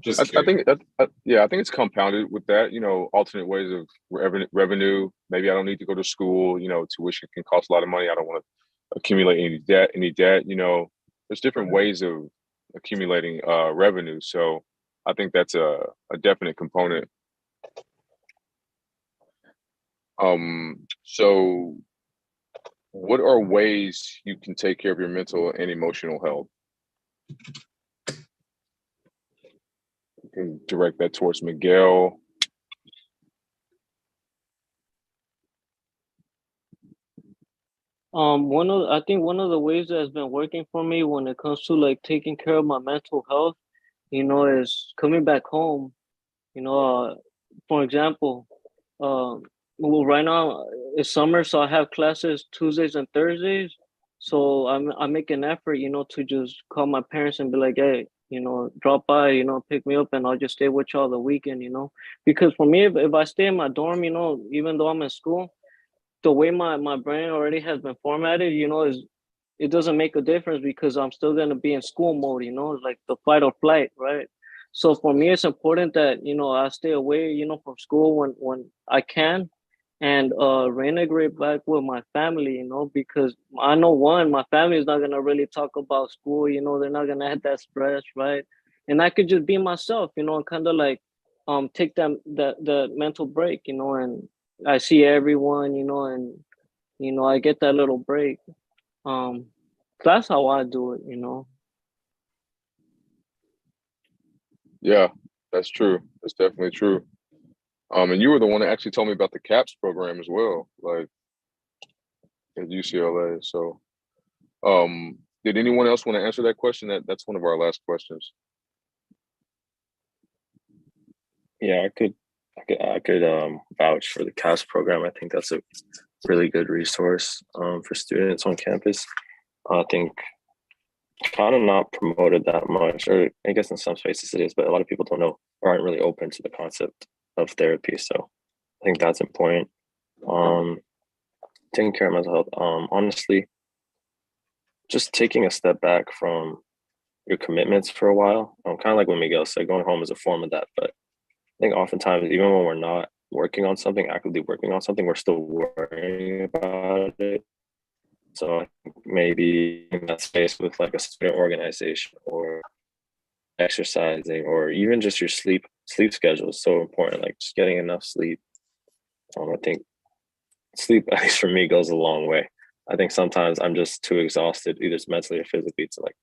Just I think it's compounded with that, alternate ways of revenue. Maybe I don't need to go to school, tuition can cost a lot of money. I don't want to accumulate any debt. There's different ways of accumulating revenue. So I think that's a definite component. So what are ways you can take care of your mental and emotional health? You can direct that towards Miguel. I think one of the ways that has been working for me when it comes to like taking care of my mental health, is coming back home. For example, well, right now it's summer, so I have classes Tuesdays and Thursdays. So I make an effort, to just call my parents and be like, hey, drop by, pick me up, and I'll just stay with y'all the weekend, because for me, if I stay in my dorm, even though I'm in school, the way my brain already has been formatted, is it doesn't make a difference because I'm still going to be in school mode, it's like the fight or flight, right? So for me, it's important that, I stay away, from school when I can, and reintegrate back with my family, because I know my family is not going to really talk about school, they're not going to have that stress, right? And I could just be myself, and kind of like take that mental break, and I see everyone, and I get that little break. That's how I do it, Yeah, that's true. That's definitely true. And you were the one that actually told me about the CAPS program as well, like at UCLA. So, did anyone else want to answer that question? That's one of our last questions. Yeah, I could vouch for the CAPS program. I think that's a really good resource for students on campus. I think kind of not promoted that much, or I guess in some spaces it is, but a lot of people don't know or aren't really open to the concept of therapy. So I think that's important. Taking care of mental health, honestly, just taking a step back from your commitments for a while. Kind of like what Miguel said, going home is a form of that. But I think oftentimes, even when we're not actively working on something, we're still worrying about it. So I think maybe in that space with like a student organization or exercising, or even just your sleep schedule is so important. Like just getting enough sleep. I think sleep, at least for me, goes a long way. I think sometimes I'm just too exhausted, either mentally or physically, to like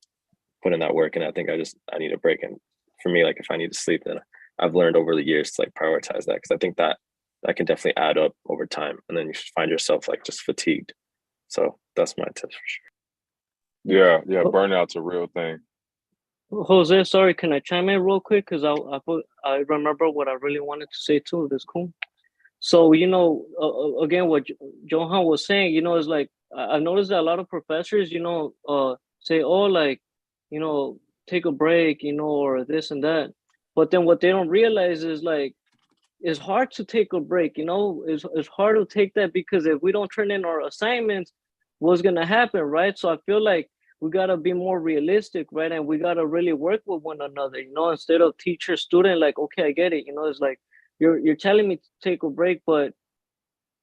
put in that work. And I think I need a break. And for me, like if I need to sleep, then I've learned over the years to like prioritize that, because I think that can definitely add up over time. And then you should find yourself like just fatigued. So that's my tips for sure. Yeah, burnout's a real thing. Jose, sorry, can I chime in real quick? Because I remember what I really wanted to say too. That's cool. So, again, what Johan was saying, is like, I noticed that a lot of professors, say, oh, like, take a break, or this and that. But then what they don't realize is like, it's hard to take a break, it's hard to take that, because if we don't turn in our assignments, what's going to happen, right? So I feel like we gotta be more realistic, right? And we gotta really work with one another, you know, instead of teacher student, like, okay, I get it, you know, it's like you're telling me to take a break, but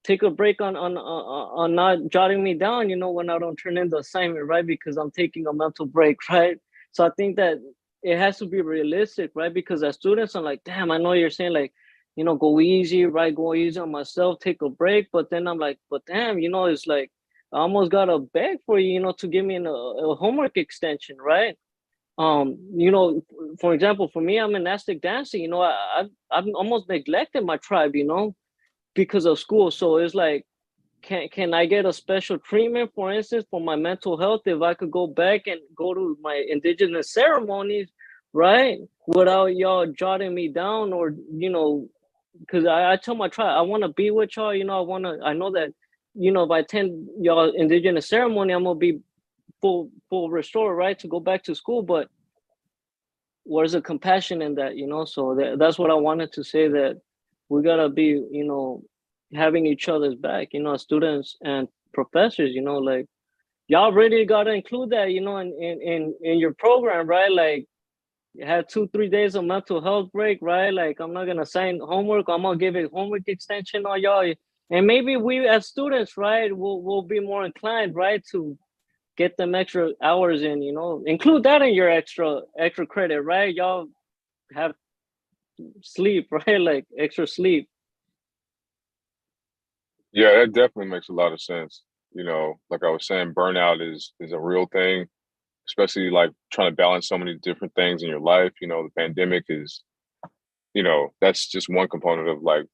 take a break on not jotting me down, you know, when I don't turn in the assignment, right? Because I'm taking a mental break, right? So I think that it has to be realistic, right? Because as students, I'm like, damn, I know you're saying like, you know, go easy, right? Go easy on myself, take a break. But then I'm like, but damn, you know, it's like I almost gotta beg for you, you know, to give me a homework extension, right? You know, for example, for me, I'm in gymnastic dancing, you know, I've almost neglected my tribe, you know, because of school. So it's like, can I get a special treatment, for instance, for my mental health if I could go back and go to my indigenous ceremonies, right? Without y'all jotting me down, or, you know, because I tell my tribe, I want to be with y'all, you know, I know that, you know, if I attend y'all indigenous ceremony, I'm gonna be full restore, right? To go back to school. But where's the compassion in that, you know? So that's what I wanted to say, that we gotta be, you know, having each other's back, you know, students and professors, you know, like y'all really gotta include that, you know, in your program, right? Like you have 2-3 days of mental health break, right? Like I'm not gonna assign homework, I'm gonna give it homework extension on y'all. And maybe we as students, right, will be more inclined, right, to get them extra hours in, you know, include that in your extra credit, right? Y'all have sleep, right? Like extra sleep. Yeah, that definitely makes a lot of sense. You know, like I was saying, burnout is a real thing, especially like trying to balance so many different things in your life. You know, the pandemic is, you know, that's just one component of like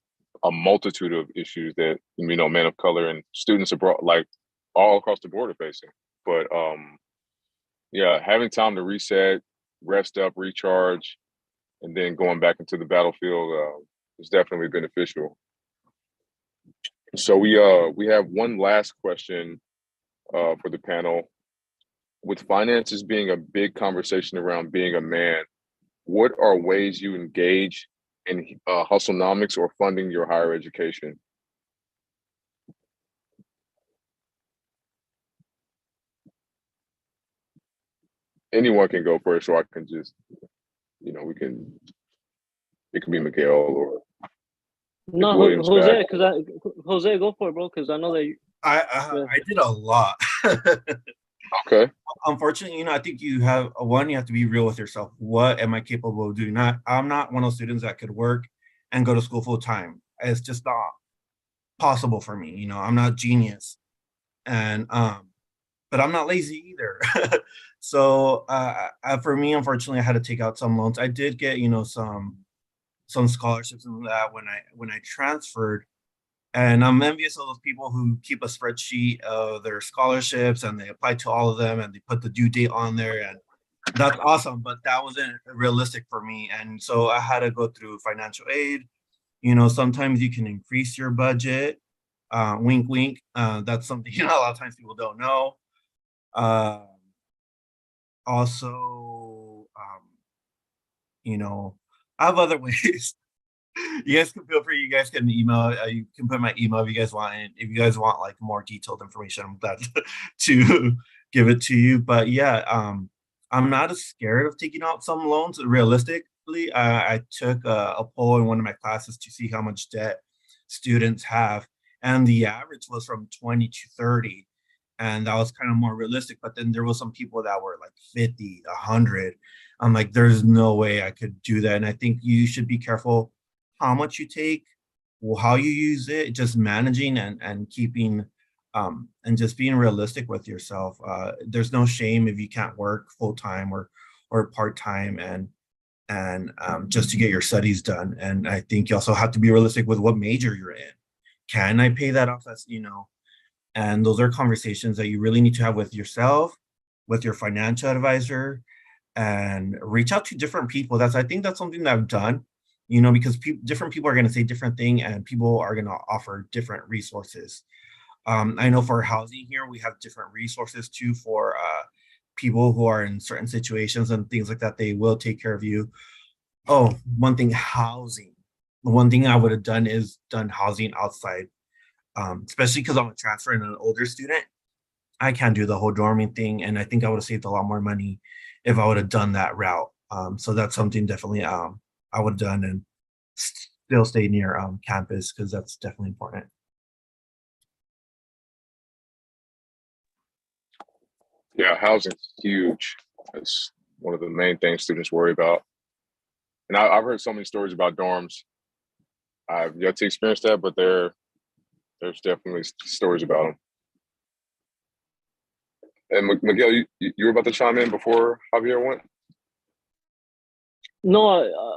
a multitude of issues that, you know, men of color and students abroad, like all across the board are facing. But yeah, having time to reset, rest up, recharge, and then going back into the battlefield is definitely beneficial. So we have one last question for the panel. With finances being a big conversation around being a man, what are ways you engage in hustlenomics or funding your higher education? Anyone can go first, or I can just, you know, it can be Miguel or No, Williams Jose, back. because Jose, go for it, bro. Because I know that I did a lot. Okay. Unfortunately, you know, I think you have you have to be real with yourself. What am I capable of doing? I'm not one of those students that could work and go to school full time. It's just not possible for me. You know, I'm not genius, and but I'm not lazy either. So for me, unfortunately, I had to take out some loans. I did get, you know, some scholarships and that when I transferred. And I'm envious of those people who keep a spreadsheet of their scholarships and they apply to all of them and they put the due date on there. And that's awesome, but that wasn't realistic for me. And so I had to go through financial aid. You know, sometimes you can increase your budget. Wink, wink. That's something, you know, a lot of times people don't know. Uh, also, you know, I have other ways. You guys can feel free. You guys can email. You can put my email if you guys want. And if you guys want like more detailed information, I'm glad to give it to you. But yeah, I'm not as scared of taking out some loans. Realistically, I took a poll in one of my classes to see how much debt students have, and the average was from 20 to 30, and that was kind of more realistic. But then there was some people that were like 50, 100. I'm like, there's no way I could do that. And I think you should be careful how much you take, how you use it, just managing and keeping and just being realistic with yourself. There's no shame if you can't work full time or part time and just to get your studies done. And I think you also have to be realistic with what major you're in. Can I pay that off? That's, you know, and those are conversations that you really need to have with yourself, with your financial advisor, and reach out to different people. I think that's something that I've done, you know, because different people are going to say different thing and people are going to offer different resources. I know for housing here, we have different resources too for people who are in certain situations and things like that. They will take care of you. Oh, one thing, housing. The one thing I would have done is done housing outside, especially because I'm a transfer and an older student. I can't do the whole dorming thing, and I think I would have saved a lot more money if I would have done that route. So that's something definitely I would have done, and still stay near campus because that's definitely important. Yeah, housing's huge. It's one of the main things students worry about. And I've heard so many stories about dorms. I've yet to experience that, but there's definitely stories about them. And Miguel, you were about to chime in before Javier went? No,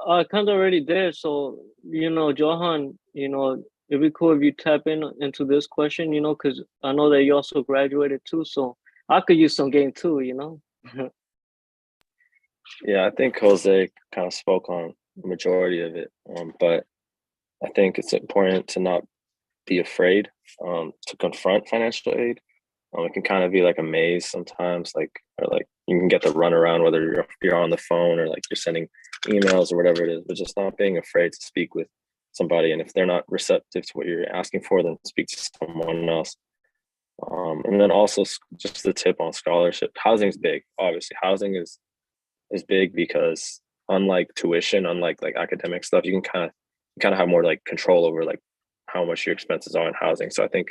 I kind of already did. So, Johan, it'd be cool if you tap into this question, because I know that you also graduated too. So I could use some game too. Yeah, I think Jose kind of spoke on the majority of it, but I think it's important to not be afraid to confront financial aid. It can kind of be like a maze sometimes, or you can get the runaround whether you're on the phone or like you're sending emails or whatever it is, but just not being afraid to speak with somebody. And if they're not receptive to what you're asking for, then speak to someone else. And then also just the tip on scholarship. Housing's big. Obviously, housing is big because unlike tuition, unlike like academic stuff, you can kind of have more like control over like how much your expenses are in housing. So I think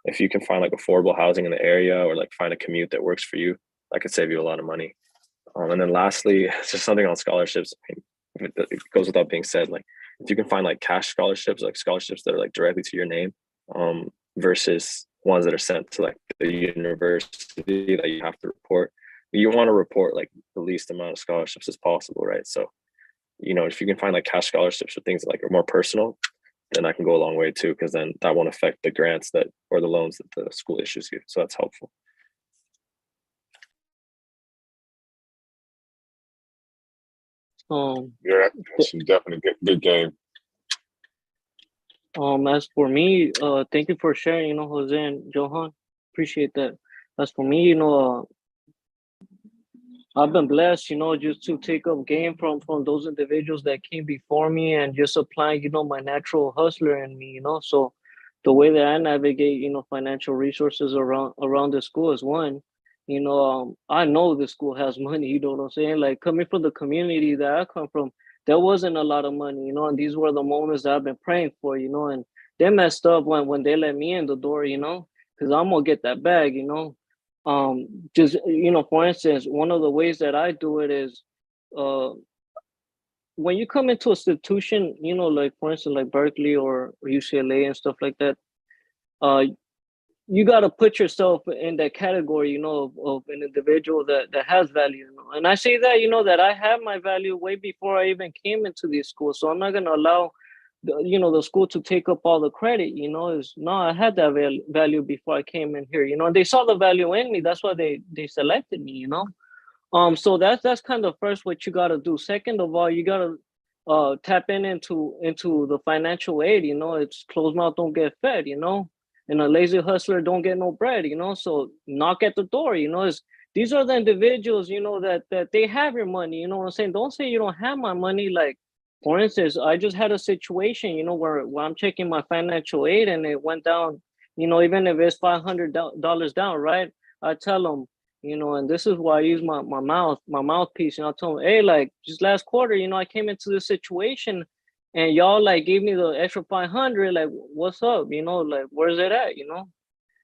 if you can find like affordable housing in the area or like find a commute that works for you, that could save you a lot of money. And then lastly, just something on scholarships. I mean, it goes without being said, like if you can find like cash scholarships, like scholarships that are like directly to your name, versus ones that are sent to like the university that you have to report. You want to report like the least amount of scholarships as possible, right? So, if you can find like cash scholarships or things that like are more personal, then that can go a long way too, because then that won't affect the grants or the loans that the school issues you. So that's helpful. Yeah, that's definitely good game. As for me, thank you for sharing, Jose and Johan. Appreciate that. As for me, I've been blessed, just to take up game from those individuals that came before me and just applying, my natural hustler in me, So the way that I navigate, financial resources around the school is one, I know the school has money, you know what I'm saying? Like coming from the community that I come from, there wasn't a lot of money, and these were the moments that I've been praying for, and they messed up when they let me in the door, because I'm gonna get that bag, just for instance, one of the ways that I do it is when you come into a institution, like for instance like Berkeley or UCLA and stuff like that, you got to put yourself in that category, of an individual that has value, and I say that, that I have my value way before I even came into these schools, so I'm not going to allow the school to take up all the credit, I had that value before I came in here, and they saw the value in me. That's why they selected me, so that's kind of first what you got to do. Second of all, you got to tap into the financial aid. It's closed mouth don't get fed, and a lazy hustler don't get no bread, so knock at the door. These are the individuals, that they have your money. You know what I'm saying? Don't say you don't have my money. Like, for instance, I just had a situation, where I'm checking my financial aid and it went down, even if it's $500 down, right? I tell them, and this is why I use my mouthpiece, and I tell them, hey, like just last quarter, I came into this situation and y'all like gave me the extra 500, like what's up, like where's it at,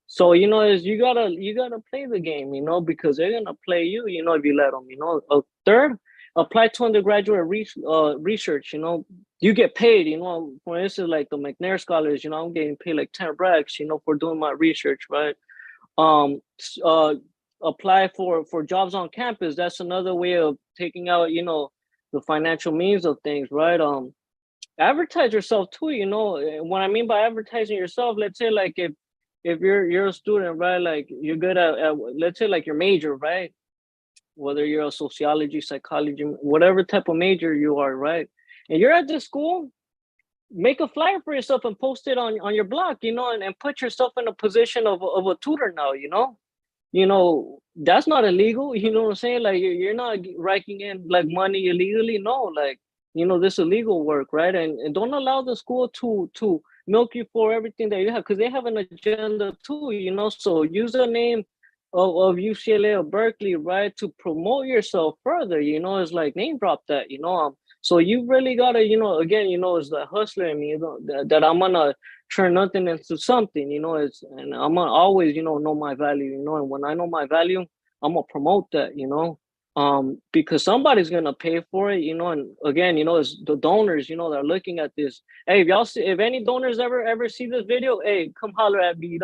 So, is you gotta play the game, because they're gonna play you, if you let them, Third, apply to undergraduate research, you get paid, for instance, like the McNair scholars, I'm getting paid like 10 racks, for doing my research, right? Apply for jobs on campus. That's another way of taking out, the financial means of things, right? Advertise yourself too, what I mean by advertising yourself, let's say like if you're a student, right, like you're good at let's say like your major, right, whether you're a sociology, psychology, whatever type of major you are, right, and you're at this school, make a flyer for yourself and post it on your blog, and put yourself in a position of a tutor now, that's not illegal, you know what I'm saying? Like you're not raking in like money illegally, no, like this is legal work, right? And don't allow the school to milk you for everything that you have, because they have an agenda too, so use the name of UCLA or Berkeley, right? To promote yourself further, it's like name drop that, so you really gotta, again, it's the hustler in me, that I'm gonna turn nothing into something, and I'm gonna always, know my value, and when I know my value, I'm gonna promote that, because somebody's gonna pay for it, and again, it's the donors, that are looking at this. Hey, if any donors ever see this video, hey, come holler at me,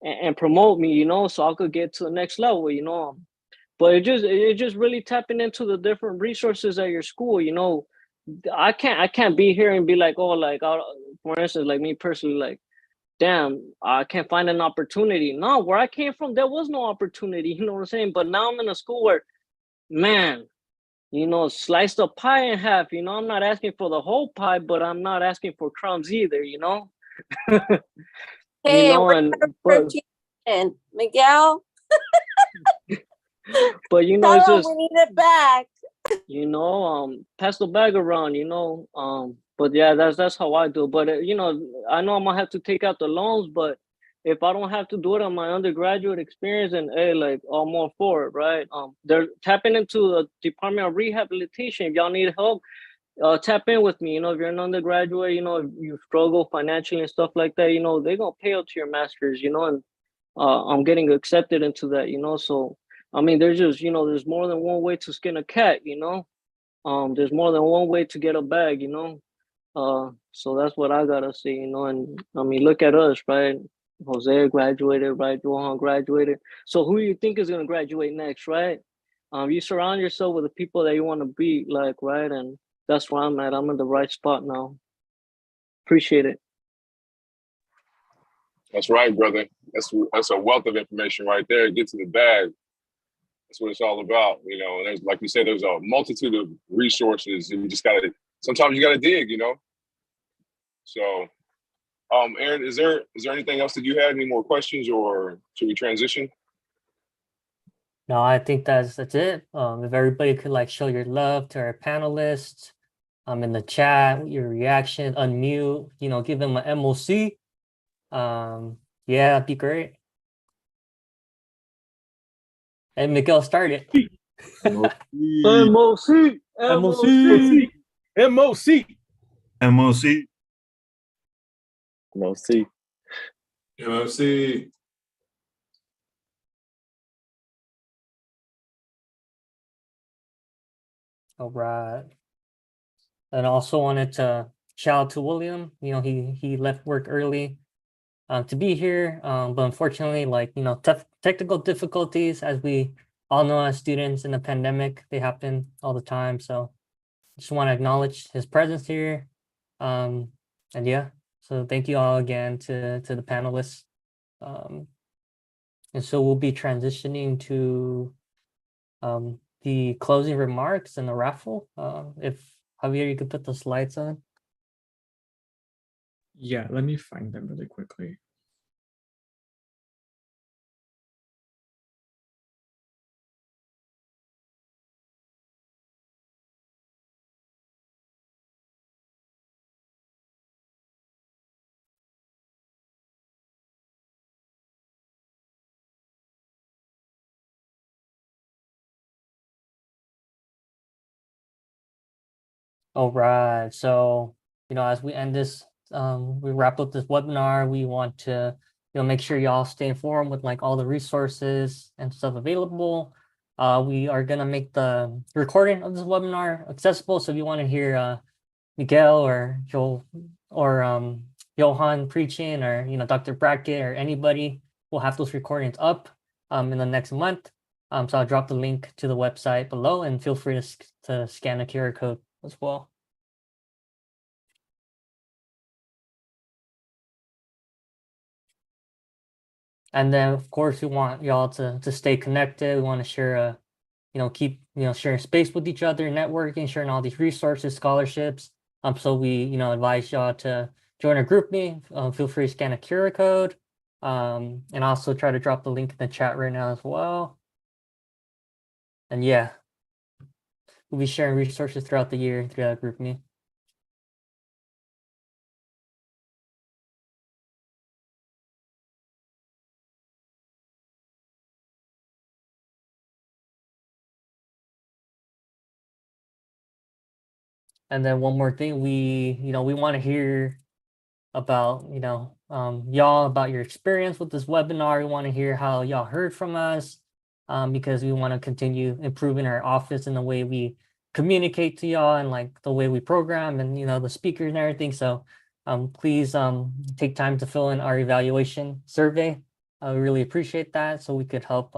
and promote me, so I could get to the next level, But it just really tapping into the different resources at your school, I can't be here and be like, oh, like, for instance, like me personally, like, damn, I can't find an opportunity. No, where I came from, there was no opportunity, you know what I'm saying? But now I'm in a school where, man, slice the pie in half, I'm not asking for the whole pie, but I'm not asking for crumbs either, Hey, we're and for and Miguel, but it's tell him just, we need it back. pass the bag around, but yeah, that's how I do. But I know I'm gonna have to take out the loans, but if I don't have to do it on my undergraduate experience, and hey, like, I'm all for it, right? They're tapping into the Department of Rehabilitation. If y'all need help, tap in with me. If you're an undergraduate, if you struggle financially and stuff like that, they're gonna pay out to your masters, and I'm getting accepted into that, so I mean, there's just, there's more than one way to skin a cat, there's more than one way to get a bag, so that's what I gotta say, and I mean, look at us, right? Jose graduated, right? Johan graduated. So who do you think is gonna graduate next, right? You surround yourself with the people that you want to be, like, right? And that's where I'm at. I'm in the right spot now. Appreciate it. That's right, brother. That's a wealth of information right there. Get to the bag. That's what it's all about, And there's, like you said, there's a multitude of resources, and you just sometimes you gotta dig, So, Aaron, is there anything else that you had? Any more questions, or should we transition? No, I think that's it. If everybody could like show your love to our panelists, in the chat, your reaction, unmute, give them an MOC. Yeah, that'd be great. And Miguel started. MOC. MOC. MOC. MOC. MOC. MOC. MOC. All right. And also wanted to shout out to William. He left work early to be here. But unfortunately, like, tough technical difficulties, as we all know as students in the pandemic, they happen all the time. So just want to acknowledge his presence here. And yeah, so thank you all again to the panelists. And so we'll be transitioning to the closing remarks and the raffle. If Javier, you could put the slides on. Yeah, let me find them really quickly. All right. So, as we end this, we wrap up this webinar, we want to, make sure y'all stay informed with like all the resources and stuff available. We are gonna make the recording of this webinar accessible. So if you want to hear Miguel or Joel or Johan preaching, or Dr. Brackett or anybody, we'll have those recordings up in the next month. So I'll drop the link to the website below, and feel free to scan the QR code as well. And then, of course, we want y'all to stay connected. We want to share keep sharing space with each other, networking, sharing all these resources, scholarships. So we advise y'all to join our group meeting. Feel free to scan a QR code, and also try to drop the link in the chat right now as well. And yeah, we'll be sharing resources throughout the year through that group meeting. And then one more thing, we want to hear about, y'all, about your experience with this webinar. We want to hear how y'all heard from us, because we want to continue improving our office and the way we communicate to y'all and like the way we program and, the speakers and everything. So please take time to fill in our evaluation survey. I really appreciate that, so we could help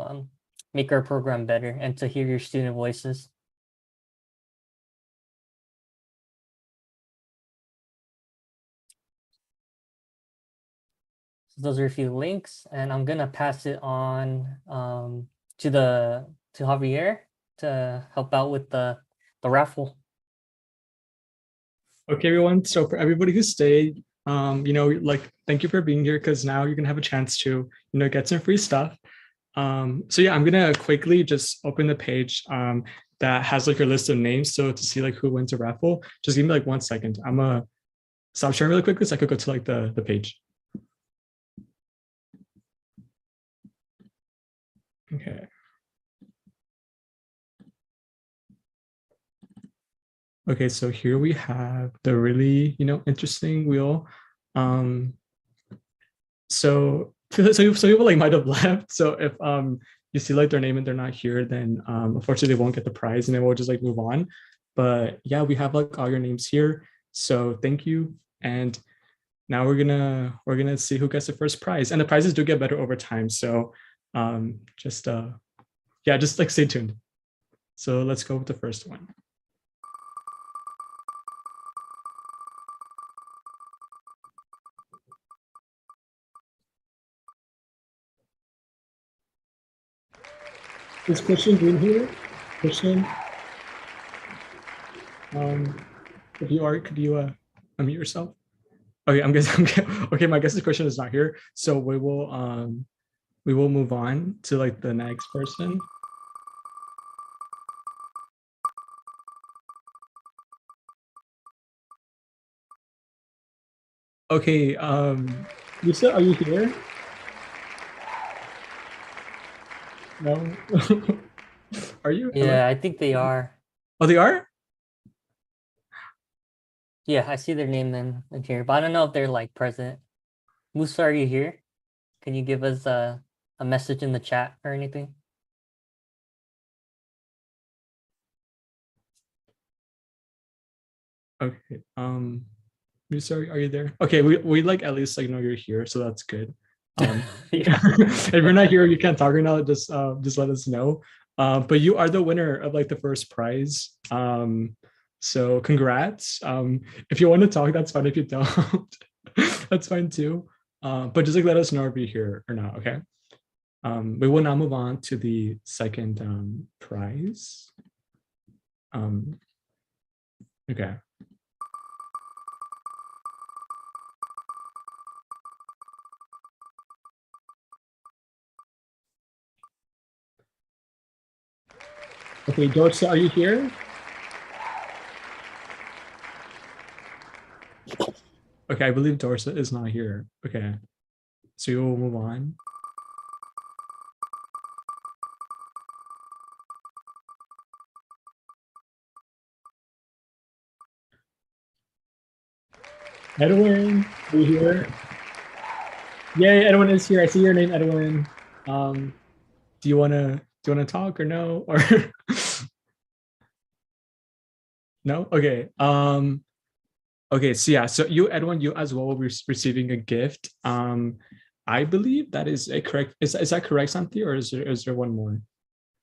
make our program better and to hear your student voices. So those are a few links, and I'm gonna pass it on to Javier to help out with the raffle. Okay, everyone. So for everybody who stayed, thank you for being here, because now you're gonna have a chance to, get some free stuff. So yeah, I'm gonna quickly just open the page that has like your list of names. So to see like who wins a raffle, just give me like 1 second. I'm gonna stop sharing really quickly so I could go to like the page. Okay. Okay, so here we have the really, interesting wheel. So people like might have left. So if you see like their name and they're not here, then unfortunately they won't get the prize, and then we'll just like move on. But yeah, we have like all your names here. So thank you. And now we're gonna see who gets the first prize. And the prizes do get better over time. So just like stay tuned. So let's go with the first one. Is Christian Green here? Christian? If you are, could you unmute yourself? Okay, I'm guessing. Okay, my guess is Christian is not here, so we will move on to like the next person. Okay, Lisa, are you here? No. Are you? Hello? Yeah, I think they are. Oh, they are? Yeah, I see their name in here, but I don't know if they're like present. Musa, are you here? Can you give us a message in the chat or anything? Okay. Musa, are you there? Okay, we like at least like know you're here, so that's good. If you're not here, you can't talk right now, just let us know. But you are the winner of like the first prize. So congrats. If you want to talk, that's fine. If you don't, that's fine too. But just like let us know if you're here or not, okay? We will now move on to the second prize. Okay. Okay, Dorsa, are you here? Okay, I believe Dorsa is not here. Okay, so we will move on. Edwin, are you here? Yay, Edwin is here. I see your name, Edwin. Do you wanna talk or no? Or no? Okay. Okay, so yeah, so you, Edwin, you as well will be receiving a gift. I believe that is a correct. Is that correct, Santi, or is there one more?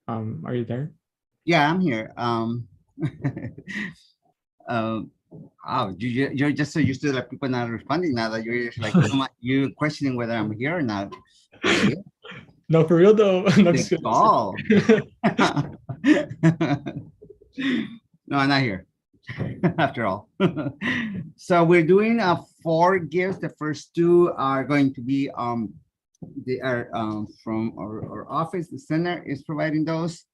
Are you there? Yeah, I'm here. Oh, you're just so used to like people not responding now that you're just like you're questioning whether I'm here or not. Okay. No, for real though. No, They call. No, I'm not here. After all. So we're doing 4 gifts. The first 2 are going to be they are from our office. The center is providing those.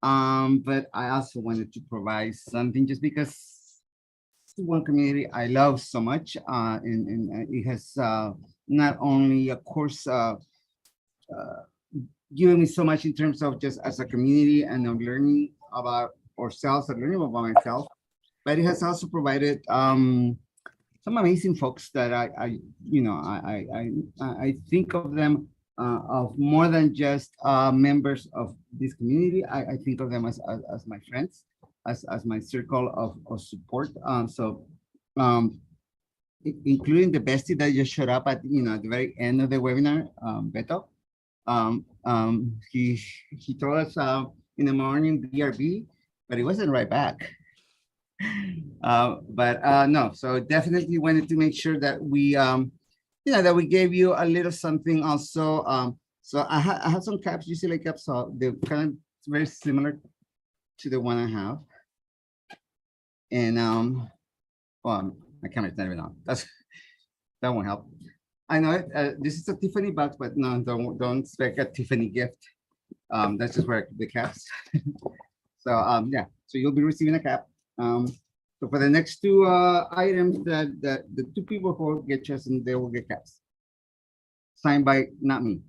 But I also wanted to provide something just because it's one community I love so much, and it has not only, of course, given me so much in terms of just as a community and of learning about ourselves and learning about myself, but it has also provided some amazing folks that I think of them of more than just members of this community. I think of them as my friends, as my circle of support. Including the bestie that just showed up at at the very end of the webinar, Beto. He told us in the morning BRB, but he wasn't right back. No, so definitely wanted to make sure that we that we gave you a little something also. So I have some caps, UCLA caps, so they're kind of very similar to the one I have. And well, my camera's not even on. That won't help. I know it, this is a Tiffany box, but no, don't expect a Tiffany gift. That's just where I keep the caps. So yeah, so you'll be receiving a cap. So for the next two items, that the two people who will get chosen, they will get caps. Signed by not me.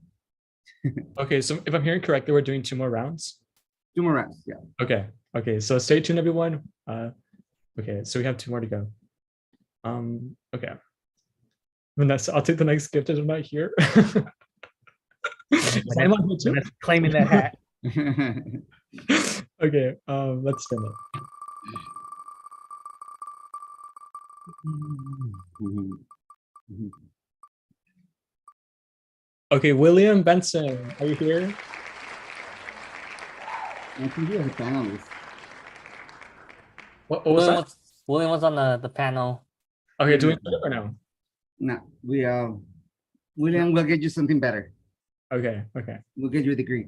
Okay, so if I'm hearing correctly, we're doing 2 more rounds. 2 more rounds, yeah. Okay, so stay tuned, everyone. Okay, so we have 2 more to go. Okay. Vanessa, I'll take the next gift as I'm not here. Claiming that hat. Okay, let's spin it. Okay, William Benson, are you here? I think you're a panelist. What was that? William was on the panel. Okay, do we put it or no? No, William will get you something better. Okay. We'll get you a degree.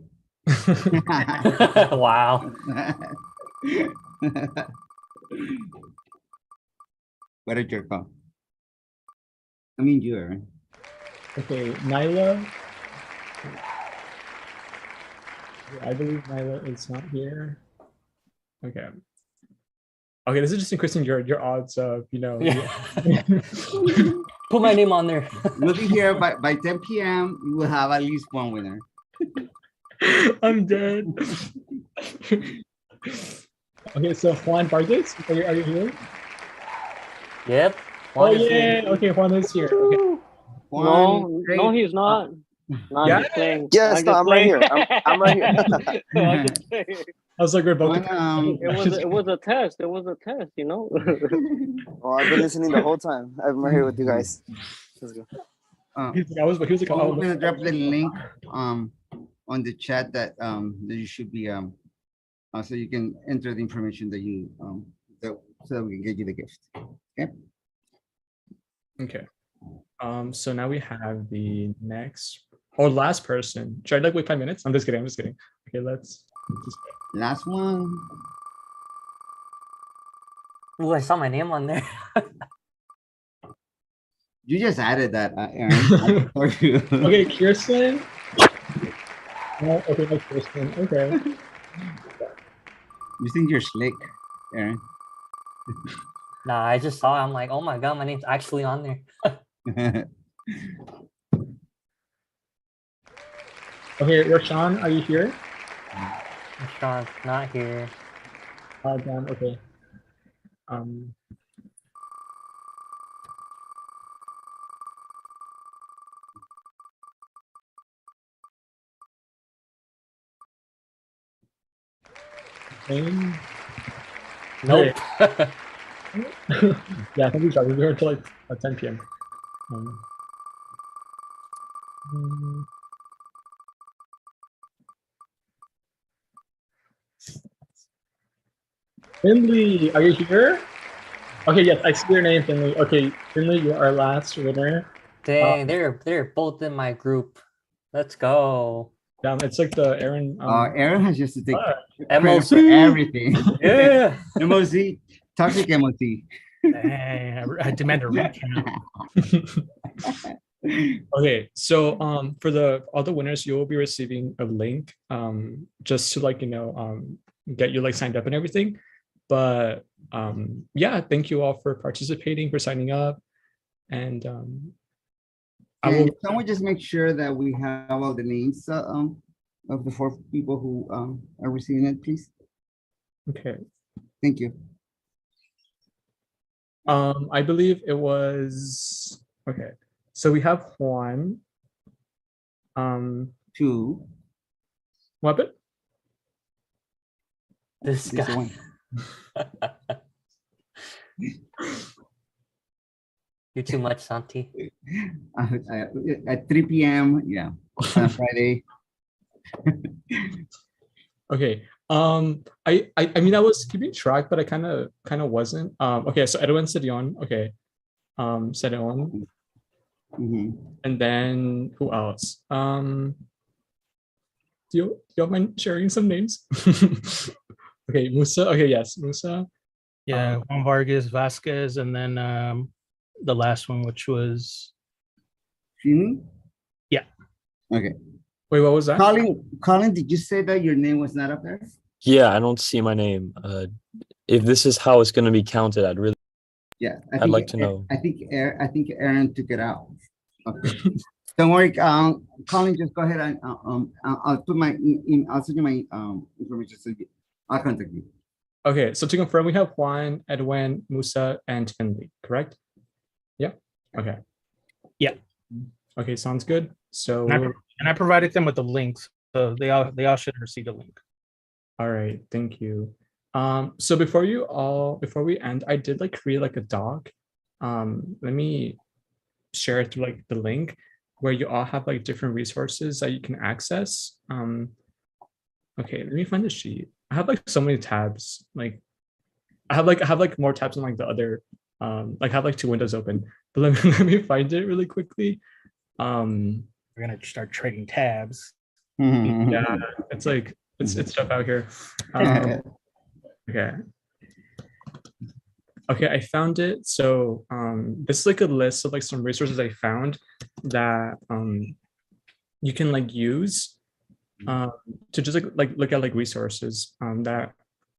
Wow. What a jerk off. I mean, you are. Okay, Nyla. I believe Nyla is not here. Okay. Okay, this is just increasing your odds of, Yeah. Put my name on there. We'll be here by 10 p.m. We will have at least one winner. I'm dead. Okay, so Juan Vargas, are you here? Yep. Juan yeah. Okay, Juan is here. Okay. No, he's not. No, Yeah? I'm just playing. Yes, I'm right here. I'm right here. I'm just playing. I was like, we're both. It was a test. It was a test, Oh, I've been listening the whole time. I'm right here with you guys. Let's go. He was like, I'm gonna drop the link on the chat that you should be so you can enter the information that you so that we can get you the gift. Okay. Okay. So now we have the next or last person. Should I wait 5 minutes? I'm just kidding. Okay, let's just last one. Oh, I saw my name on there. You just added that, Aaron. Okay, Kirsten. Oh, okay, no, Kirsten. Okay. You think you're slick, Aaron? Nah, I just saw it. I'm like, oh my God, my name's actually on there. Okay, Rashawn, are you here? Rashawn, not here. Damn, okay. Nope. Yeah, I think we started. We were until like 10 p.m. Finley, are you here? Okay, yes, I see your name, Finley. Okay, Finley, you're our last winner. Dang, they're both in my group. Let's go. Damn, it's like the Aaron. Aaron has just to take MOC for everything. Yeah. MOC, toxic MOC. Hey, I demand a recount. Okay, so for all the winners, you will be receiving a link just to get you signed up and everything. But yeah, thank you all for participating, for signing up, and Can we just make sure that we have all the names of the 4 people who are receiving it, please? Okay. Thank you. I believe it was okay. So we have Juan. Two. What happened? This This guy. one. You're too much, Santi. At 3 p.m. Yeah, on a Friday. Okay. I mean I was keeping track, but I kind of wasn't. Okay, so Edwin Sedion. Okay. Sedion. And then who else? Do you mind sharing some names? Okay, Musa. Okay, yes, Musa. Yeah, Juan Vargas, Vasquez, and then the last one, which was Fini? Yeah. Okay. Wait, what was that? Colin, did you say that your name was not up there? Yeah, I don't see my name. If this is how it's going to be counted, Yeah, I'd like to know. I think Aaron took it out. Okay. Don't worry, Colin. Just go ahead and I'll put I'll send you my information. So I'll contact you. Okay, so to confirm, we have Juan, Edwin, Musa, and Finley, correct? Yeah. Okay. Yeah. Okay, sounds good. So and I provided them with the links, so they all should receive a link. all right, thank you. So before we end, I did like create like a doc. Let me share it through like the link where you all have like different resources that you can access. Okay, let me find the sheet. I have like so many tabs. Like I have like more tabs on like the other like I have like two windows open. But let me find it really quickly. We're gonna start trading tabs. Yeah, it's like it's stuff out here. Okay. Okay, I found it. So this is like a list of like some resources I found that you can like use to just like look at like resources that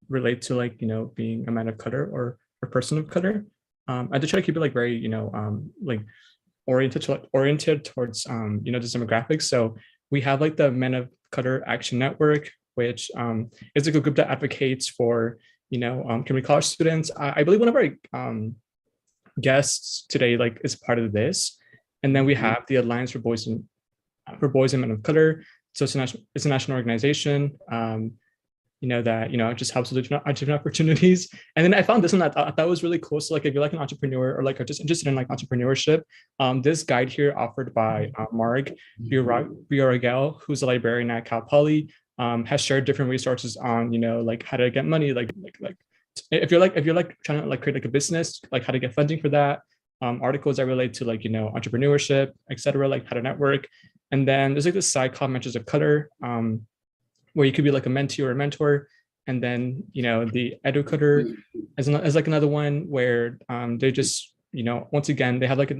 relate to like being a man of color or a person of color. I did try to keep it like very like oriented towards this demographics. So we have like the Men of Color Action Network, which is like a group that advocates for community college students. I believe one of our guests today like is part of this, and then we have the Alliance for Boys and Men of Color. So it's a national organization. That just helps with different opportunities. And then I found this one that I thought was really cool. So like if you're like an entrepreneur or like are just interested in like entrepreneurship, this guide here offered by Mark Bioragel, who's a librarian at Cal Poly, has shared different resources on like how to get money, like if you're trying to like create like a business, like how to get funding for that, articles that relate to like entrepreneurship, etc., like how to network. And then there's like this side called Mentors of Color, where you could be like a mentee or a mentor. And then the educator as like another one where they just once again they have like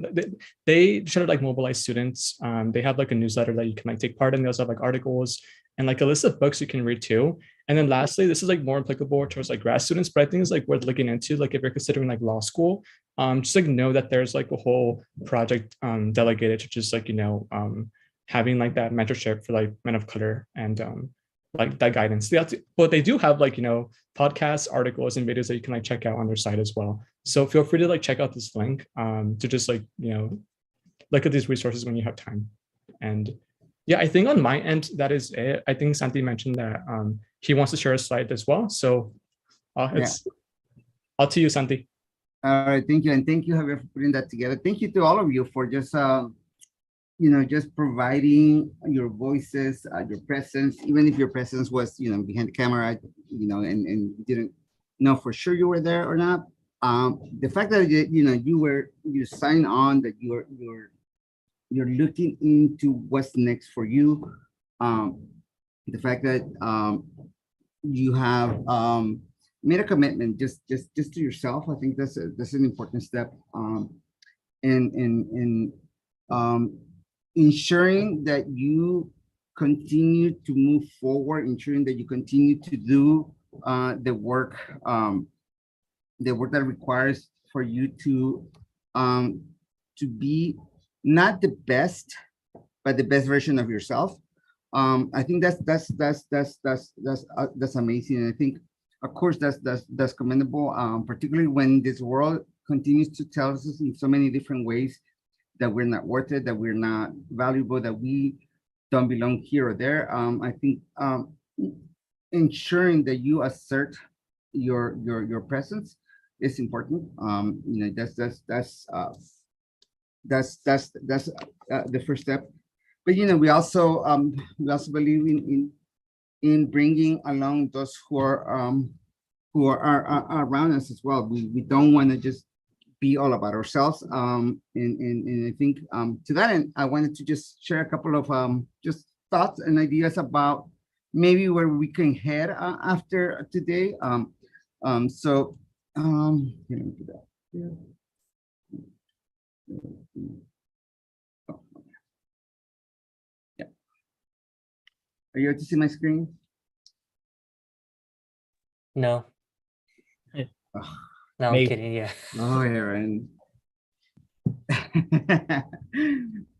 they try to like mobilize students. They have like a newsletter that you can like take part in. They also have like articles and like a list of books you can read too. And then lastly, this is like more applicable towards like grad students, but I think it's like worth looking into, like if you're considering like law school, just like know that there's like a whole project delegated to just like having like that mentorship for like men of color and like that guidance. But they do have like podcasts, articles, and videos that you can like check out on their site as well. So feel free to like check out this link to just like look at these resources when you have time. And yeah, I think on my end that is it. I think Santi mentioned that he wants to share a slide as well. So it's all to you, Santi. All right, thank you, and thank you, Javier, for putting that together. Thank you to all of you for just just providing your voices, your presence, even if your presence was behind the camera, and didn't know for sure you were there or not. The fact that you sign on, that you're looking into what's next for you. The fact that you have made a commitment just to yourself. I think that's an important step. In ensuring that you continue to move forward, ensuring that you continue to do the work that requires for you to be not the best, but the best version of yourself. I think that's amazing, and I think, of course, that's commendable, particularly when this world continues to tell us in so many different ways that we're not worth it, that we're not valuable, that we don't belong here or there. I think ensuring that you assert your presence is important. You know, that's the first step. But you know, we also believe in bringing along those who are around us as well. We don't want to just be all about ourselves. And I think to that end, I wanted to just share a couple of just thoughts and ideas about maybe where we can head after today. So let me do that. Yeah. Yeah. Are you able to see my screen? No. Oh, No, I'm Maybe. kidding. Yeah. oh, Aaron.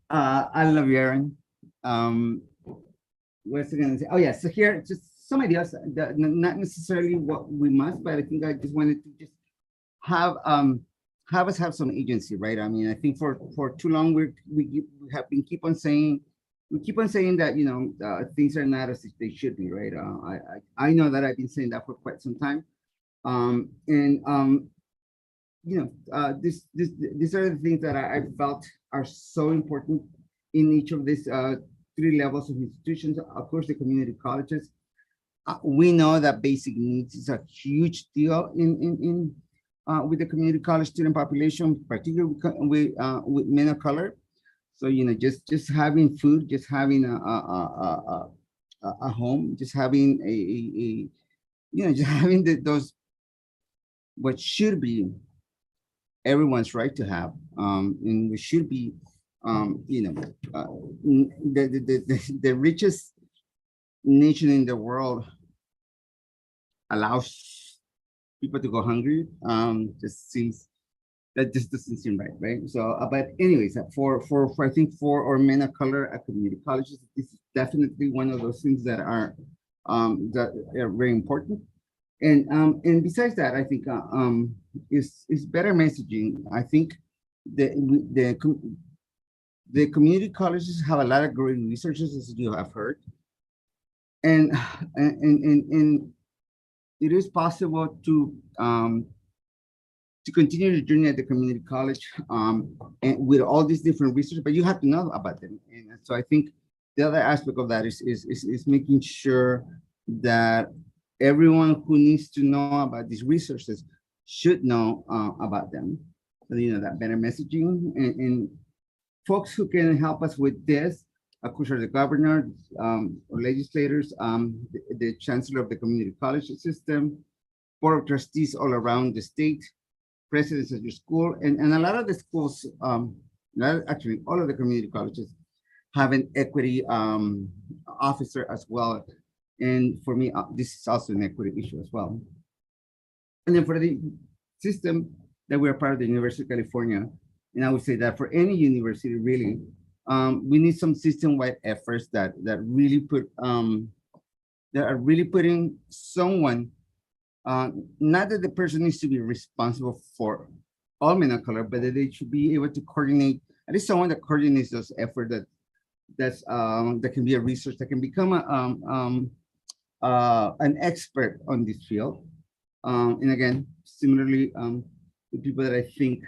I love you, Aaron. What's I gonna say? Oh yeah, so here just some ideas that not necessarily what we must, but I think I just wanted to just have us have some agency, right? I mean, I think for too long we have been keep on saying that, you know, things are not as they should be, right? I know that I've been saying that for quite some time. You know, these are the things that I felt are so important in each of these three levels of institutions. Of course, the community colleges. We know that basic needs is a huge deal in with the community college student population, particularly with men of color. So you know, just having food, just having a home, just having a you know, just having those what should be everyone's right to have, and we should be, you know, the richest nation in the world allows people to go hungry. Just seems that just doesn't seem right, right? So, but anyways, for I think for our men of color at community colleges, this is definitely one of those things that are very important. And besides that, I think is better messaging. I think the community colleges have a lot of great researchers, as you have heard, and it is possible to continue the journey at the community college and with all these different research, but you have to know about them. And so I think the other aspect of that is making sure that everyone who needs to know about these resources should know about them. So, you know, that better messaging and folks who can help us with this, of course, are the governor, or legislators, the chancellor of the community college system, board of trustees all around the state, presidents of your school, and a lot of the schools, actually all of the community colleges have an equity officer as well. And for me, this is also an equity issue as well. And then for the system that we're part of the University of California, and I would say that for any university, really, we need some system-wide efforts that really put that are really putting someone. Not that the person needs to be responsible for all men of color, but that they should be able to coordinate, at least someone that coordinates those efforts that can be a resource, that can become an expert on this field. And again, similarly, the people that I think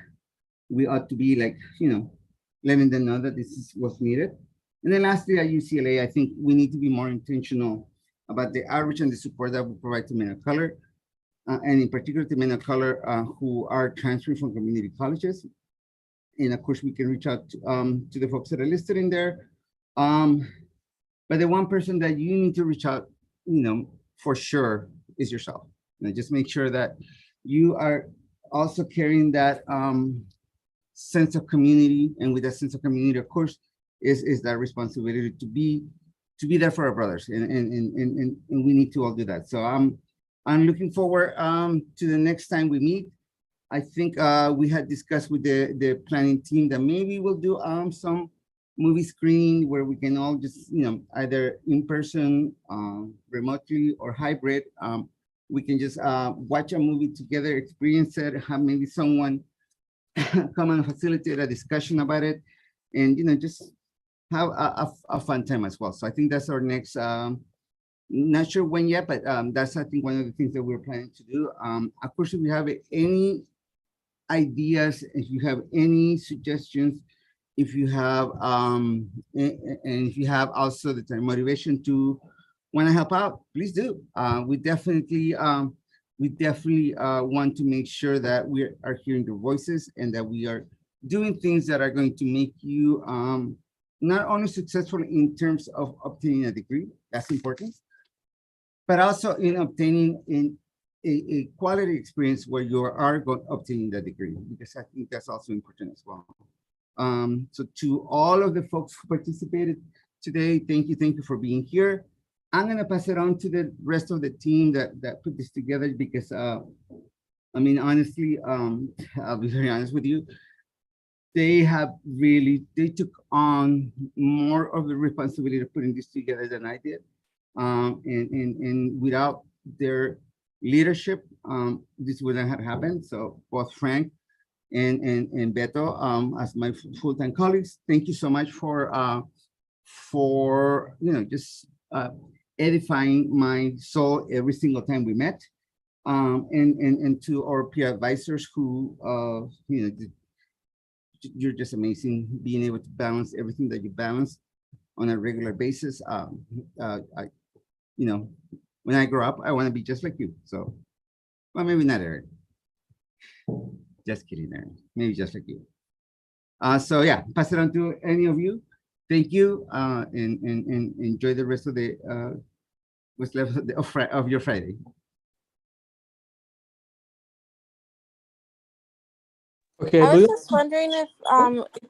we ought to be like, you know, letting them know that this is what's needed. And then lastly, at UCLA, I think we need to be more intentional about the outreach and the support that we provide to men of color, and in particular to men of color who are transferring from community colleges. And of course, we can reach out to the folks that are listed in there. But the one person that you need to reach out, you know, for sure is yourself. And just make sure that you are also carrying that sense of community, and with that sense of community, of course, is that responsibility to be there for our brothers, and we need to all do that. So I'm looking forward to the next time we meet. I think we had discussed with the planning team that maybe we'll do some movie screening where we can all just, you know, either in person, remotely, or hybrid. We can just watch a movie together, experience it, have maybe someone come and facilitate a discussion about it, and just have a fun time as well. So I think that's our next. Not sure when yet, but that's, I think, one of the things that we're planning to do. Of course, if you have any ideas, if you have any suggestions, if you have and if you have also the time motivation to want to help out, please do. We definitely want to make sure that we are hearing your voices and that we are doing things that are going to make you not only successful in terms of obtaining a degree, that's important, but also in obtaining a quality experience where you are obtaining the degree, because I think that's also important as well. So to all of the folks who participated today, thank you for being here. I'm gonna pass it on to the rest of the team that put this together, because I mean, honestly, I'll be very honest with you, they took on more of the responsibility of putting this together than I did. And without their leadership, this wouldn't have happened. So both Frank and Beto, as my full-time colleagues, thank you so much for just edifying my soul every single time we met. And to our peer advisors who, you're just amazing, being able to balance everything that you balance on a regular basis. When I grow up, I want to be just like you. So, well, maybe not Eric. Just kidding, Eric. Maybe just like you. So yeah, pass it on to any of you. Thank you, and enjoy the rest of the what's left of your Friday. Okay, I was just wondering if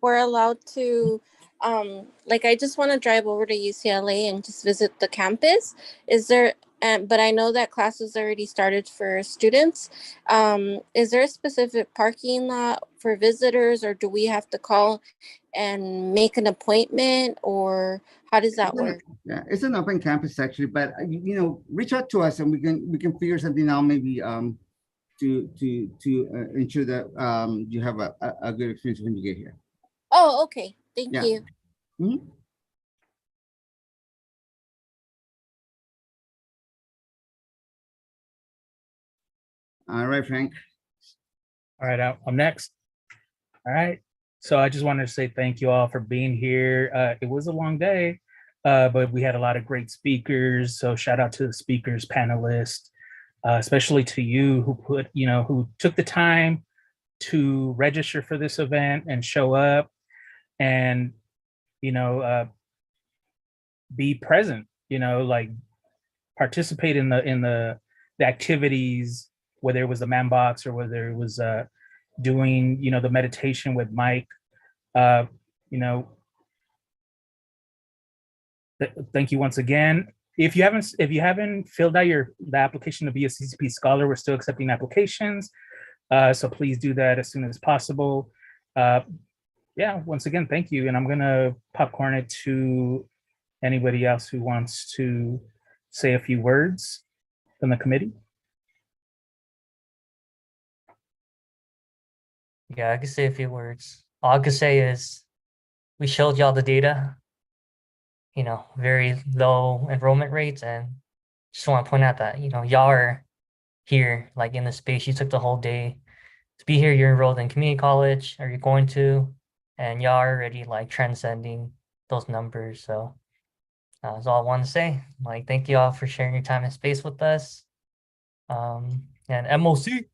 we're allowed to like, I just want to drive over to UCLA and just visit the campus. Is there but I know that classes already started for students. Is there a specific parking lot for visitors, or do we have to call and make an appointment, or how does that work? Yeah, it's an open campus actually, but reach out to us and we can figure something out, maybe to ensure that you have a good experience when you get here. Oh, okay. Thank Yeah. you. Mm-hmm. All right, Frank. All right, I'm next. All right. So I just wanted to say thank you all for being here. It was a long day, but we had a lot of great speakers. So shout out to the speakers, panelists, especially to you who took the time to register for this event and show up and, be present, like participate in the activities, whether it was the man box or whether it was doing the meditation with Mike. Thank you once again. If you haven't filled out the application to be a CCP scholar, we're still accepting applications, so please do that as soon as possible. Yeah, once again, thank you, and I'm gonna popcorn it to anybody else who wants to say a few words from the committee. Yeah, I can say a few words. All I can say is we showed y'all the data, very low enrollment rates, and just want to point out that, y'all are here, like in the space. You took the whole day to be here. You're enrolled in community college, or you're going to, and y'all are already like transcending those numbers. So that's all I want to say. Like, thank you all for sharing your time and space with us. And MOC.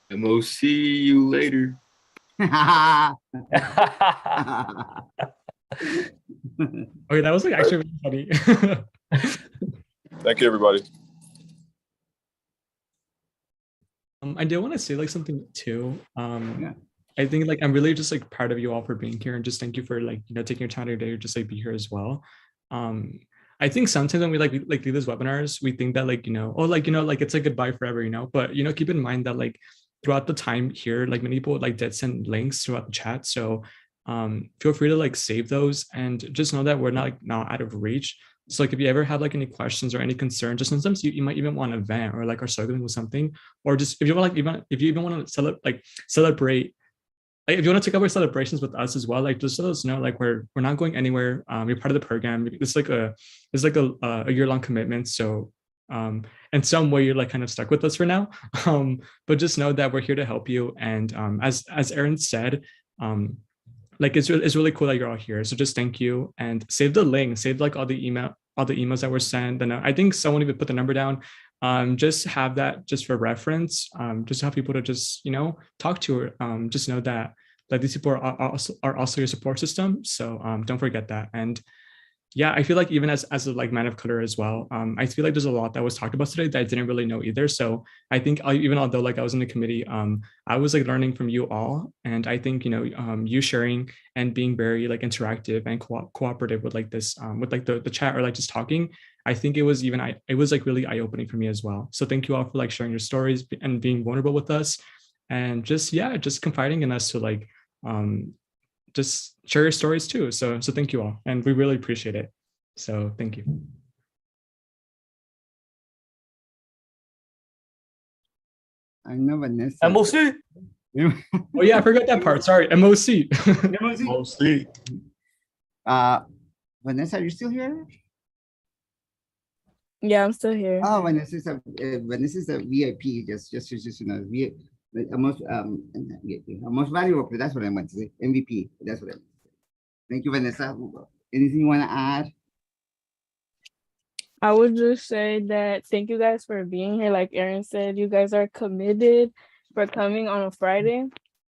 MOC, you later. Okay, that was like actually really funny. Thank you, everybody. I did want to say like something too. I think like I'm really just like proud of you all for being here, and just thank you for like taking your time today to just like be here as well. I think sometimes when we like do these webinars, we think that like like it's like goodbye forever, but keep in mind that like throughout the time here, like many people like did send links throughout the chat, so feel free to like save those, and just know that we're not out of reach. So like if you ever have like any questions or any concerns, just sometimes you might even want to vent or like are struggling with something, or just if you want like if you even want to celebrate, like if you want to take over celebrations with us as well, like just let us know. Like we're not going anywhere. You're part of the program. It's like a year-long commitment. So in some way you're like kind of stuck with us for now. But just know that we're here to help you. And as Aaron said, like it's really cool that you're all here. So just thank you, and save the link, save like all the emails that were sent. And I think someone even put the number down. Just have that just for reference. Just have people to just talk to. Just know that these people are also your support system. So don't forget that. And yeah, I feel like even as a like man of color as well, I feel like there's a lot that was talked about today that I didn't really know either. So I think even although like I was in the committee, I was like learning from you all, and I think you sharing and being very like interactive and cooperative with like this with like the chat or like just talking. I think it was like really eye-opening for me as well. So thank you all for like sharing your stories and being vulnerable with us, and just confiding in us to like just share your stories too. So thank you all, and we really appreciate it. So thank you. I know Vanessa. MOC. Oh yeah, I forgot that part. Sorry, MOC. MOC. Vanessa, are you still here? Yeah, I'm still here. Oh, Vanessa's a VIP. Just most valuable. That's what I meant to say. MVP. That's what I meant to say. Thank you, Vanessa. Anything you want to add? I would just say that thank you guys for being here. Like Aaron said, you guys are committed for coming on a Friday,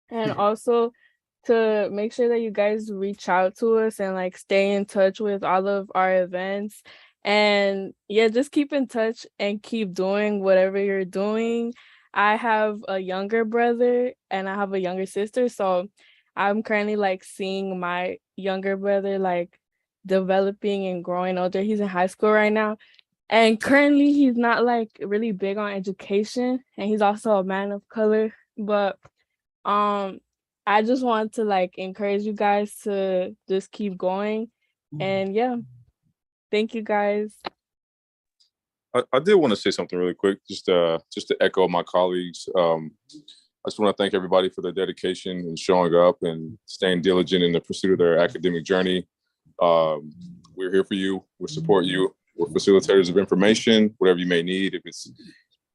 and also to make sure that you guys reach out to us and like stay in touch with all of our events. And yeah, just keep in touch and keep doing whatever you're doing. I have a younger brother and I have a younger sister, so I'm currently like seeing my younger brother like developing and growing older. He's in high school right now, and currently he's not like really big on education, and he's also a man of color. But I just want to like encourage you guys to just keep going. And yeah, thank you guys. I did want to say something really quick, just to echo my colleagues. I just want to thank everybody for their dedication and showing up and staying diligent in the pursuit of their academic journey. We're here for you. We support you. We're facilitators of information, whatever you may need. If it's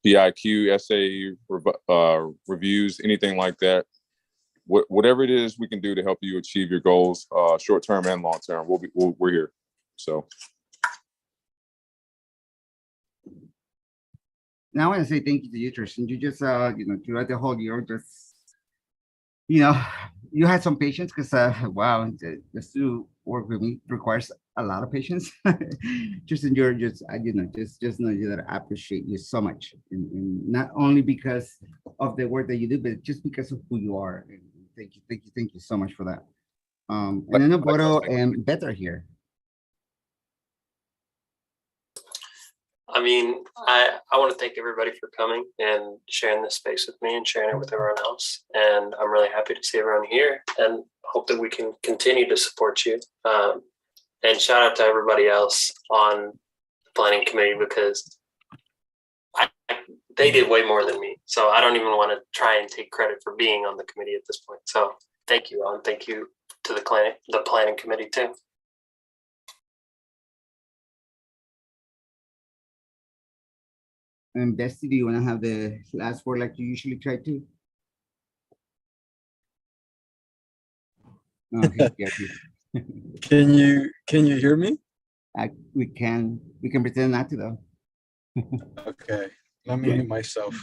PIQ, essay, reviews, anything like that, whatever it is we can do to help you achieve your goals, short term and long term, we're here. So. Now I want to say thank you to you, Tristan. You just, throughout the whole year, just, you had some patience because, wow, just to work with me requires a lot of patience. Tristan, you're just, just know that I appreciate you so much, and not only because of the work that you do, but just because of who you are. And thank you so much for that. And then Boro and Beth are here. I mean, I want to thank everybody for coming and sharing this space with me and sharing it with everyone else. And I'm really happy to see everyone here and hope that we can continue to support you. And shout out to everybody else on the planning committee, because they did way more than me. So I don't even want to try and take credit for being on the committee at this point. So thank you all, and thank you to the planning committee too. And Bestie, do you want to have the last word like you usually try to? Okay, Can you hear me? We can pretend not to though. Okay, let me mute myself.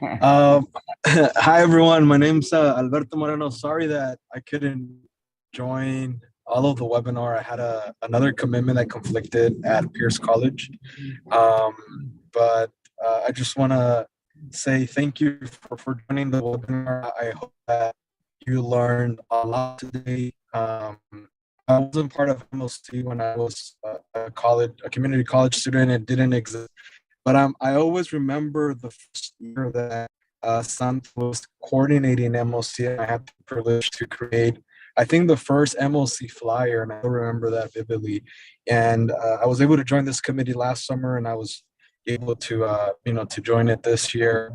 Hi everyone, my name's Alberto Moreno. Sorry that I couldn't join all of the webinar. I had another commitment that conflicted at Pierce College. But I just want to say thank you for joining the webinar. I hope that you learned a lot today. I wasn't part of MLC when I was a community college student. It didn't exist. But I always remember the first year that Sant was coordinating MLC, and I had the privilege to create I think the first MLC flyer, and I remember that vividly. And I was able to join this committee last summer, and I was able to, to join it this year.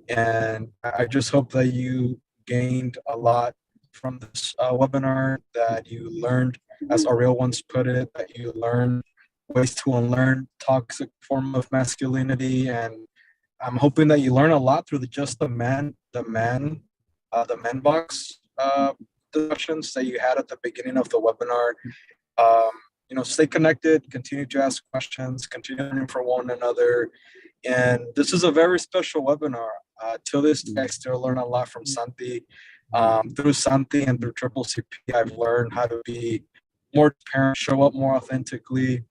And I just hope that you gained a lot from this webinar, that you learned, as Ariel once put it, that you learned ways to unlearn toxic form of masculinity. And I'm hoping that you learn a lot through the man box discussions that you had at the beginning of the webinar. Stay connected, continue to ask questions, continue learning from one another. And this is a very special webinar. Till this day, I still learn a lot from Santi. Through Santi and through Triple CP, I've learned how to be more transparent, show up more authentically,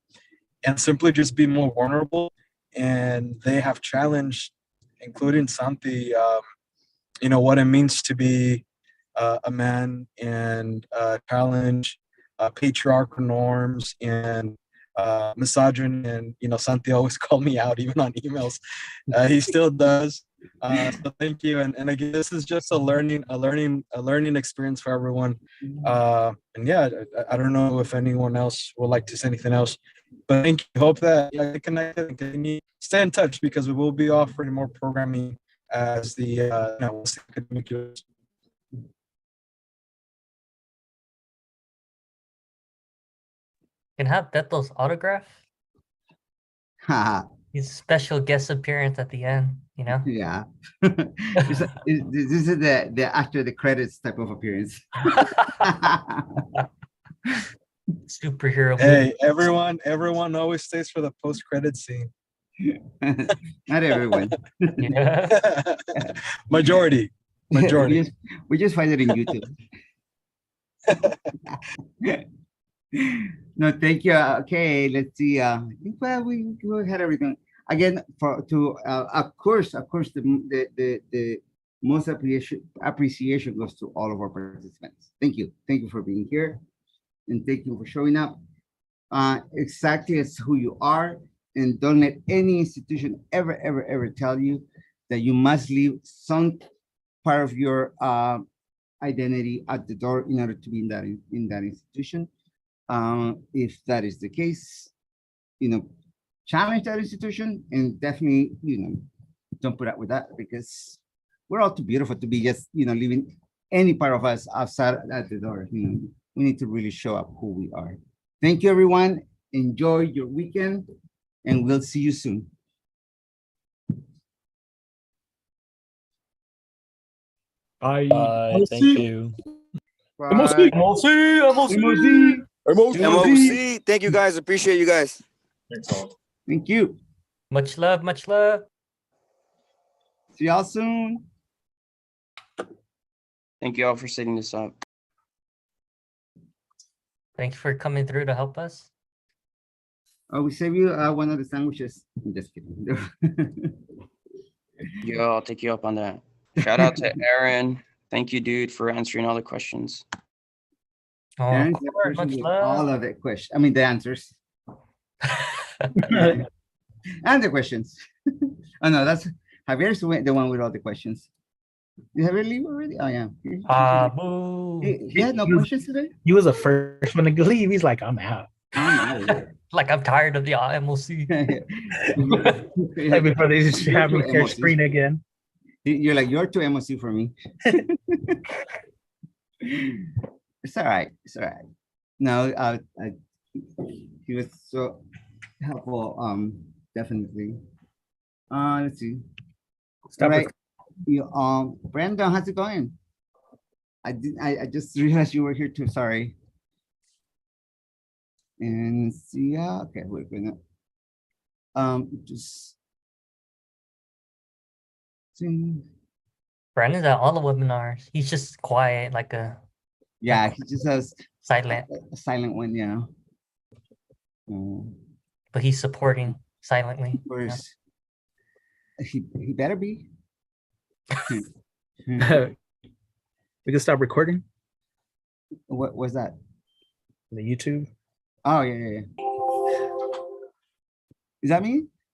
and simply just be more vulnerable. And they have challenged, including Santi, what it means to be a man, and challenge patriarchal norms and misogyny. And Santi always called me out, even on emails. He still does. So thank you. And again, this is just a learning experience for everyone. And yeah, I don't know if anyone else would like to say anything else, but thank you. Hope that you get connected and continue stay in touch, because we will be offering more programming as the academic year. Can have Beto's autograph. His special guest appearance at the end, Yeah. This is the after the credits type of appearance. Superhero. Hey, everyone always stays for the post-credit scene. Not everyone. Majority. We just find it in YouTube. No, thank you. Okay, let's see. Well, we had everything again. Of course, the most appreciation goes to all of our participants. Thank you for being here, and thank you for showing up exactly as who you are. And don't let any institution ever tell you that you must leave some part of your identity at the door in order to be in that institution. If that is the case, challenge that institution, and definitely, don't put up with that, because we're all too beautiful to be just, leaving any part of us outside at the door. We need to really show up who we are. Thank you, everyone. Enjoy your weekend, and we'll see you soon. Bye. Thank you. Bye. MOC. Thank you, guys. Appreciate you guys. Thank you. Much love. See y'all soon. Thank you all for setting this up. Thanks for coming through to help us. We save you one of the sandwiches. I'm just kidding. Yeah, I'll take you up on that. Shout out to Aaron. Thank you, dude, for answering all the questions. Aaron's the person with all of the questions. I mean, the answers. And the questions. Oh, no, that's Javier's the one with all the questions. Did Javier leave already? Oh, yeah. He had no questions today? He was the first one to leave. He's like, I'm out. Like, I'm tired of the MOC. Like, before they just have me share screen again. You're like, you're too MOC for me. It's all right. No, he was so helpful. Definitely. Let's see. Stop right. Brandon, how's it going? I just realized you were here too. Sorry. And see, okay, we're gonna just see. Brandon's at all the webinars. He's just quiet, like a he just has silent, a silent one, but he's supporting silently. Of course, he better be. We can stop recording. What was that? The YouTube. Oh yeah. Is that me?